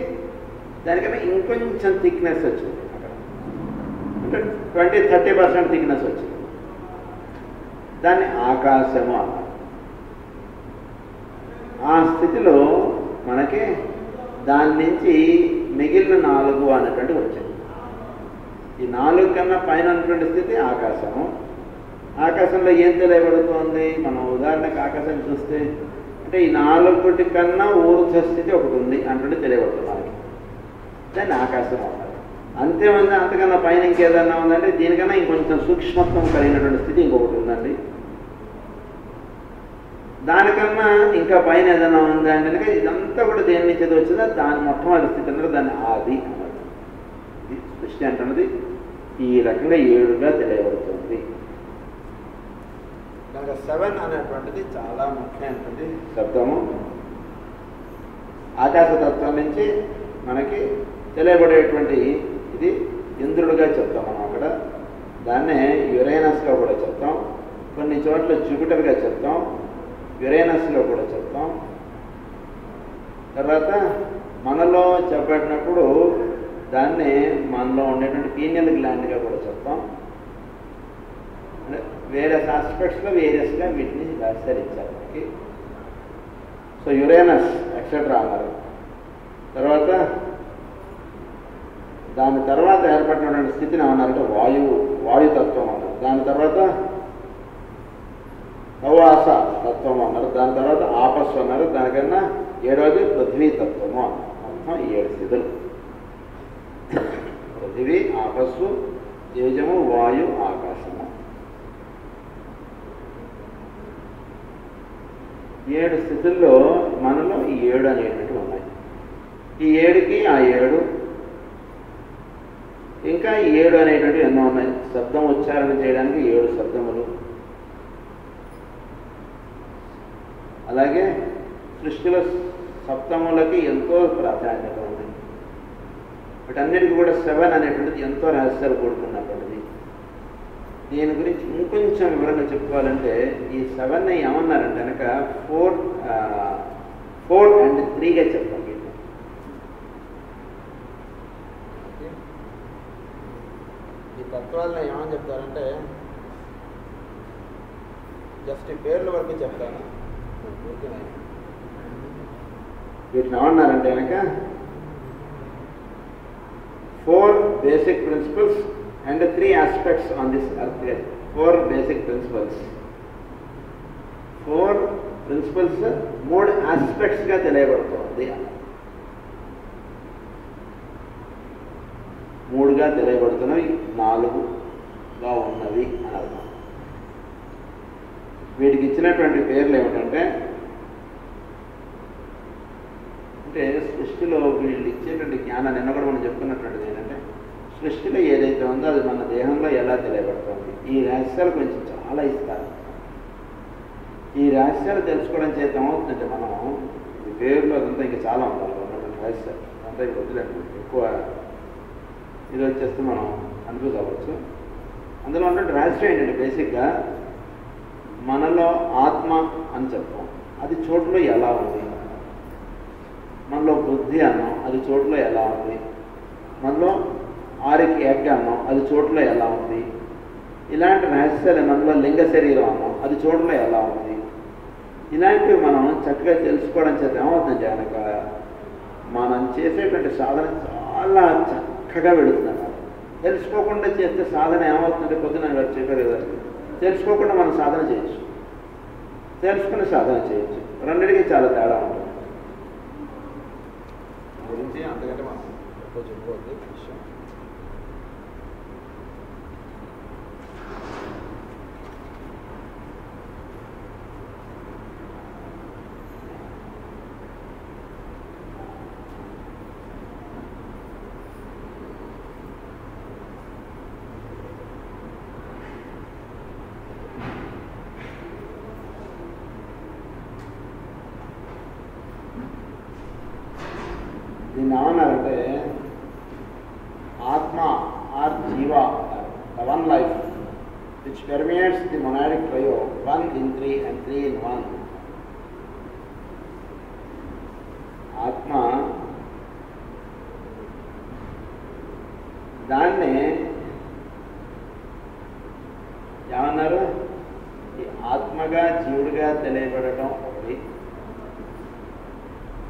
దానికన్నా ఇంకొంచెం థిక్నెస్ వచ్చింది అక్కడ, అంటే 20-30% థిక్నెస్ వచ్చింది. దాన్ని ఆకాశము అన్నారు. ఆ స్థితిలో మనకి దాని నుంచి మిగిలిన 4 అన్నటువంటి వచ్చింది. ఈ 4 కన్నా పైన ఉన్నటువంటి స్థితి ఆకాశము. ఆకాశంలో ఏం తెలియబడుతోంది? మనం ఉదాహరణకు ఆకాశం చూస్తే అంటే ఈ 4 కన్నా ఊర్ధ్వ స్థితి ఒకటి ఉంది అంటే తెలియబడుతుంది మనకి. దాన్ని ఆకాశం అన్నారు. అంతేముంది, అంతకన్నా పైన ఇంకేదన్నా ఉందంటే దీనికన్నా ఇంకొంచెం సూక్ష్మత్వం కలిగినటువంటి స్థితి ఇంకొకటి ఉందండి. దానికన్నా ఇంకా పైన ఏదైనా ఉంది అంటే ఇదంతా కూడా దేని నుంచి ఏదో వచ్చిందో దాని మొట్టమొదటి స్థితి అన్నారు. దాన్ని ఆది అన్నారు. ఇది సృష్టి అంటున్నది ఈ రకంగా 7గా తెలియబడుతుంది. కనుక 7 అనేటువంటిది చాలా ముఖ్యమైనటువంటి శబ్దము. ఆకాశతత్వం నుంచి మనకి తెలియబడేటువంటి ఇది ఇంద్రుడుగా చెప్తాం మనం అక్కడ. దాన్నే యురేనస్గా కూడా చెప్తాం, కొన్ని చోట్ల జూపిటర్గా చెప్తాం, యురేనస్లో కూడా చెప్తాం. తర్వాత మనలో చెప్పబడినప్పుడు దాన్ని మనలో ఉండేటువంటి పీనియల్ గ్లాండ్గా కూడా చెప్తాం. వేరియస్ ఆస్పెక్ట్స్లో వేరియస్గా వీటిని విస్తరించారు మనకి. సో యురేనస్ ఎక్సెట్రా అన్నారు. తర్వాత దాని తర్వాత ఏర్పడినటువంటి స్థితిని ఏమన్నారంటే వాయుతత్వం అన్నారు. దాని తర్వాత హవాస తత్వం అన్నారు. దాని తర్వాత ఆపస్సు అన్నారు. దానికన్నా 7వది పృథ్వీతత్వము అన్నారు. మొత్తం 7 స్థితులు: పృథివీ, ఆపస్సు, తేజము, వాయు, ఆకాశము. 7 స్థితుల్లో మనలో ఈ 7 అనేటువంటివి ఉన్నాయి. ఈ 7కి ఆ 7 ఇంకా 7 అనేటువంటివి ఎన్నో ఉన్నాయి. శబ్దం ఉచ్చారణ చేయడానికి 7 శబ్దములు. అలాగే సృష్టిలో సప్తములకి ఎంతో ప్రాధాన్యత ఉంది. వీటన్నిటికీ కూడా 7 అనేటువంటిది ఎంతో రహస్యాలు కూడుకున్నటువంటిది. దీని గురించి ఇంకొంచెం వివరంగా చెప్పుకోవాలంటే ఈ 7ని ఏమన్నారంటే కనుక 4 and 3గా చెప్తాం. ఈ తత్వాలను ఏమని చెప్తారంటే జస్ట్ ఈ పేర్ల వరకు చెప్తాను. వీటిని ఏమన్నారంటే కనుక 4 basic principles and 3 aspects on this earth. 4 basic principles. 4 principles 3 aspectsగా తెలియబడుతుంది. 3గా తెలియబడుతున్నవి, 4గా ఉన్నవి అని అర్థం. వీటికి ఇచ్చినటువంటి పేర్లు ఏమిటంటే సృష్టిలో వీళ్ళు ఇచ్చేటువంటి జ్ఞానాన్ని నిన్న కూడా మనం చెప్పుకున్నటువంటిది ఏంటంటే సృష్టిలో ఏదైతే ఉందో అది మన దేహంలో ఎలా తెలియబడుతుంది. ఈ రహస్యాలు గురించి చాలా ఇస్తారు. ఈ రహస్యాలు తెలుసుకోవడం చేత ఏమవుతుందంటే మనం ఈ పేరులో అదంతా ఇంకా చాలా ఉంటారు ఉన్నటువంటి రహస్యాలు అంతా ఇప్పుడు వదిలేండి, ఎక్కువ ఇది వచ్చేస్తే మనం కన్ఫ్యూజ్ అవ్వచ్చు. అందులో ఉన్నటువంటి రహస్యం ఏంటంటే బేసిక్గా మనలో ఆత్మ అని చెప్తాం, అది చోటులో ఎలా ఉంది. మనలో బుద్ధి అన్నాం, అది చోటులో ఎలా ఉంది. మనలో ఆరికి ఎగ్ అన్నాం, అది చోటులో ఎలా ఉంది. ఇలాంటి రహస్యాలు మనలో లింగ శరీరం అన్నాం, అది చోటులో ఎలా ఉంది. ఇలాంటివి మనం చక్కగా తెలుసుకోవడం చేత ఏమవుతుందంటే కనుక మనం చేసేటువంటి సాధన చాలా చక్కగా వెళుతుందన్నమాట. తెలుసుకోకుండా చేస్తే సాధన ఏమవుతుందంటే పొద్దున గారు చెప్పారు కదా, తెలుసుకోకుండా మనం సాధన చేయొచ్చు, తెలుసుకుని సాధన చేయొచ్చు. రెండింటికి చాలా తేడా ఉంటుంది. గురించి అంతకంటే మనం ఎక్కువ చెప్పుకోవద్దు విషయం. దీన్ని ఏమన్నారంటే atma or jiva, the one life which permeates the monadic trio, 1 in 3 and 3 in 1. ఆత్మ దాన్ని ఏమన్నారు, ఈ ఆత్మగా జీవుడిగా తెలియబడటం ఒకటి.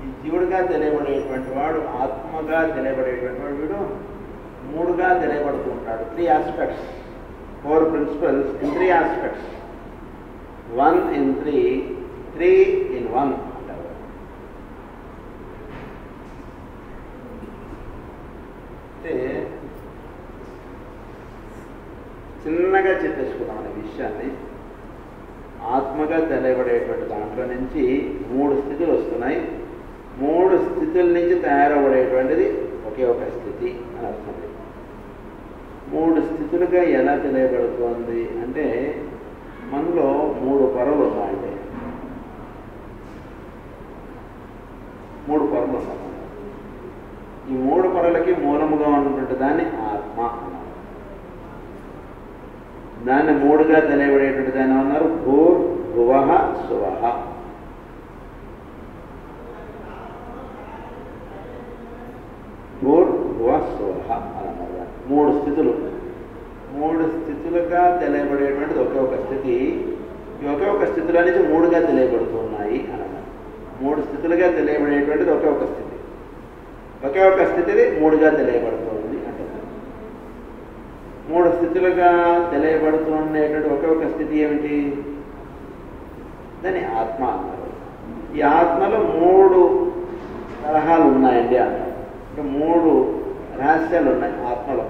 ఈ జీవుడిగా తెలియబడేటువంటి వాడు ఆత్మగా తెలియబడేటువంటి వాడు వీడు 3గా తెలియబడుతూ ఉంటాడు. 3 aspects, 4 principles in 3 aspects. 1 in 3, 3 in 1 అంటారు. అంటే చిన్నగా చెప్పేసుకున్నాం అనే విషయాన్ని. ఆత్మగా తెలియబడేటువంటి దాంట్లో నుంచి 3 స్థితులు వస్తున్నాయి. 3 స్థితుల నుంచి తయారవడేటువంటిది ఒకే ఒక స్థితి అని అర్థం. 3 స్థితులుగా ఎలా తెలియబడుతోంది అంటే మనలో 3 పొరలు ఉన్నాయండి. 3 పొరలు ఉన్నాయి. ఈ 3 పొరలకి మూలముగా ఉన్నటువంటి దాన్ని ఆత్మ అన్నారు. దాన్ని 3గా తెలియబడేటువంటి దాన్ని అన్నారు భూర్ భువః సువః. భూర్ భువః సువః అని అన్నారు. 3 స్థితులు. 3 స్థితులుగా తెలియబడేటువంటిది ఒకే ఒక స్థితి. ఈ ఒకే ఒక స్థితిలో నుంచి 3గా తెలియబడుతున్నాయి అన్నారు. 3 స్థితులుగా తెలియబడేటువంటిది ఒకే ఒక స్థితి. ఒకే ఒక స్థితిది 3గా తెలియబడుతుంది అంటారు. 3 స్థితులుగా తెలియబడుతుండేటువంటి ఒకే ఒక స్థితి ఏమిటి, దాన్ని ఆత్మ అన్నారు. ఈ ఆత్మలో 3 తరహాలు ఉన్నాయండి అంటారు. అంటే 3 రహస్యాలు ఉన్నాయి ఆత్మలో.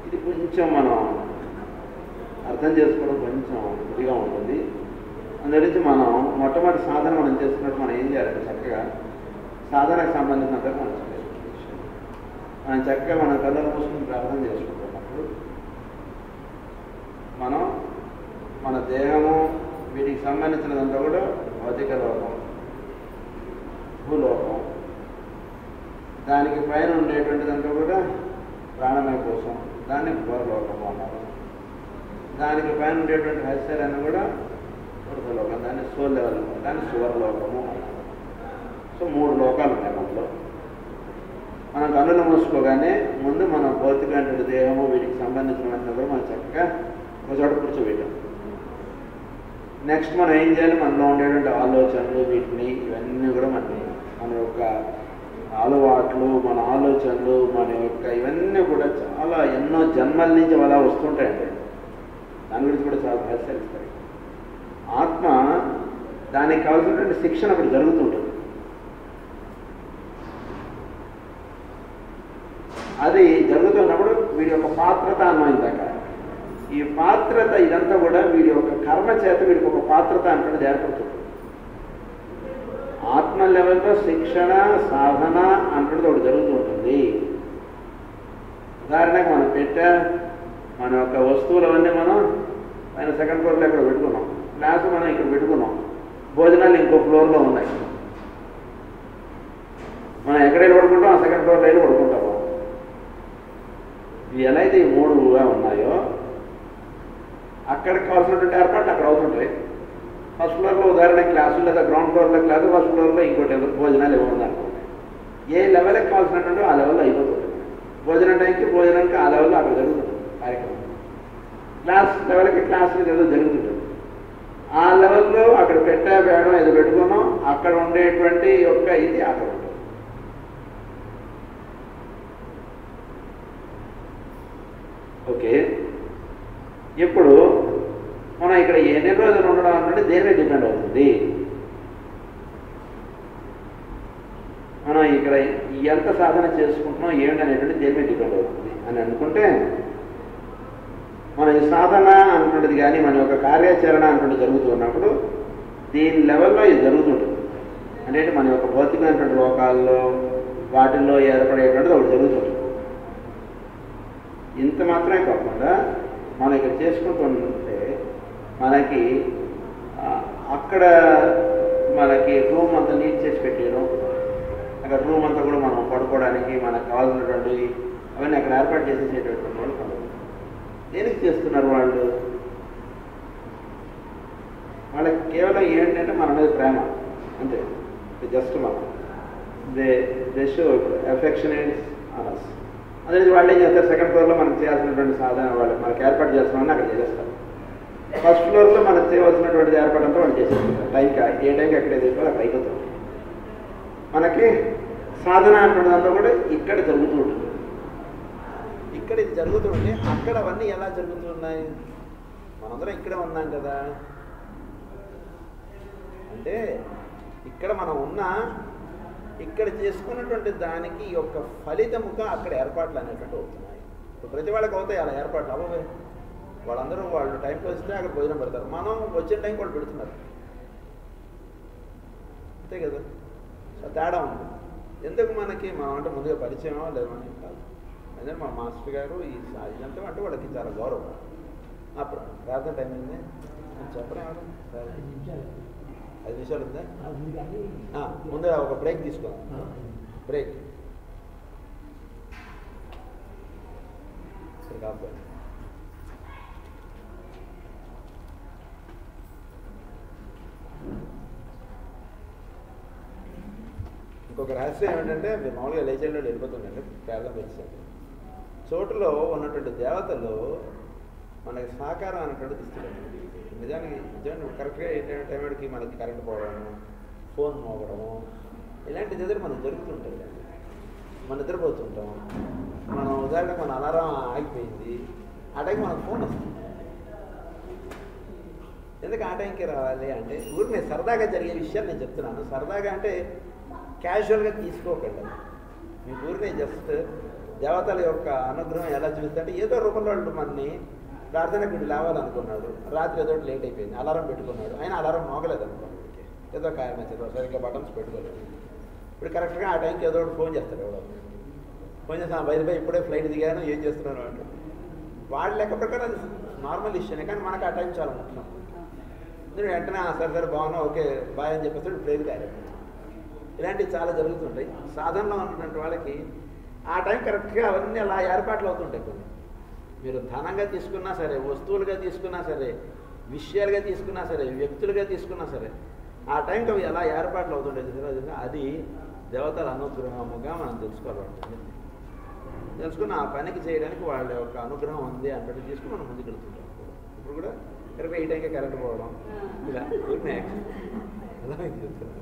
ఇది కొంచెం మనం అర్థం చేసుకోవడం కొంచెం ఇదిగా ఉంటుంది. అందుగురించి మనం మొట్టమొదటి సాధన మనం చేసుకున్నట్టు మనం ఏం చేయాలంటే చక్కగా సాధనకు సంబంధించినంత మనం మనం చక్కగా మన కళ్ళను మూసుకుని ప్రార్థన చేసుకుంటున్నప్పుడు మనం మన దేహము వీటికి సంబంధించినదంతా కూడా భౌతిక లోకం, భూలోకం, దానికి పైన ఉండేటువంటిదంతా కూడా ప్రాణమయ కోసం, దాన్ని భూలోకము అన్నారు. దానికి పైన ఉండేటువంటి రహస్యాలన్నీ కూడా లోకం, దాన్ని సోల్ లెవెల్, దాన్ని సువర్లోకము అన్నారు. సో 3 లోకాలు ఉన్నాయి మనలో. మనం కన్నులు మూసుకోగానే ముందు మన భౌతిక దేహము వీటికి సంబంధించినవన్నీ కూడా మనం చక్కగా ఒక చోట కూర్చోబెట్టాం. నెక్స్ట్ మనం ఏం చేయాలి, మనలో ఉండేటువంటి ఆలోచనలు వీటిని ఇవన్నీ కూడా మన యొక్క అలవాట్లు, మన ఆలోచనలు, మన యొక్క ఇవన్నీ కూడా చాలా ఎన్నో జన్మల నుంచి అలా వస్తుంటాయండి. దాని గురించి కూడా చాలా రహస్యాలు ఇస్తాయి. ఆత్మ దానికి కావాల్సినటువంటి శిక్షణ అక్కడ జరుగుతుంటుంది. అది జరుగుతున్నప్పుడు వీడి యొక్క పాత్రత అన్వయిందాక ఈ పాత్రత ఇదంతా కూడా వీడి యొక్క కర్మ చేత వీడికి ఒక పాత్రత అంటున్నది ఏర్పడుతుంది. ఆత్మ లెవెల్ లెవెల్లో శిక్షణ సాధన అంటున్నది ఒకటి జరుగుతూ ఉంటుంది. ఉదాహరణకు మనం మన యొక్క వస్తువులవన్నీ మనం పైన సెకండ్ ఫ్లోర్లో ఇక్కడ పెట్టుకున్నాం, క్లాసు మనం ఇక్కడ పెట్టుకున్నాం, భోజనాలు ఇంకో ఫ్లోర్లో ఉన్నాయి. మనం ఎక్కడైనా పడుకుంటాం, ఆ సెకండ్ ఫ్లోర్లో అయినా పడుకుంటాము. ఇవి ఎలా అయితే ఈ మూడుగా ఉన్నాయో అక్కడికి కావాల్సినటువంటి ఏర్పాట్లు అక్కడ అవుతుంటాయి. ఫస్ట్ ఫ్లోర్లో ఉదాహరణకి క్లాసు లేదా గ్రౌండ్ ఫ్లోర్లో క్లాసు, ఫస్ట్ ఫ్లోర్లో ఇంకోటి భోజనాలు ఇవ్వండి అనుకోండి. ఏ లెవెల్కి కావాల్సినటువంటి ఆ లెవెల్లో అయిపోతుంది. భోజనం టైంకి భోజనానికి ఆ లెవెల్లో అక్కడ జరుగుతుంది కార్యక్రమం. క్లాస్ లెవెల్కి క్లాసులు ఏదో జరుగుతుంటుంది. ఆ లెవెల్లో అక్కడ వేయడం ఏదో పెట్టుకున్నాం, అక్కడ ఉండేటువంటి యొక్క ఇది అక్కడ ఉంటుంది. ఓకే, ఇప్పుడు మనం ఇక్కడ ఎన్ని రోజులు ఉండడం అంటే దేని మీద డిపెండ్ అవుతుంది. మనం ఇక్కడ ఎంత సాధన చేసుకుంటున్నాం ఏంటి అనేటువంటి దేని మీద డిపెండ్ అవుతుంది అని అనుకుంటే, మన ఈ సాధన అంటున్నది కానీ మన యొక్క కార్యాచరణ అంటున్నది జరుగుతున్నప్పుడు దీని లెవెల్లో ఇది జరుగుతుంటుంది. అంటే మన యొక్క భౌతికమైనటువంటి లోకాల్లో వాటిల్లో ఏర్పడేటువంటిది ఒకటి జరుగుతుంటుంది. ఇంత మాత్రమే కాకుండా మనం ఇక్కడ చేసుకుంటుంటే మనకి అక్కడ మనకి రూమ్ అంతా నీట్ చేసి పెట్టేయడం, అక్కడ రూమ్ అంతా కూడా మనం పడుకోవడానికి మనకు కావాల్సినటువంటి అవన్నీ అక్కడ ఏర్పాటు చేసేసేటటువంటి వాళ్ళు కొందరు. దేనికి చేస్తున్నారు వాళ్ళు? వాళ్ళకి కేవలం ఏంటంటే మన మీద ప్రేమ అంతే. జస్ట్ మనం దే షో ఎఫెక్షనేట్స్ అనస్. అదే వాళ్ళు ఏం చేస్తారు, సెకండ్ ఫ్లోర్లో మనకు చేయాల్సినటువంటి సాధన వాళ్ళు మనకి ఏర్పాటు చేస్తున్నామని అక్కడ చేసేస్తారు. ఫస్ట్ ఫ్లోర్లో మనకు చేయవలసినటువంటి ఏర్పాటు అంతా వాళ్ళు చేసేస్తారు. టైంకి ఏ టైంకి ఎక్కడ అయిపోయి అక్కడ అయిపోతుంది. మనకి సాధన అంటున్నదంతా కూడా ఇక్కడ జరుగుతూ ఉంటుంది. ఇక్కడ ఇది జరుగుతుంటే అక్కడ అవన్నీ ఎలా జరుగుతున్నాయి? మనందరం ఇక్కడే ఉన్నాం కదా. అంటే ఇక్కడ మనం ఉన్నా ఇక్కడ చేసుకున్నటువంటి దానికి యొక్క ఫలితముగా అక్కడ ఏర్పాట్లు అనేటువంటి అవుతున్నాయి. ప్రతి వాళ్ళకి అవుతాయి అలా ఏర్పాట్లు అవ్వవే. వాళ్ళందరూ వాళ్ళు టైంకి వస్తే అక్కడ భోజనం పెడతారు, మనం వచ్చిన టైంకి వాళ్ళు పెడుతున్నారు, అంతే కదా. తేడా ఉంది. ఎందుకు మనకి మనం అంటే ముందుగా పరిచయమో లేదని కాదు. అదే మా మాస్టర్ గారు ఈ ఇదంతా అంటే వాళ్ళకి చాలా గౌరవం. అప్పుడు ప్రార్థన టైం అయింది చెప్పరా? 5 నిమిషాలు ఉందా? ముందుగా ఒక బ్రేక్ తీసుకోవాలి. బ్రేక్ కాదు. ఇంకొక రహస్యం ఏమిటంటే, మీరు మామూలుగా లేచేళ్ళు వెళ్ళిపోతుందండి ప్రార్థన చేసేది చోటులో ఉన్నటువంటి దేవతలు మనకి సహకారం అనేటువంటి ఇస్తున్నారు. నిజానికి కరెక్ట్గా ఏంటంటే టైంకి మనకి కరెంట్ పోవడము, ఫోన్ మోగడము, ఇలాంటి దగ్గర మనకు జరుగుతుంటాయి. మనం నిద్రపోతుంటాం, మనం ఉదాహరణకు మన అలారం ఆగిపోయింది, ఆ టైంకి మనకు ఫోన్ వస్తుంది. ఎందుకు ఆ టైంకి రావాలి అంటే ఊరికి నేను సరదాగా జరిగే విషయాలు నేను చెప్తున్నాను. సరదాగా అంటే క్యాజువల్గా తీసుకోకండి. మీ ఊరిని జస్ట్ దేవతల యొక్క అనుగ్రహం ఎలా చూస్తుంటే ఏదో రూపంలో వాళ్ళు మనని ప్రార్థనకు వీడు లేవాలనుకున్నాడు, రాత్రి ఏదో లేట్ అయిపోయింది, అలారం పెట్టుకున్నాడు, ఆయన అలారం మోగలేదు అనుకోండి, ఏదో కారణం వచ్చేది సరిగ్గా బటన్స్ పెట్టుకోలేదు. ఇప్పుడు కరెక్ట్గా ఆ టైంకి ఏదో ఒకటి ఫోన్ చేస్తాడు. ఎవడో ఫోన్ చేస్తాను, బయలుపై ఇప్పుడే ఫ్లైట్ దిగాను, ఏం చేస్తున్నాను అంటే వాళ్ళ లెక్క ప్రకారం అది నార్మల్ ఇష్యూనే, కానీ మనకు ఆ టైం చాలా ముఖ్యం. నేను వెంటనే సరే బాగున్నా ఓకే బాయ్ అని చెప్పేసి ప్రేరు కాదు. ఇలాంటివి చాలా జరుగుతుంటాయి. సాధనలో ఉన్నటువంటి వాళ్ళకి ఆ టైం కరెక్ట్గా అవన్నీ అలా ఏర్పాట్లు అవుతుంటాయి. కొన్ని మీరు ధనంగా తీసుకున్నా సరే, వస్తువులుగా తీసుకున్నా సరే, విషయాలుగా తీసుకున్నా సరే, వ్యక్తులుగా తీసుకున్నా సరే, ఆ టైంకి అవి ఎలా ఏర్పాట్లు అవుతుంటాయి. అది దేవతల అనుగ్రహముగా మనం తెలుసుకోవాలి. తెలుసుకుని ఆ పనికి చేయడానికి వాళ్ళ యొక్క అనుగ్రహం ఉంది అంటే తీసుకుని మనం ముందుకు వెళ్తుంటాం. ఇప్పుడు కూడా కరెక్ట్గా ఈ టైంకే కరెంట్ పోవడం ఇలా అలా చెప్తున్నాను.